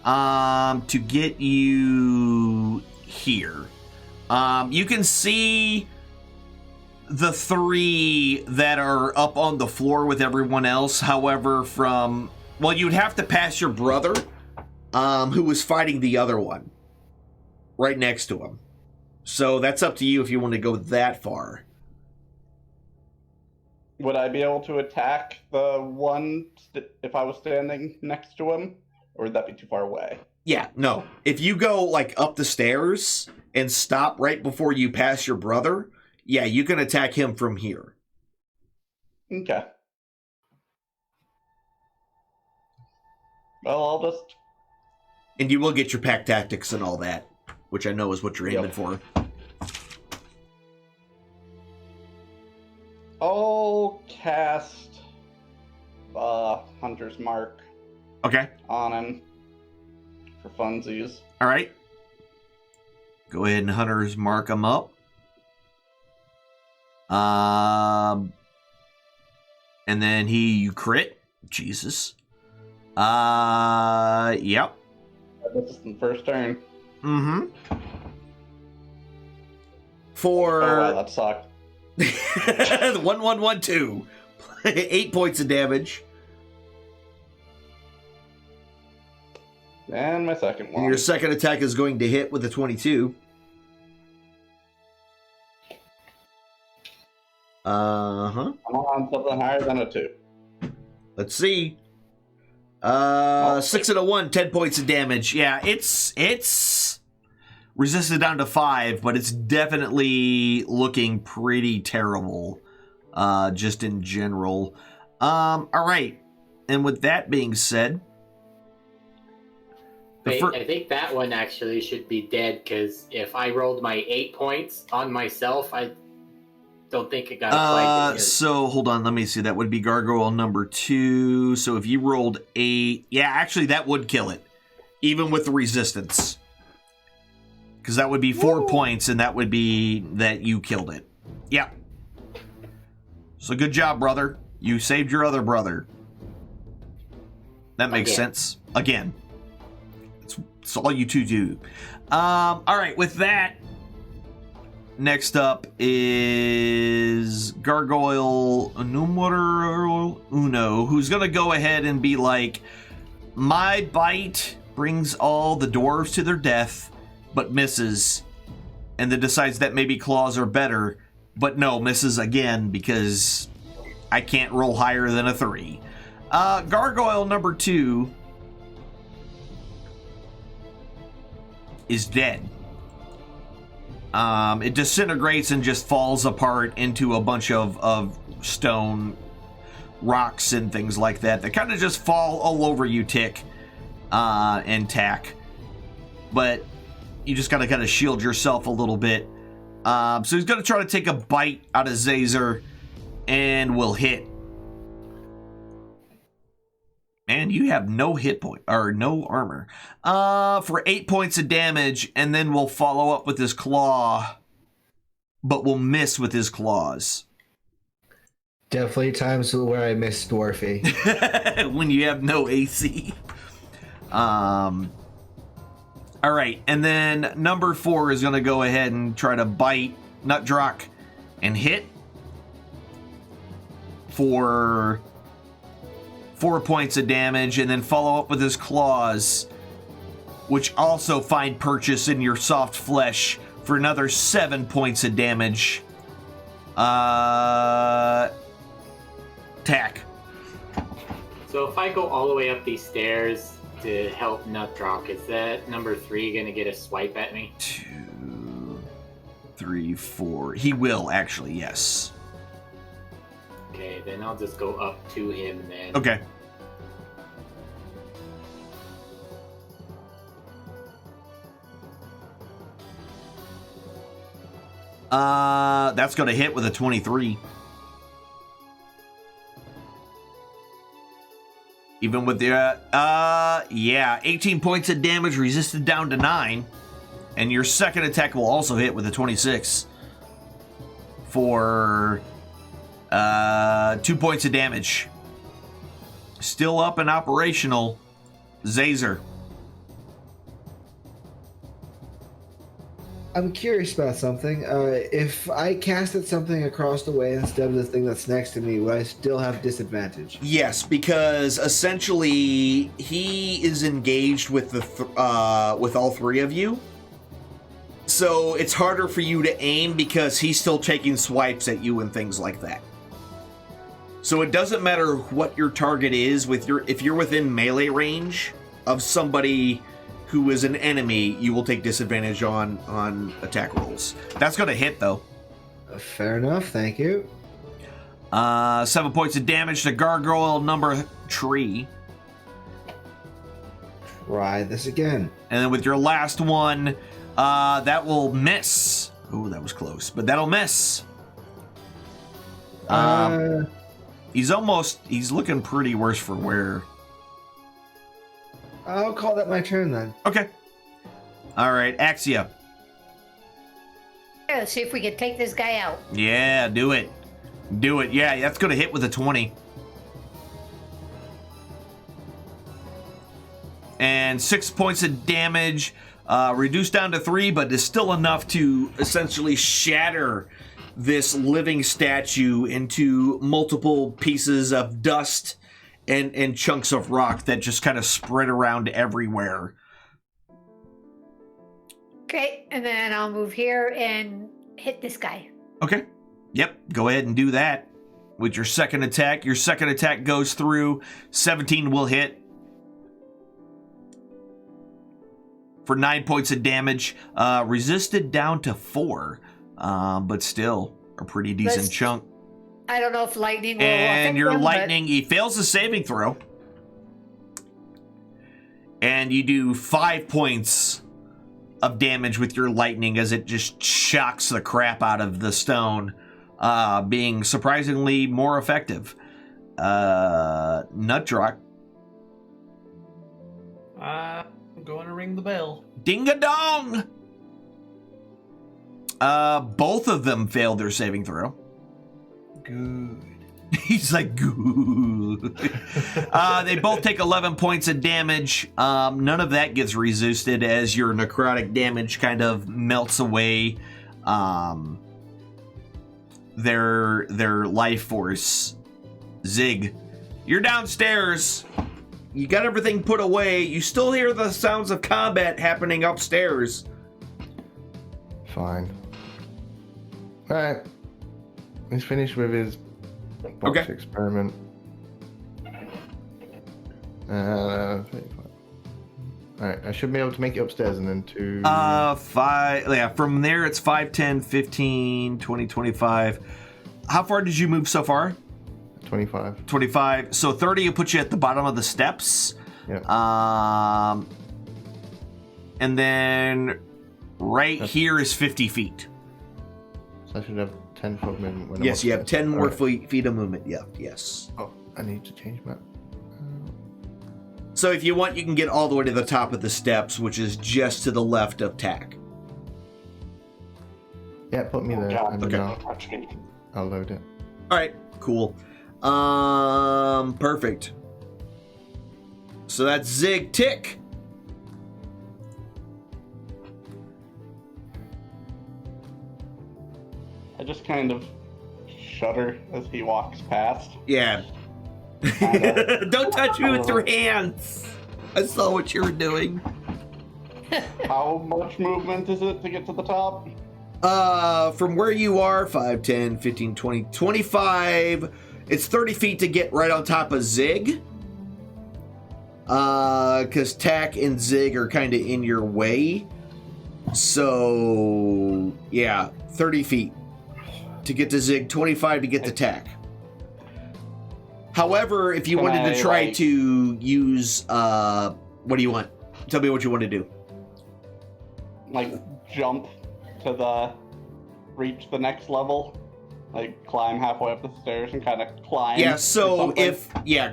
to get you here. You can see the 3 that are up on the floor with everyone else. However, you'd have to pass your brother, who was fighting the other one right next to him. So that's up to you if you want to go that far. Would I be able to attack the one if I was standing next to him? Or would that be too far away? Yeah, no. If you go, up the stairs and stop right before you pass your brother, yeah, you can attack him from here. Okay. Well, I'll just... And you will get your pack tactics and all that, which I know is what you're aiming for. I'll cast Hunter's Mark. Okay. On him for funsies. All right. Go ahead and Hunter's Mark him up. And then you crit. Jesus. Yep. This is the first turn. Mm-hmm. Oh, wow, that sucked. 1, 1, 1, 2. 8 points of damage. And my second one. And your second attack is going to hit with a 22. Uh-huh. I'm on something higher than a 2. Let's see. 6 and a 1, 10 points of damage. Yeah, it's resisted down to 5, but it's definitely looking pretty terrible, just in general. All right. And with that being said, I think that one actually should be dead, because if I rolled my 8 points on myself, I don't think it got applied. So hold on, let me see. That would be gargoyle number 2. So if you rolled 8, yeah, actually that would kill it, even with the resistance, because that would be 4 points, and that would be that you killed it. Yeah. So good job, brother. You saved your other brother. That makes sense. Again. It's all you two do. All right, with that, next up is Gargoyle Numero Uno, who's going to go ahead and be like, my bite brings all the dwarves to their death, but misses. And then decides that maybe claws are better, but no, misses again because I can't roll higher than a 3. Gargoyle number 2 is dead. It disintegrates and just falls apart into a bunch of stone, rocks, and things like that kind of just fall all over you, Tick, and Tack. But you just got to kind of shield yourself a little bit. So he's going to try to take a bite out of Zazer and will hit. And you have no hit point, or no armor. For 8 points of damage, and then we'll follow up with his claw, but will miss with his claws. Definitely times where I miss Dwarfy. When you have no AC. All right, and then number 4 is going to go ahead and try to bite Nutdrock and hit for 4 points of damage, and then follow up with his claws, which also find purchase in your soft flesh for another 7 points of damage. Tack. So if I go all the way up these stairs to help Nutdrock, is that number 3 going to get a swipe at me? 2, 3, 4. He will, actually, yes. Okay, then I'll just go up to him then. Okay. That's going to hit with a 23. Even with the, yeah, 18 points of damage, resisted down to 9. And your second attack will also hit with a 26. For 2 points of damage. Still up and operational. Zazer. I'm curious about something. If I casted something across the way instead of the thing that's next to me, would I still have disadvantage? Yes, because essentially he is engaged with with all 3 of you. So it's harder for you to aim because he's still taking swipes at you and things like that. So it doesn't matter what your target is if you're within melee range of somebody who is an enemy, you will take disadvantage on attack rolls. That's going to hit though. Fair enough, thank you. 7 points of damage to gargoyle number 3. Try this again. And then with your last one, that will miss. Ooh, that was close, but that'll miss. He's looking pretty worse for wear. I'll call that my turn then. Okay. All right, Axia. Yeah, let's see if we can take this guy out. Yeah, do it. Do it. Yeah, that's going to hit with a 20. And 6 points of damage, reduced down to 3, but is still enough to essentially shatter this living statue into multiple pieces of dust and chunks of rock that just kind of spread around everywhere. Okay, and then I'll move here and hit this guy. Okay. Yep, go ahead and do that with your second attack. Your second attack goes through. 17 will hit for 9 points of damage. Resisted down to 4, but still a pretty decent chunk. I don't know if lightning will And affect your him, lightning, he fails the saving throw. And you do 5 points of damage with your lightning as it just shocks the crap out of the stone, being surprisingly more effective. Nutdrock. I'm going to ring the bell. Ding-a-dong! Both of them failed their saving throw. Good. He's like, good. They both take 11 points of damage. None of that gets resisted as your necrotic damage kind of melts away their life force. Zig, you're downstairs. You got everything put away. You still hear the sounds of combat happening upstairs. Fine. Alright. He's finished with his box experiment. 35. Alright, I should be able to make it upstairs and then to... 5, yeah, from there it's 5, 10, 15, 20, 25, how far did you move so far? 25. 25. So 30 will put you at the bottom of the steps. Yep. And then right here is 50 feet. So I should have 10 foot movement. When Yes, I'm you have 10 more Alright. feet of movement. Yeah, yes. Oh, I need to change that. So if you want, you can get all the way to the top of the steps, which is just to the left of Tack. Yeah, put me there, and then I'll load it. All right, cool. Perfect. So that's Zig Tick. I just kind of shudder as he walks past. Yeah. Don't touch me with your hands. I saw what you were doing. How much movement is it to get to the top? From where you are, 5, 10, 15, 20, 25. It's 30 feet to get right on top of Zig. Because Tack and Zig are kind of in your way. So, yeah, 30 feet to get to Zig, 25 to get to Tack. However, if you wanted to try to use, what do you want? Tell me what you want to do. Like, jump to reach the next level? Like, climb halfway up the stairs and kind of climb? Yeah, so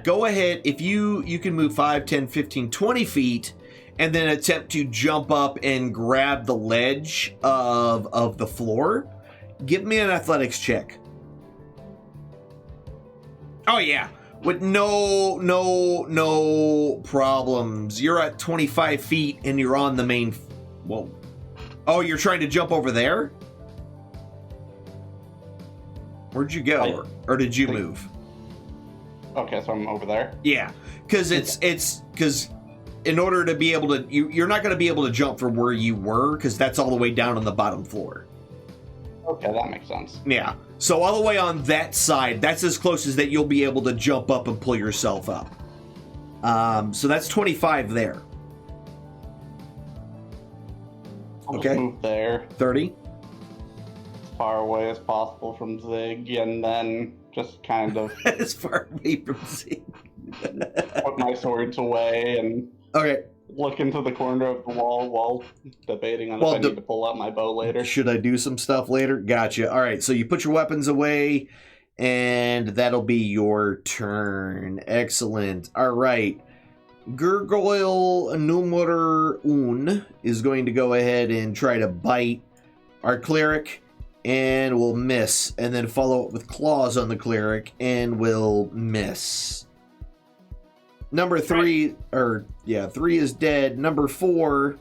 go ahead. If you can move 5, 10, 15, 20 feet, and then attempt to jump up and grab the ledge of the floor, give me an athletics check. Oh, yeah. With no problems. You're at 25 feet and you're on the main... Whoa. Oh, you're trying to jump over there? Where'd you go? Or did you move? Okay, so I'm over there? Yeah. Because in order to be able to... You're not going to be able to jump from where you were, because that's all the way down on the bottom floor. Okay, that makes sense. Yeah. So all the way on that side, that's as close as that you'll be able to jump up and pull yourself up. So that's 25 there. I'll Okay. just move there. 30. As far away as possible from Zig, and then just kind of... as far away from Zig. put my swords away and... Okay. Look into the corner of the wall while debating on if I need to pull out my bow later. Should I do some stuff later? Gotcha. All right, so you put your weapons away, and that'll be your turn. Excellent. All right. Gurgoyle number un is going to go ahead and try to bite our cleric, and will miss, and then follow up with claws on the cleric, and will miss. Number 3, 3 is dead. Number 4,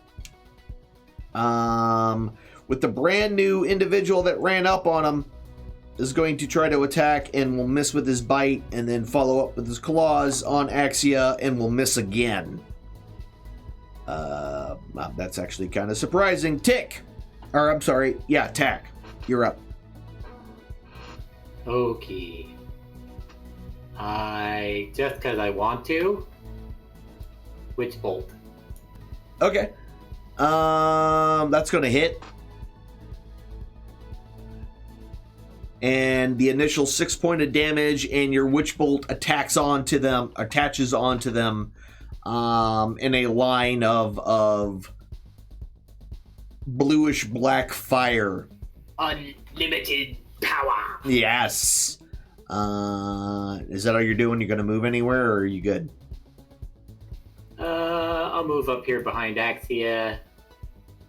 with the brand new individual that ran up on him, is going to try to attack and will miss with his bite, and then follow up with his claws on Axia and will miss again. That's actually kind of surprising. Tack. You're up. Okay. Just because I want to, Witch Bolt. Okay. That's going to hit. And the initial 6 point of damage, and your Witch Bolt attaches onto them in a line of bluish black fire. Unlimited power. Yes. Is that all you're doing? You're going to move anywhere, or are you good? I'll move up here behind Axia.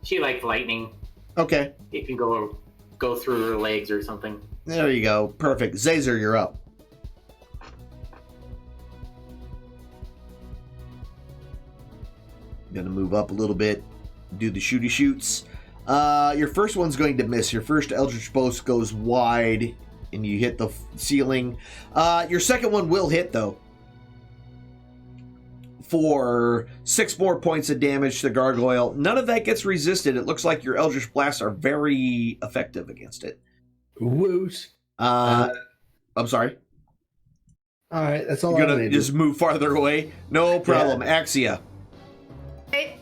She likes lightning. Okay. It can go through her legs or something. There you go. Perfect. Zazer, you're up. Gonna move up a little bit, do the shooty shoots. Your first one's going to miss. Your first Eldritch Bolt goes wide, and you hit the ceiling. Your second one will hit, though, for 6 more points of damage to the gargoyle. None of that gets resisted. It looks like your Eldritch Blasts are very effective against it. Woot. I'm sorry. All right, that's all You're I'm gonna gonna just move farther away? No problem. Yeah. Axia. Hey,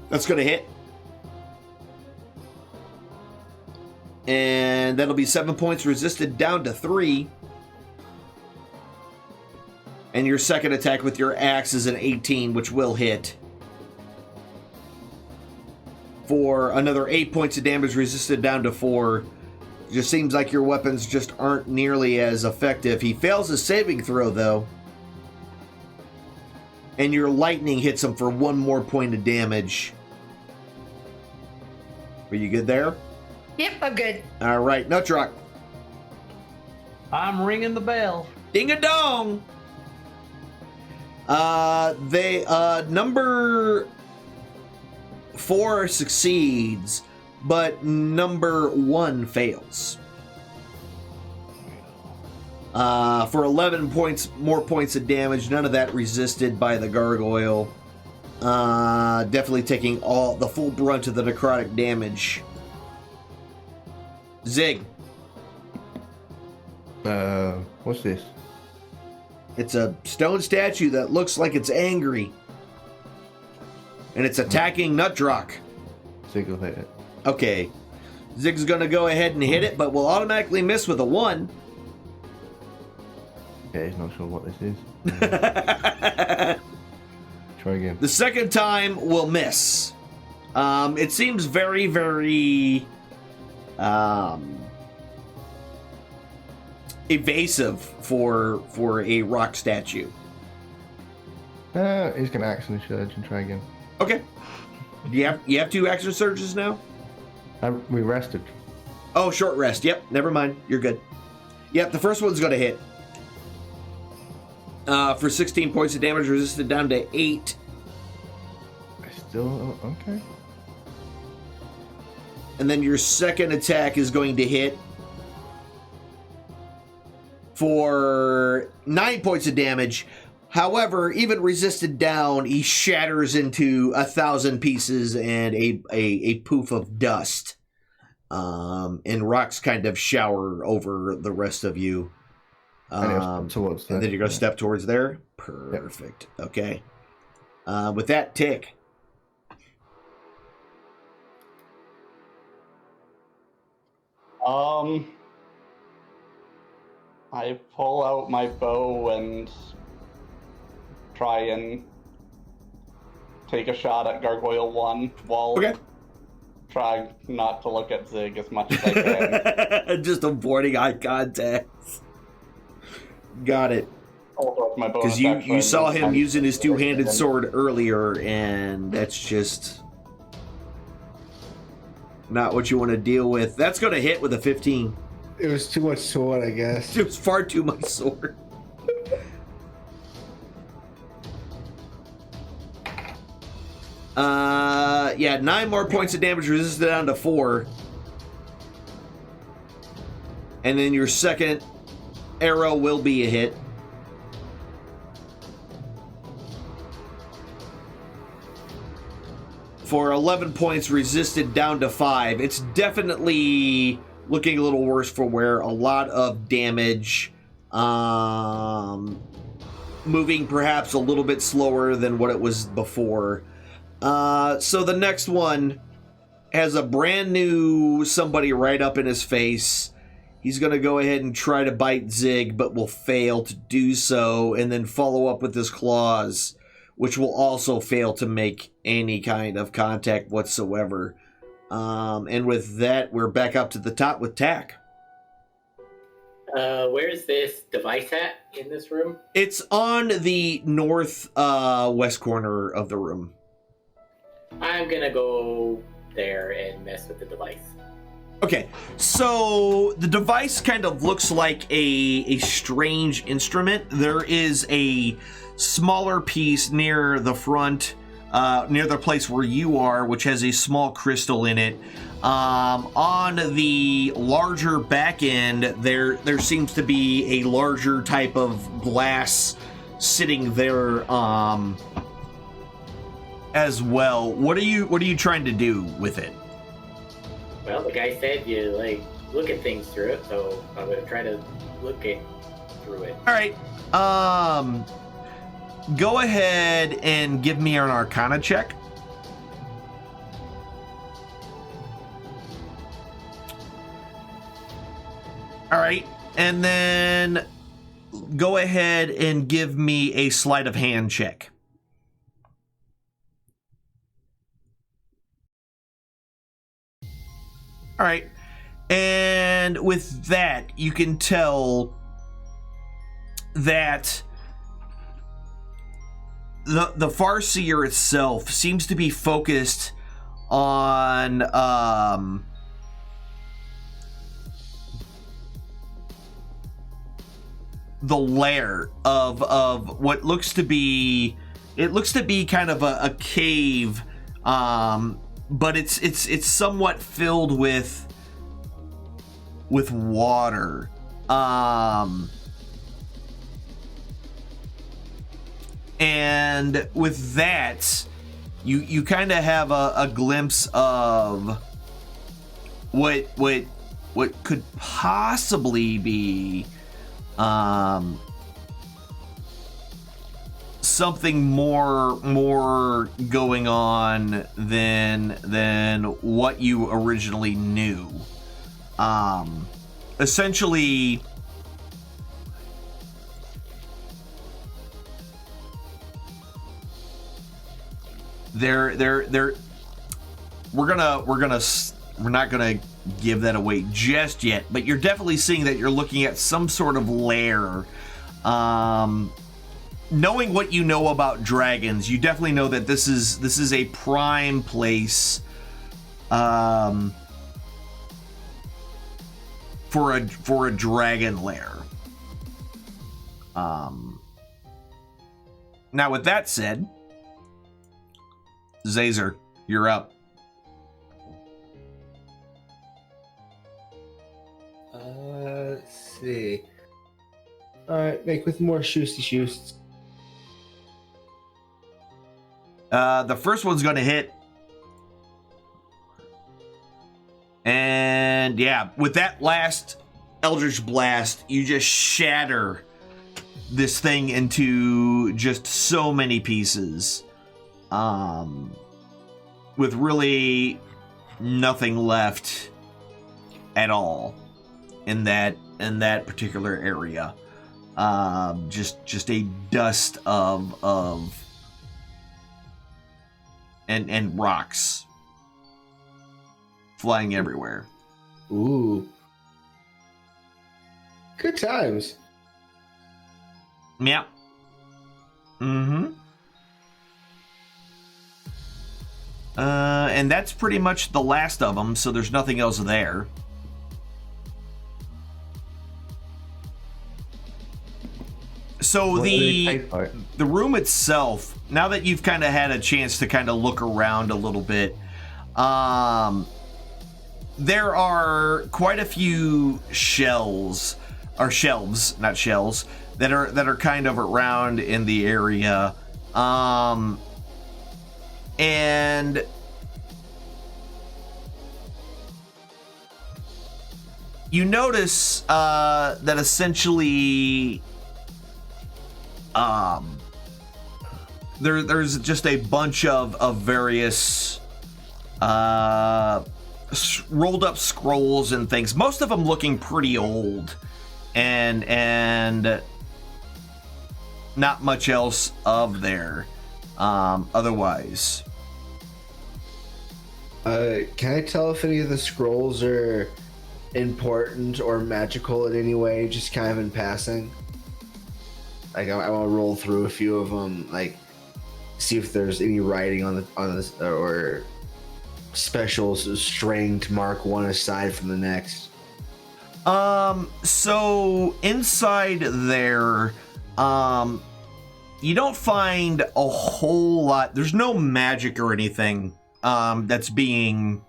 That's gonna hit. And that'll be 7 points resisted down to 3. And your second attack with your axe is an 18, which will hit. For another 8 points of damage resisted down to 4. It just seems like your weapons just aren't nearly as effective. He fails his saving throw, though. And your lightning hits him for 1 more point of damage. Are you good there? Yep, I'm good. All right, Nutrock. I'm ringing the bell. Ding a dong. Number 4 succeeds, but number 1 fails. For 11 more points of damage, none of that resisted by the gargoyle. Definitely taking the full brunt of the necrotic damage. Zig. What's this? It's a stone statue that looks like it's angry. And it's attacking Nutrock. Zig will hit it. Okay. Zig's gonna go ahead and hit it, but will automatically miss with a 1. Okay, he's not sure what this is. Try again. The second time will miss. It seems very, very evasive for a rock statue. He's gonna action surge and try again. Okay. You have 2 action surges now? We rested. Oh, short rest. Yep, never mind. You're good. Yep, the first one's gonna hit. For 16 points of damage, resisted down to 8. Still okay. And then your second attack is going to hit for 9 points of damage. However, even resisted down, he shatters into 1,000 pieces and a poof of dust. And rocks kind of shower over the rest of you. And then you're going to step towards there? Perfect. Yep. Okay. With that, Tick. I pull out my bow and try and take a shot at Gargoyle 1 while trying not to look at Zig as much as I can. Just avoiding eye contact. Got it. Because you saw him using his 2-handed sword earlier, and that's just not what you want to deal with. That's going to hit with a 15. It was too much sword, I guess. It was far too much sword. Yeah, 9 more points of damage resisted down to 4. And then your second arrow will be a hit. For 11 points resisted down to 5. It's definitely looking a little worse for wear. A lot of damage. Moving perhaps a little bit slower than what it was before. So the next one has a brand new somebody right up in his face. He's going to go ahead and try to bite Zig, but will fail to do so, and then follow up with his claws, which will also fail to make any kind of contact whatsoever. And with that, we're back up to the top with Tack. Where's this device at in this room? It's on the north west corner of the room. I'm gonna go there and mess with the device. Okay, so the device kind of looks like a strange instrument. There is a smaller piece near the front, near the place where you are, which has a small crystal in it. On the larger back end, there seems to be a larger type of glass sitting there as well. What are you trying to do with it? Well, the guy said you look at things through it, so I'm gonna try to look through it. All right. Go ahead and give me an Arcana check. All right, and then go ahead and give me a sleight of hand check. All right, and with that, you can tell that the Farseer itself seems to be focused on the lair of what looks to be kind of a cave, but it's somewhat filled with water. And with that, you kind of have a glimpse of what could possibly be something more going on than what you originally knew. Essentially, we're not gonna give that away just yet, but you're definitely seeing that you're looking at some sort of lair. Knowing what you know about dragons, you definitely know that this is a prime place for a dragon lair. Now with that said, Zazer, you're up. Let's see. All right, make with more shoots. The first one's going to hit. And yeah, with that last Eldritch Blast, you just shatter this thing into just so many pieces. With really nothing left at all in that particular area. Just a dust of and rocks flying everywhere. Ooh. Good times. Yeah. Mm-hmm. And that's pretty much the last of them, so there's nothing else there. So the room itself, now that you've kind of had a chance to kind of look around a little bit, there are quite a few shelves, not shells, that are kind of around in the area. And you notice that essentially there's just a bunch of various rolled up scrolls and things, most of them looking pretty old, and not much else of there otherwise. Can I tell if any of the scrolls are important or magical in any way, just kind of in passing? Like, I want to roll through a few of them, like see if there's any writing on this or special string to mark one aside from the next. So inside there, you don't find a whole lot. There's no magic or anything that's being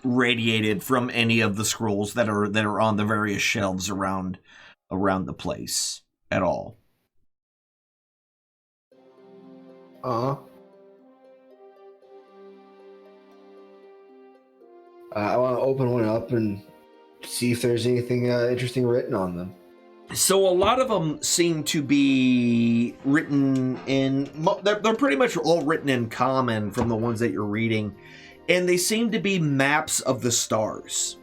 radiated from any of the scrolls that are on the various shelves around the place at all. I want to open one up and see if there's anything interesting written on them. So a lot of them seem to be written in... They're pretty much all written in common from the ones that you're reading. And they seem to be maps of the stars.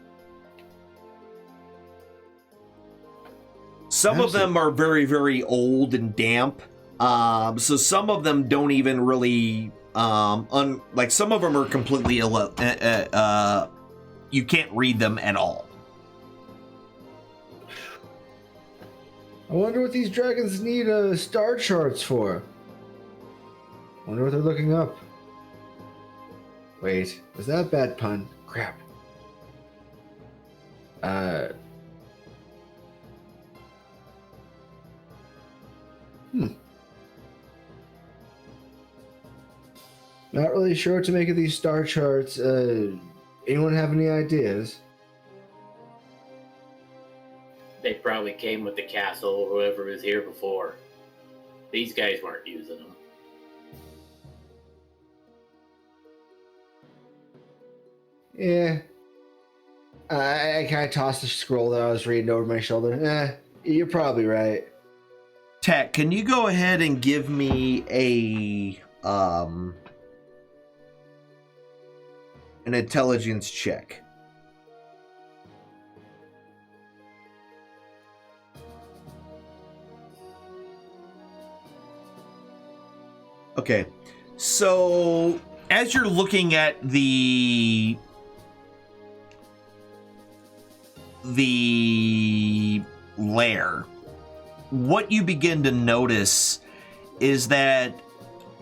Some of them are very, very old and damp. So some of them don't even really, like some of them are completely, you can't read them at all. I wonder what these dragons need star charts for. I wonder what they're looking up. Wait, was that a bad pun? Crap. Not really sure what to make of these star charts. Anyone have any ideas? They probably came with the castle or whoever was here before. These guys weren't using them. Yeah. I kind of tossed the scroll that I was reading over my shoulder. You're probably right. Tech, can you go ahead and give me an intelligence check? Okay, so as you're looking at the lair, what you begin to notice is that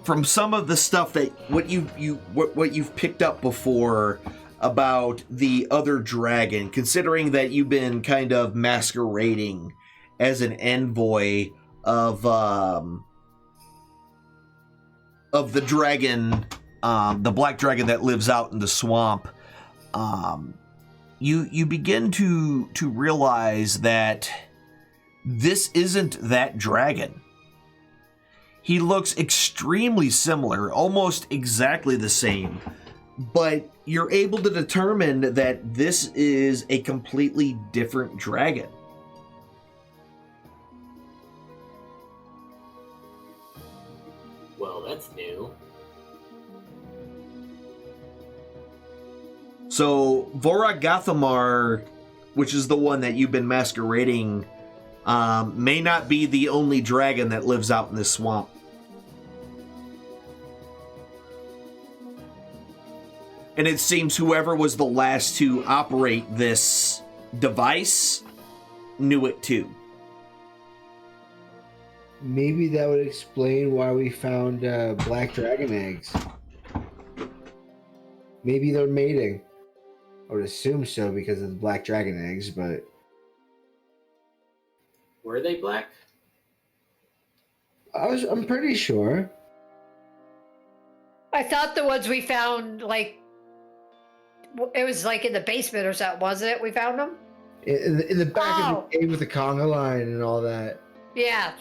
from some of the stuff that what you've picked up before about the other dragon, considering that you've been kind of masquerading as an envoy of the dragon, the black dragon that lives out in the swamp, you begin to realize that this isn't that dragon. He looks extremely similar, almost exactly the same, but you're able to determine that this is a completely different dragon. Well, that's new. So, Vorag Gathamar, which is the one that you've been masquerading, may not be the only dragon that lives out in this swamp. And it seems whoever was the last to operate this device knew it too. Maybe that would explain why we found black dragon eggs. Maybe they're mating. I would assume so because of the black dragon eggs, but... Were they black? I'm pretty sure. I thought the ones we found, like, it was like in the basement or something, wasn't it? We found them? In the back of the cave with the conga line and all that. Yeah.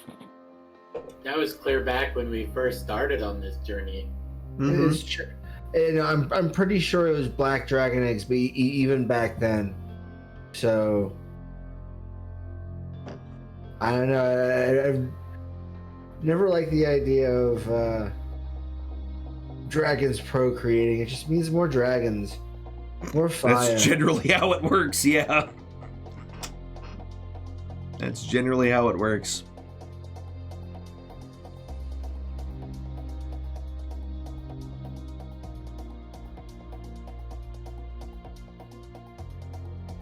That was clear back when we first started on this journey. Mm-hmm. It's true. And I'm pretty sure it was black dragon eggs, but even back then. So I don't know. I've never liked the idea of dragons procreating. It just means more dragons, more fire. That's generally how it works. Yeah, that's generally how it works.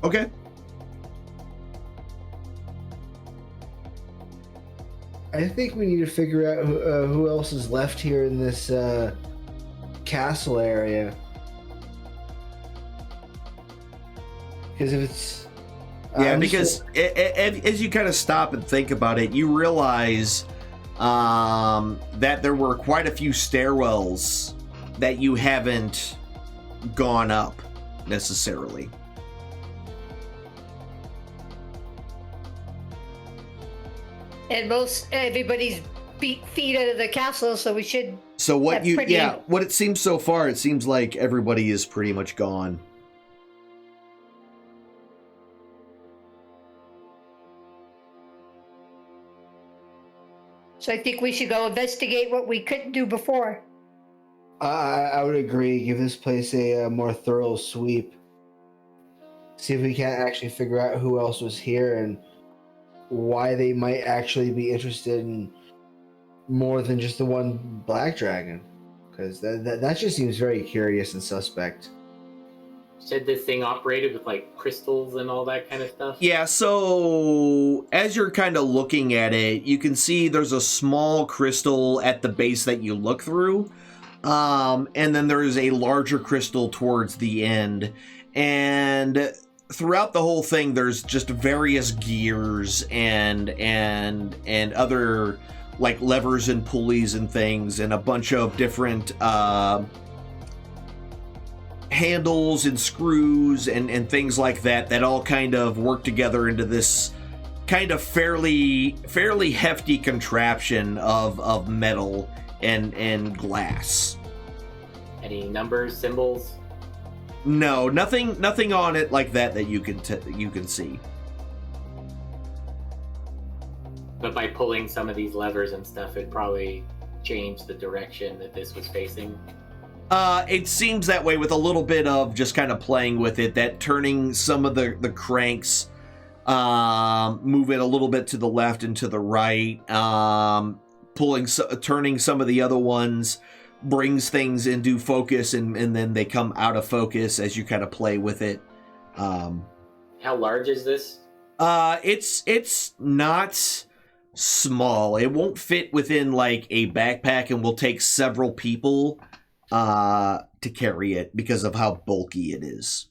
Okay. I think we need to figure out who else is left here in this castle area. Because if it's... because as you kind of stop and think about it, you realize that there were quite a few stairwells that you haven't gone up necessarily. And everybody's feet out of the castle, so we should. So what what it seems so far, it seems like everybody is pretty much gone. So I think we should go investigate what we couldn't do before. I would agree. Give this place a more thorough sweep. See if we can't actually figure out who else was here and why they might actually be interested in more than just the one black dragon, because that just seems very curious and suspect. Said this thing operated with like crystals and all that kind of stuff. Yeah, so as you're kind of looking at it, you can see there's a small crystal at the base that you look through. And then there's a larger crystal towards the end. And throughout the whole thing, there's just various gears and other like levers and pulleys and things, and a bunch of different handles and screws and things like that all kind of work together into this kind of fairly hefty contraption of metal and glass. Any numbers, symbols? No, nothing on it like that you can see. But by pulling some of these levers and stuff, it'd probably change the direction that this was facing. It seems that way, with a little bit of just kind of playing with it, that turning some of the cranks, move it a little bit to the left and to the right, turning some of the other ones brings things into focus, and then they come out of focus as you kind of play with it. How large is this? It's not small. It won't fit within like a backpack, and will take several people to carry it because of how bulky it is.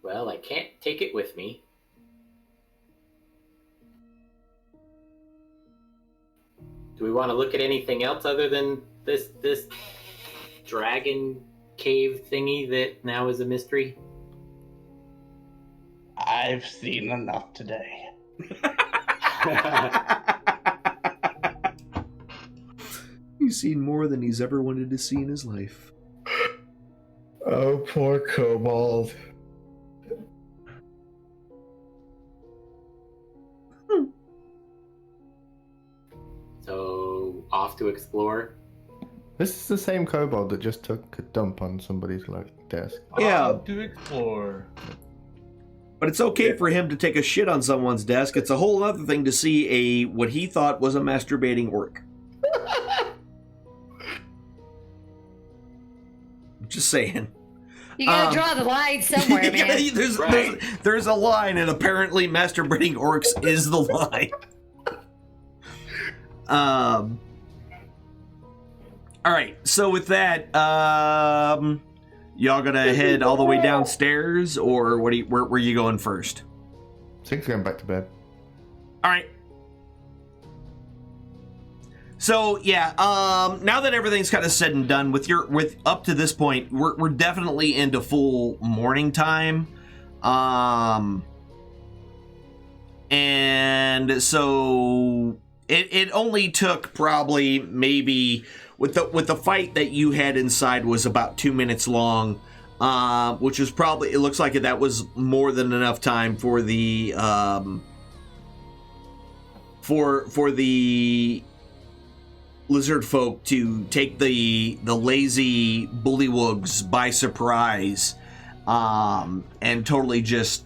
Well, I can't take it with me. Do we want to look at anything else other than this dragon cave thingy that now is a mystery? I've seen enough today. He's seen more than he's ever wanted to see in his life. Oh, poor Kobold. So, off to explore. This is the same kobold that just took a dump on somebody's desk. Yeah. To explore. But it's okay for him to take a shit on someone's desk. It's a whole other thing to see what he thought was a masturbating orc. Just saying. You gotta draw the line somewhere, man. There's a line, and apparently masturbating orcs is the line. All right, so with that, y'all gonna head all the way downstairs, or where are you going first? Sig's going back to bed. All right. So yeah, now that everything's kind of said and done, with up to this point, we're definitely into full morning time, and so it only took probably maybe with the fight that you had inside was about 2 minutes long, which was probably, it looks like that was more than enough time for the for the lizard folk to take the lazy bullywugs by surprise, and totally just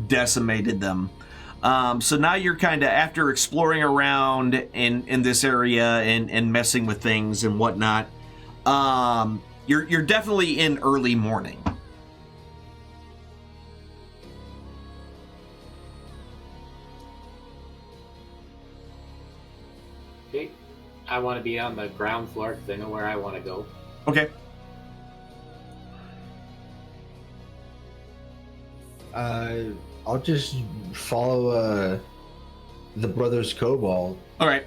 decimated them. So now you're kind of, after exploring around in this area and messing with things and whatnot, you're definitely in early morning. Okay. I want to be on the ground floor because I know where I want to go. Okay. I'll just follow the brothers Kobold. All right.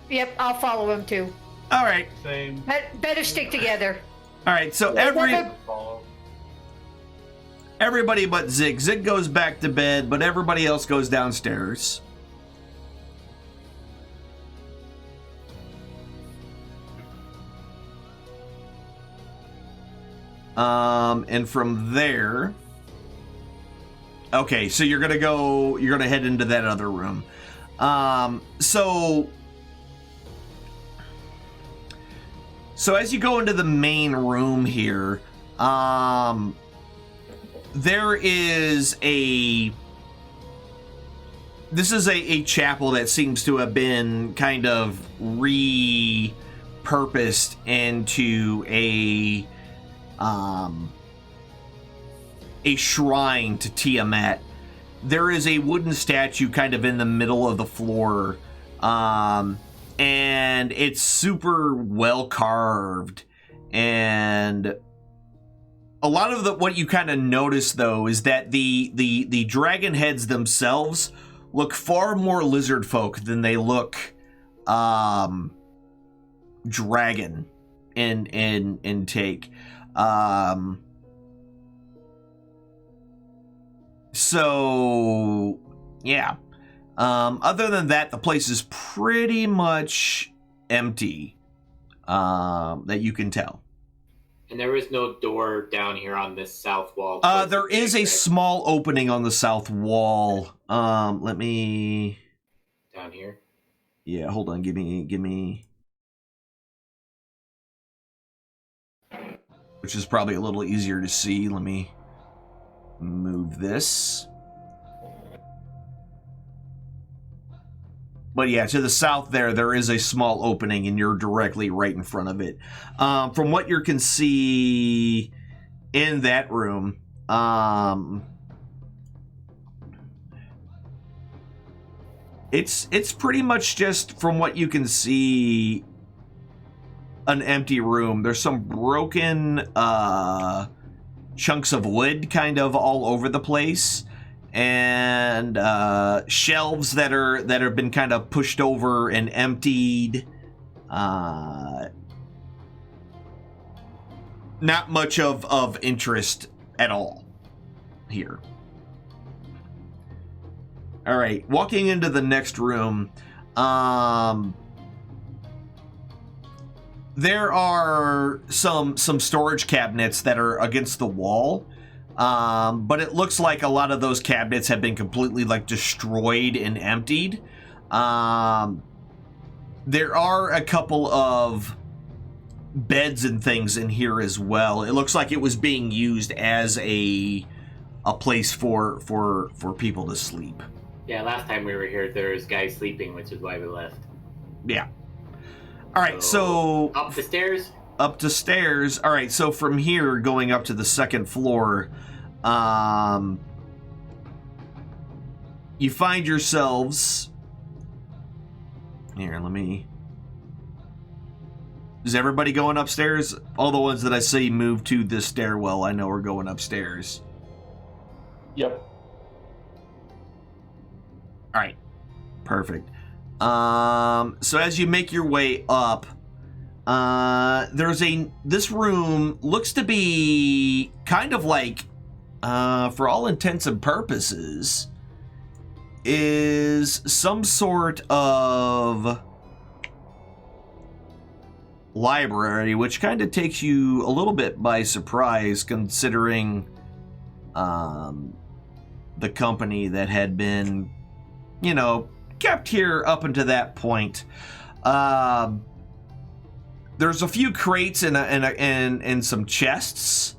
Yep, I'll follow him too. All right. Same. Better stick together. All right. So everybody but Zig. Zig goes back to bed, but everybody else goes downstairs. And from there, okay, so you're gonna head into that other room. So So as you go into the main room here, there is this is a chapel that seems to have been kind of repurposed into a shrine to Tiamat. There is a wooden statue kind of in the middle of the floor, and it's super well carved. And a lot of what you kind of notice, though, is that the dragon heads themselves look far more lizard folk than they look dragon in take. So yeah. Other than that, the place is pretty much empty, that you can tell. And there is no door down here on this south wall. There is a small opening on the south wall. Let me... Down here? Yeah, hold on. Give me... Which is probably a little easier to see. Let me move this. But yeah, to the south there is a small opening, and you're directly right in front of it. From what you can see in that room, it's pretty much just, from what you can see, an empty room. There's some broken chunks of wood kind of all over the place, and shelves that have been kind of pushed over and emptied. Not much of interest at all here. All right, walking into the next room, there are some storage cabinets that are against the wall. But it looks like a lot of those cabinets have been completely destroyed and emptied. There are a couple of beds and things in here as well. It looks like it was being used as a place for people to sleep. Yeah, last time we were here, there was guys sleeping, which is why we left. Yeah. All right, so up the stairs. Up the stairs. All right, so from here, going up to the second floor, you find yourselves... Here, let me... Is everybody going upstairs? All the ones that I see move to this stairwell, I know are going upstairs. Yep. All right, perfect. So as you make your way up, this room looks to be kind of like, for all intents and purposes, is some sort of library, which kind of takes you a little bit by surprise, considering the company that had been, kept here up until that point. There's a few crates and some chests,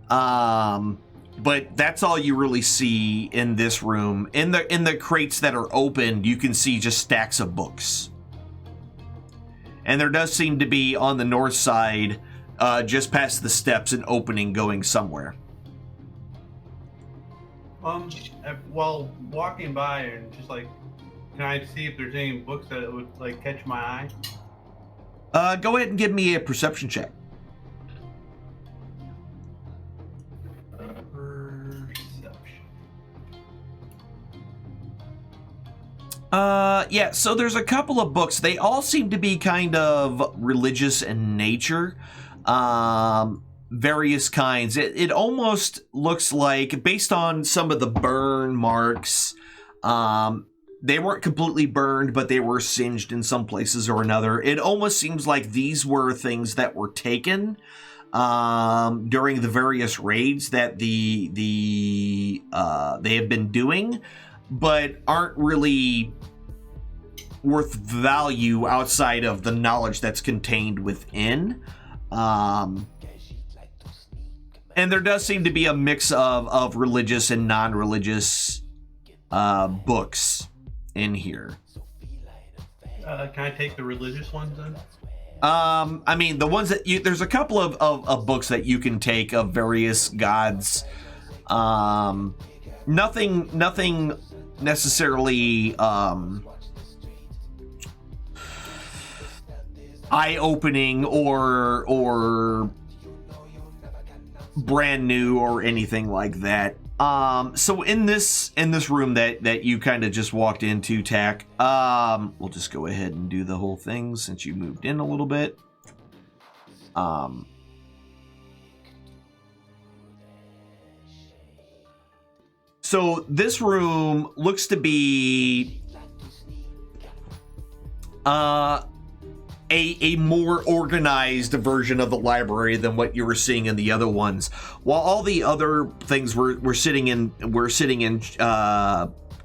but that's all you really see in this room. In the crates that are opened, you can see just stacks of books. And there does seem to be, on the north side, just past the steps, an opening going somewhere. While walking by, and just can I see if there's any books that would catch my eye? Go ahead and give me a perception check. Yeah, so there's a couple of books. They all seem to be kind of religious in nature. Various kinds. It almost looks like, based on some of the burn marks, they weren't completely burned, but they were singed in some places or another. It almost seems like these were things that were taken during the various raids that they have been doing, but aren't really worth value outside of the knowledge that's contained within. And there does seem to be a mix of religious and non-religious books in here. Can I take the religious ones then? I mean, the ones that there's a couple of books that you can take of various gods. Nothing necessarily eye-opening or brand new or anything like that. So in this room that you kind of just walked into, Tack, we'll just go ahead and do the whole thing since you moved in a little bit. So this room looks to be a more organized version of the library than what you were seeing in the other ones. While all the other things were sitting in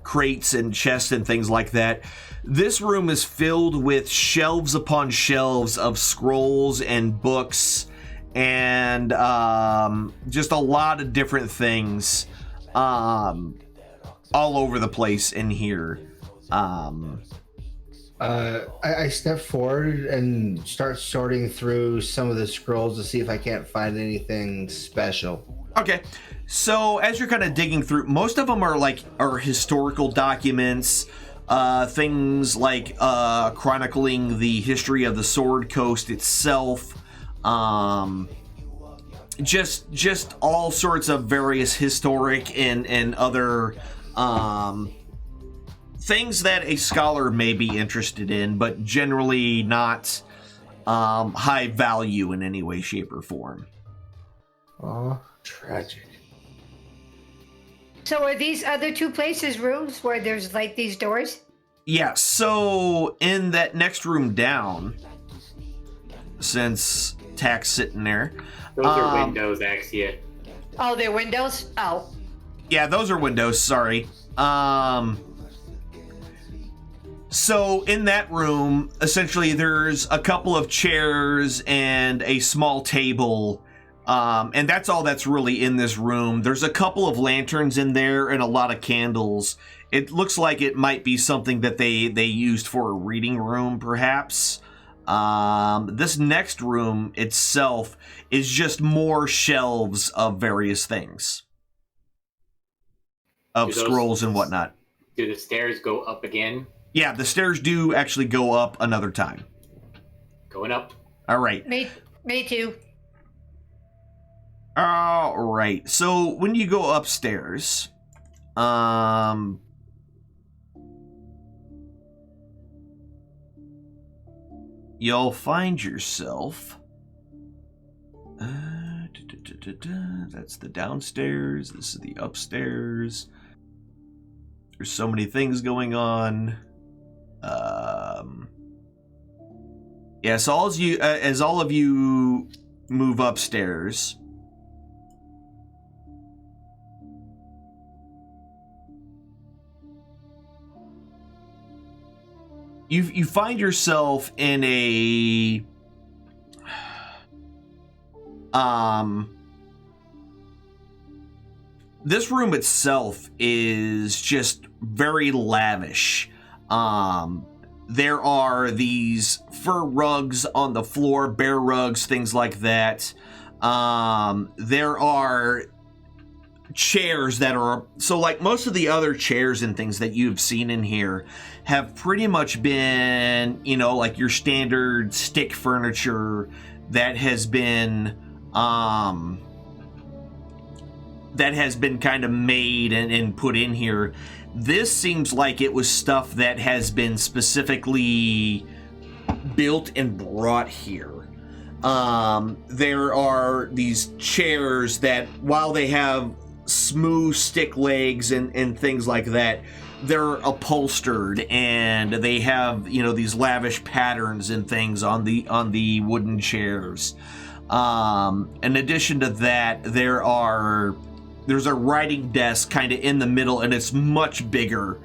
crates and chests and things like that, this room is filled with shelves upon shelves of scrolls and books and just a lot of different things all over the place in here. I step forward and start sorting through some of the scrolls to see if I can't find anything special. Okay, so as you're kind of digging through, most of them are historical documents, things like chronicling the history of the Sword Coast itself, just all sorts of various historic and other things that a scholar may be interested in, but generally not high value in any way, shape, or form. Oh, tragic. So are these other two places rooms where there's like these doors? Yeah, so in that next room down, since Tack's sitting there. Those are windows, Axia. Oh, they're windows? Oh. Yeah, those are windows, sorry. So in that room, essentially there's a couple of chairs and a small table, and that's all that's really in this room. There's a couple of lanterns in there and a lot of candles. It looks like it might be something that they used for a reading room, perhaps. This next room itself is just more shelves of various things. Of scrolls and whatnot. Do the stairs go up again? Yeah, the stairs do actually go up another time. Going up. All right. Me too. All right. So when you go upstairs, you'll find yourself. That's the downstairs. This is the upstairs. There's so many things going on. Yeah, so as all of you move upstairs, you find yourself in a this room itself is just very lavish. There are these fur rugs on the floor, bear rugs, things like that. There are chairs that are, so like most of the other chairs and things that you've seen in here have pretty much been, you know, like your standard stick furniture that has been kind of made and put in here. This seems like it was stuff that has been specifically built and brought here. There are these chairs that, while they have smooth stick legs and things like that, they're upholstered and they have, you know, these lavish patterns and things on the wooden chairs. In addition to that, there's a writing desk kind of in the middle, and it's much bigger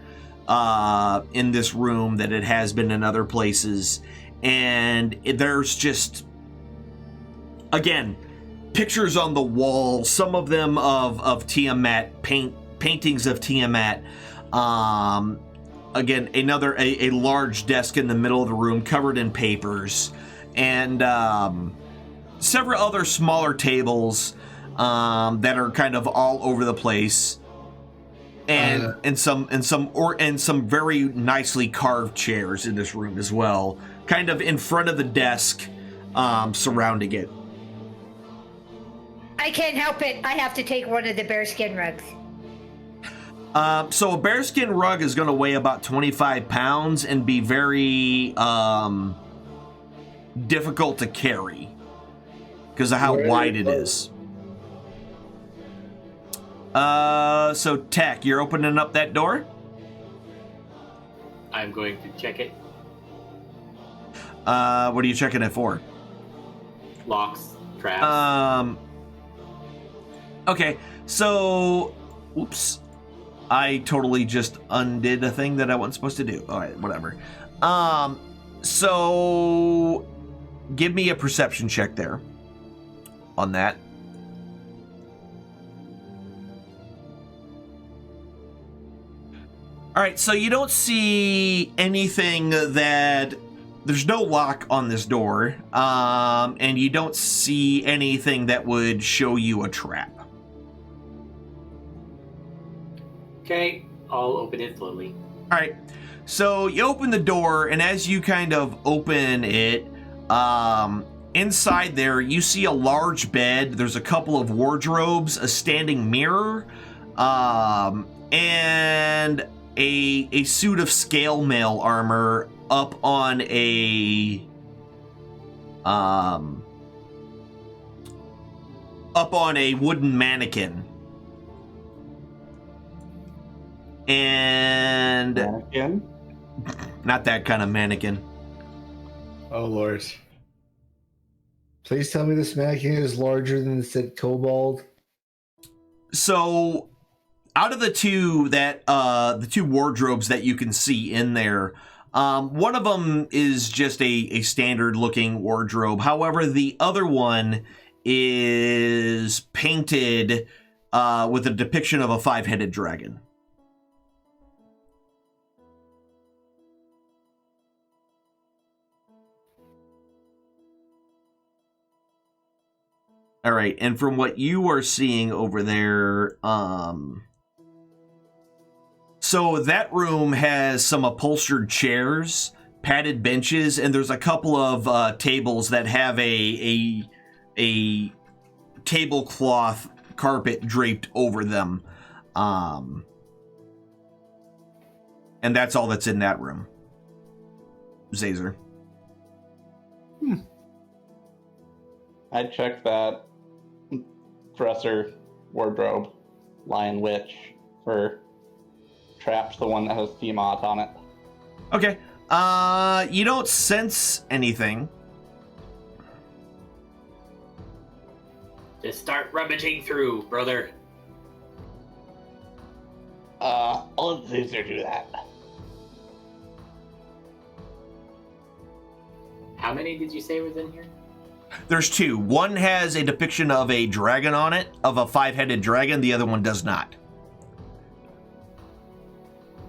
in this room that it has been in other places. And there's just, again, pictures on the wall, some of them of Tiamat, paintings of Tiamat. Again, a large desk in the middle of the room covered in papers, and several other smaller tables that are kind of all over the place. And some very nicely carved chairs in this room as well, kind of in front of the desk, surrounding it. I can't help it. I have to take one of the bearskin rugs. So a bearskin rug is going to weigh about 25 pounds and be very difficult to carry because of how wide it is. So Tech, you're opening up that door? I'm going to check it. What are you checking it for? Locks, traps. Okay, so, oops. I totally just undid a thing that I wasn't supposed to do. All right, whatever. So give me a perception check there on that. All right, so you don't see anything that... There's no lock on this door, and you don't see anything that would show you a trap. Okay, I'll open it slowly. All right, so you open the door, and as you kind of open it, inside there, you see a large bed. There's a couple of wardrobes, a standing mirror, and a suit of scale mail armor up on a wooden mannequin. And Mannequin? Not that kind of mannequin. Oh Lord. Please tell me this mannequin is larger than the said kobold. So out of the two wardrobes that you can see in there, one of them is just a standard looking wardrobe. However, the other one is painted with a depiction of a 5-headed dragon. All right, and from what you are seeing over there, so that room has some upholstered chairs, padded benches, and there's a couple of tables that have a tablecloth carpet draped over them. And that's all that's in that room. Zazer. I'd check that dresser, wardrobe, lion witch for traps, the one that has Tiamat on it. Okay. You don't sense anything. Just start rummaging through, brother. I'll let Caesar do that. How many did you say was in here? There's two. One has a depiction of a dragon on it, of a 5-headed dragon. The other one does not.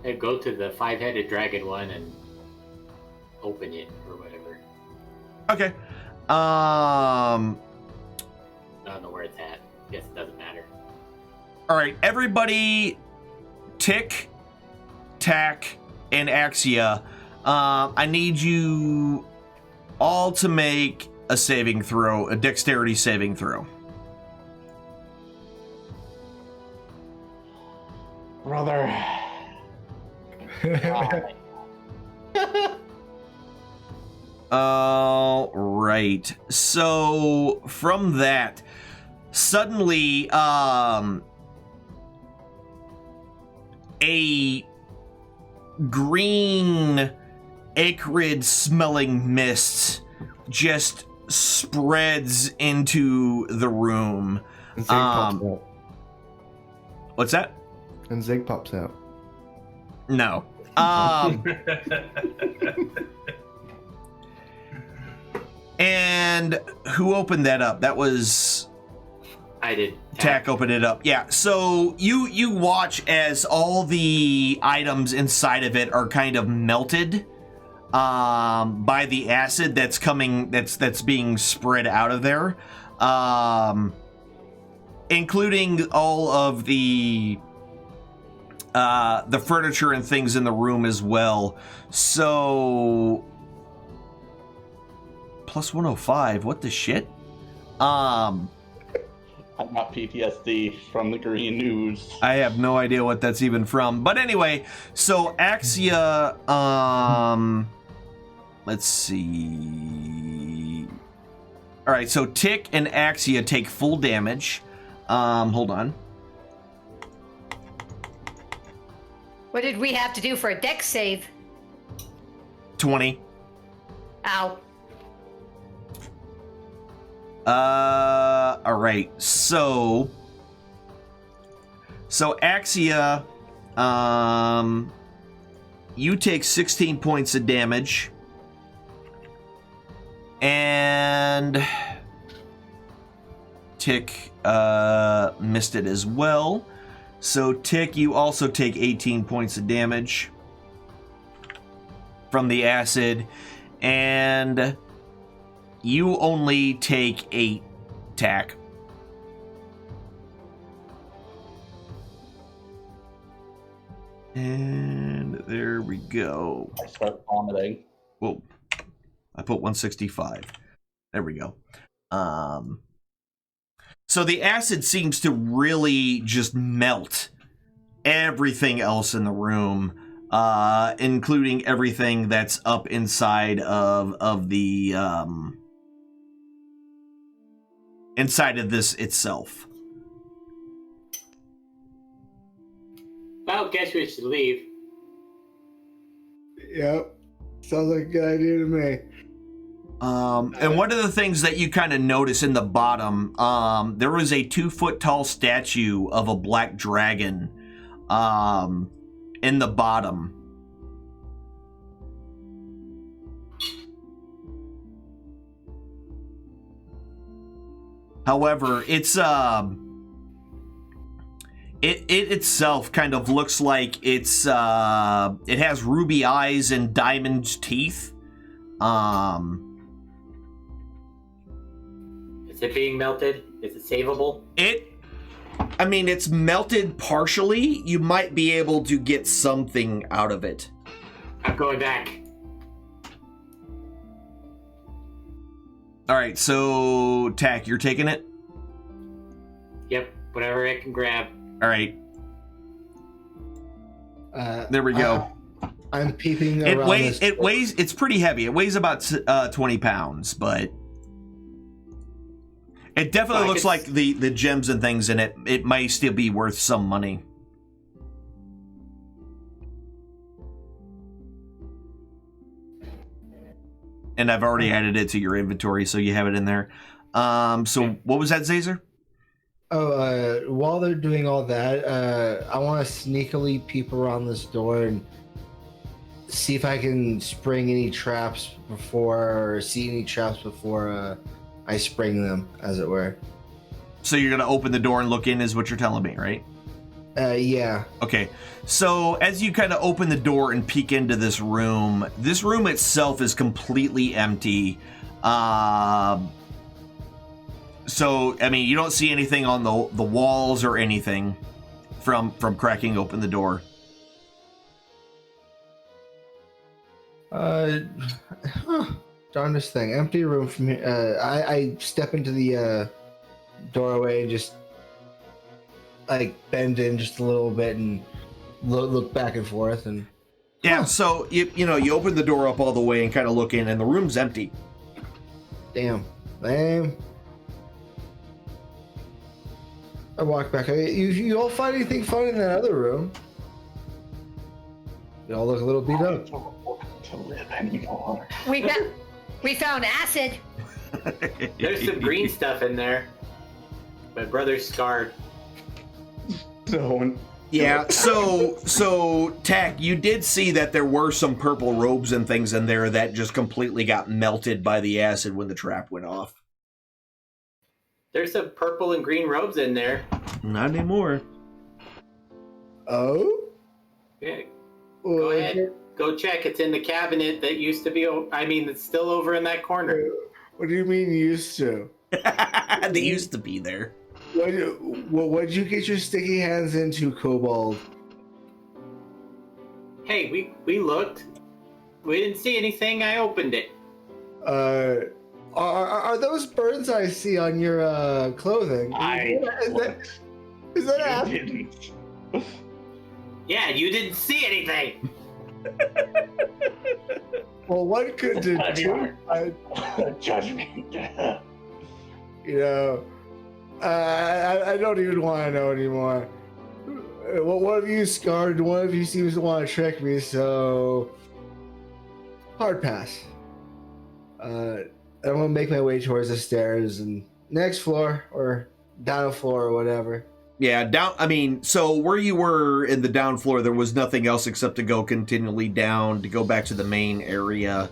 Hey, go to the 5-headed dragon one and open it or whatever. Okay. I don't know where it's at. Guess it doesn't matter. All right, everybody, Tick, Tack, and Axia, I need you all to make a saving throw, a dexterity saving throw. Brother. All right. So from that, suddenly, a green, acrid smelling mist just spreads into the room. And Zig pops out. What's that? And Zig pops out. No. And who opened that up? That was... I did. Tack opened it up. Yeah, so you watch as all the items inside of it are kind of melted by the acid that's being spread out of there. Including all of the furniture and things in the room as well. So plus 105, what the shit? I got PTSD from the green ooze. I have no idea what that's even from. But anyway, so Axia, let's see. All right, so Tick and Axia take full damage. Hold on. What did we have to do for a dex save? 20. Ow. All right. So Axia, you take 16 points of damage, and Tick missed it as well. So Tick, you also take 18 points of damage from the acid, and you only take 8, Tack. And there we go. I start vomiting. Whoa. I put 165. There we go. So the acid seems to really just melt everything else in the room, including everything that's up inside of the inside of this itself. Well, guess we should leave. Yep. Sounds like a good idea to me. And one of the things that you kind of notice in the bottom, there was a 2-foot tall statue of a black dragon in the bottom. However, it's it itself kind of looks like it has ruby eyes and diamond teeth. Is it being melted? Is it savable? I mean, it's melted partially. You might be able to get something out of it. I'm going back. All right, so Tack, you're taking it? Yep, whatever I can grab. All right. There we go. I'm peeping around. It's pretty heavy. It weighs about 20 pounds, but it definitely looks like the gems and things in it. It may still be worth some money. And I've already added it to your inventory, so you have it in there. So what was that, Zazer? While they're doing all that, I want to sneakily peep around this door and see if I can spring any traps or see any traps before I spring them, as it were. So you're going to open the door and look in, is what you're telling me, right? Yeah. Okay. So as you kind of open the door and peek into this room itself is completely empty. So, I mean, you don't see anything on the walls or anything from cracking open the door. Darndest thing. Empty room from here. I step into the doorway and just bend in just a little bit and look back and forth and. Yeah. So you open the door up all the way and kind of look in, and the room's empty. Damn. I walk back. You all find anything fun in that other room? They all look a little beat up. To live anymore. We found acid. There's some green stuff in there. My brother's scarred. Don't. Yeah, so Tack, you did see that there were some purple robes and things in there that just completely got melted by the acid when the trap went off. There's some purple and green robes in there. Not anymore. Oh? Yeah. Go ahead. Go check. It's in the cabinet that used to be. It's still over in that corner. What do you mean used to? They used to be there. What'd you get your sticky hands into, Kobold? Hey, we looked. We didn't see anything. I opened it. Are those burns I see on your clothing? Is that happening? Yeah, you didn't see anything. Well, one could determine. Judge me. You know, I don't even want to know anymore. One of you scarred, one of you seems to want to trick me, so hard pass. I'm gonna make my way towards the stairs and next floor or down a floor or whatever. Yeah, so where you were in the down floor, there was nothing else except to go continually down to go back to the main area,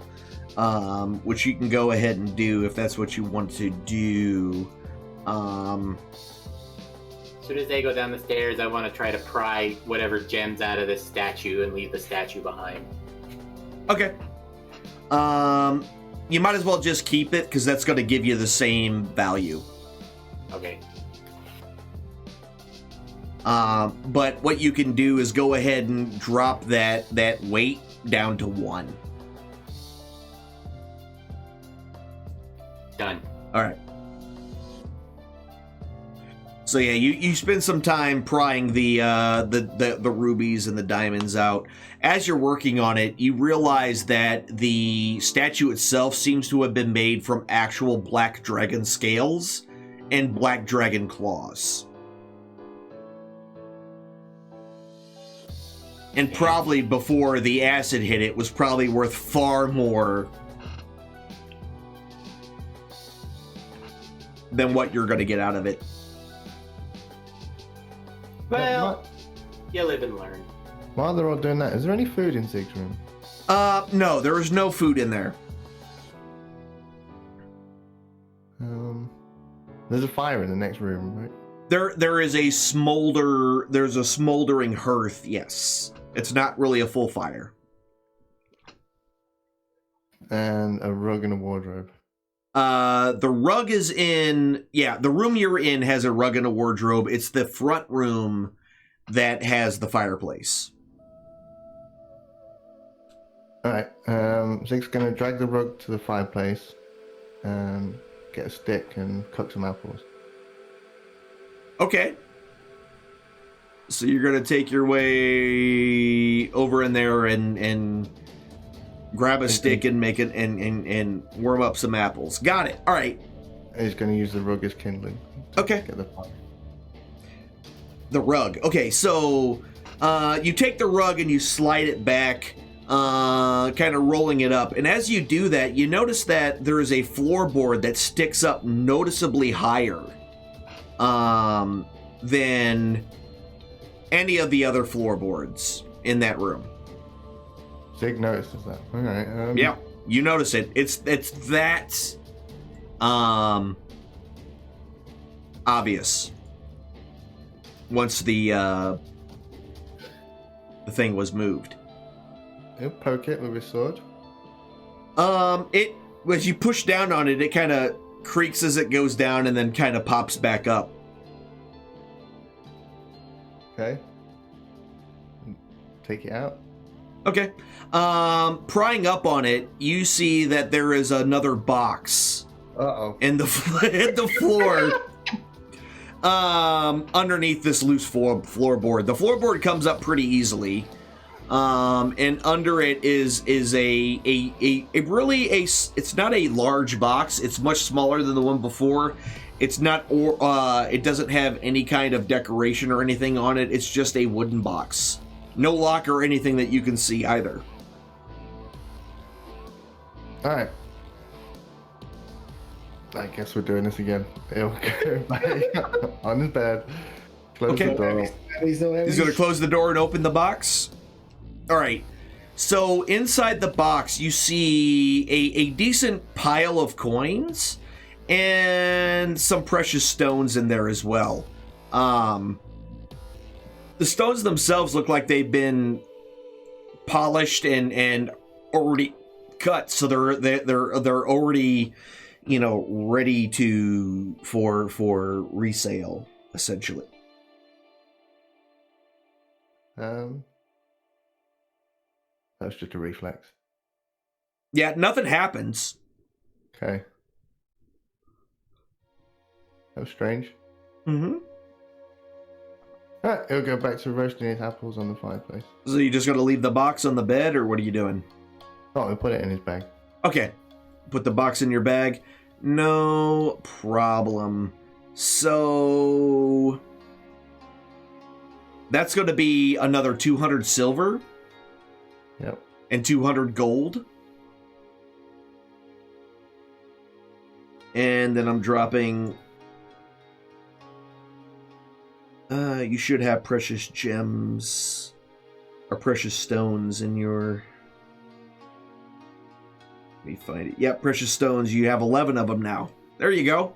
which you can go ahead and do if that's what you want to do. As soon as they go down the stairs, I want to try to pry whatever gems out of this statue and leave the statue behind. Okay. You might as well just keep it, because that's going to give you the same value. Okay. But what you can do is go ahead and drop that weight down to 1. Done. All right. So yeah, you spend some time prying the rubies and the diamonds out. As you're working on it, you realize that the statue itself seems to have been made from actual black dragon scales and black dragon claws. And probably before the acid hit it was probably worth far more than what you're going to get out of it. Well, you live and learn. While they're all doing that, is there any food in Zig's room? No, there is no food in there. There's a fire in the next room, right? There's a smoldering hearth, yes. It's not really a full fire. And a rug and a wardrobe. The rug is the room you're in has a rug and a wardrobe. It's the front room that has the fireplace. Alright, Zig's gonna drag the rug to the fireplace and get a stick and cook some apples. Okay. So you're gonna take your way over in there and grab a stick and make it and warm up some apples. Got it. All right. He's gonna use the rug as kindling. Okay. Get the fire. The rug. Okay, so you take the rug and you slide it back, kind of rolling it up. And as you do that, you notice that there is a floorboard that sticks up noticeably higher than any of the other floorboards in that room. Zig notices that. All right. Yeah, you notice it. It's that obvious once the thing was moved. He'll poke it with his sword. As you push down on it, it kind of creaks as it goes down and then kind of pops back up. Okay. Take it out. Okay. Prying up on it, you see that there is another box. In the floor. Underneath this loose floorboard. The floorboard comes up pretty easily. And under it is it's not a large box. It's much smaller than the one before. It's not, it doesn't have any kind of decoration or anything on it. It's just a wooden box. No lock or anything that you can see either. Alright. I guess we're doing this again. He'll go back on his bed, Close the door. He's going to close the door and open the box. All right. So inside the box, you see a decent pile of coins and some precious stones in there as well. The stones themselves look like they've been polished and already cut, so they're already, ready for resale, essentially. That's just a reflex. Yeah, nothing happens. Okay. That was strange. Mm-hmm. Alright, he'll go back to roasting his apples on the fireplace. So you just gonna leave the box on the bed, or what are you doing? Oh, he'll put it in his bag. Okay. Put the box in your bag. No problem. So that's going to be another 200 silver. Yep. And 200 gold. And then I'm dropping... you should have precious gems or precious stones in your... Let me find it. Yep, precious stones. You have 11 of them now. There you go.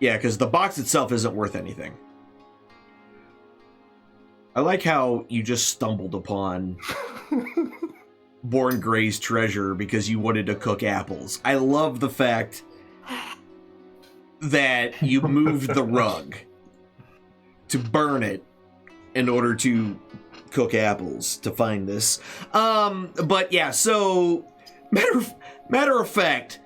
Yeah, because the box itself isn't worth anything. I like how you just stumbled upon Born Gray's treasure because you wanted to cook apples. I love the fact that you moved the rug to burn it in order to cook apples to find this. But yeah, so matter of fact,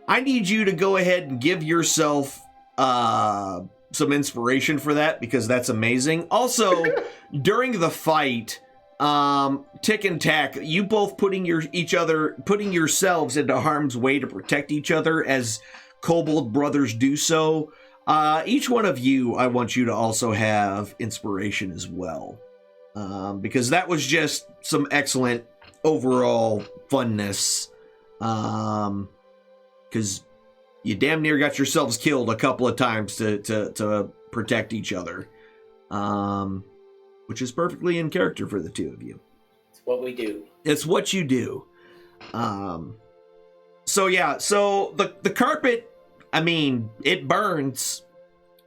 I need you to go ahead and give yourself some inspiration for that, because that's amazing. Also, during the fight, Tick and Tack, you both putting yourselves into harm's way to protect each other as Kobold brothers do so. Each one of you, I want you to also have inspiration as well, because that was just some excellent overall funness. Because you damn near got yourselves killed a couple of times to protect each other, which is perfectly in character for the two of you. It's what we do. It's what you do. So yeah, so the carpet, I mean, it burns.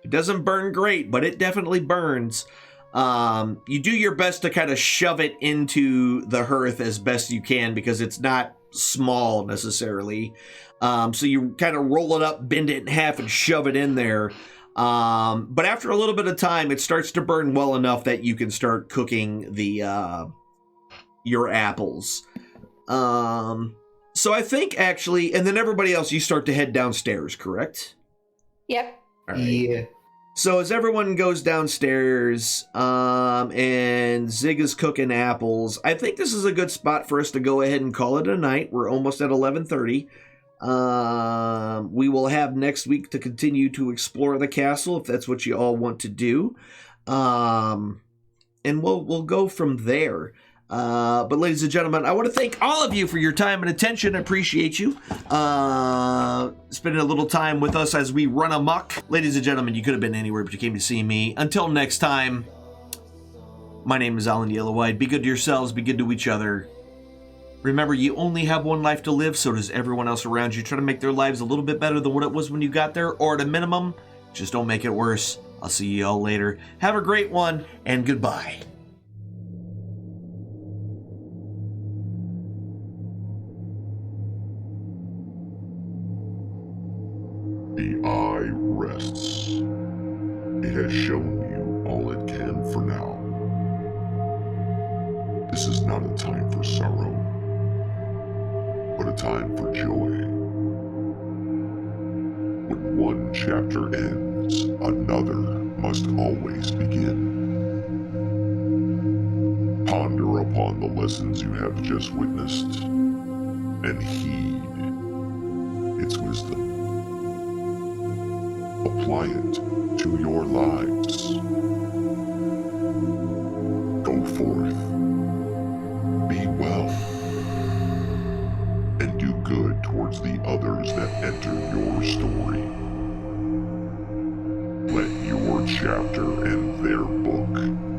It doesn't burn great, but it definitely burns. You do your best to kind of shove it into the hearth as best you can, because it's not small necessarily. So you kind of roll it up, bend it in half, and shove it in there. But after a little bit of time, it starts to burn well enough that you can start cooking your apples. So I think actually, and then everybody else, you start to head downstairs, correct? Yep. All right. Yeah. So as everyone goes downstairs, and Zig is cooking apples, I think this is a good spot for us to go ahead and call it a night. We're almost at 11:30. We will have next week to continue to explore the castle, if that's what you all want to do. And we'll go from there. But ladies and gentlemen, I want to thank all of you for your time and attention. I appreciate you spending a little time with us as we run amok. Ladies and gentlemen, you could have been anywhere, but you came to see me. Until next time, my name is Alan Yellowhide. Be good to yourselves, be good to each other. Remember, you only have one life to live, so does everyone else around you. Try to make their lives a little bit better than what it was when you got there, or at a minimum, just don't make it worse. I'll see you all later. Have a great one, and goodbye. The eye rests. It has shown you all it can for now. This is not a time for sorrow, but a time for joy. When one chapter ends, another must always begin. Ponder upon the lessons you have just witnessed, and heed its wisdom. Apply it to your lives. Go forth, be well, and do good towards the others that enter your story. Let your chapter in their book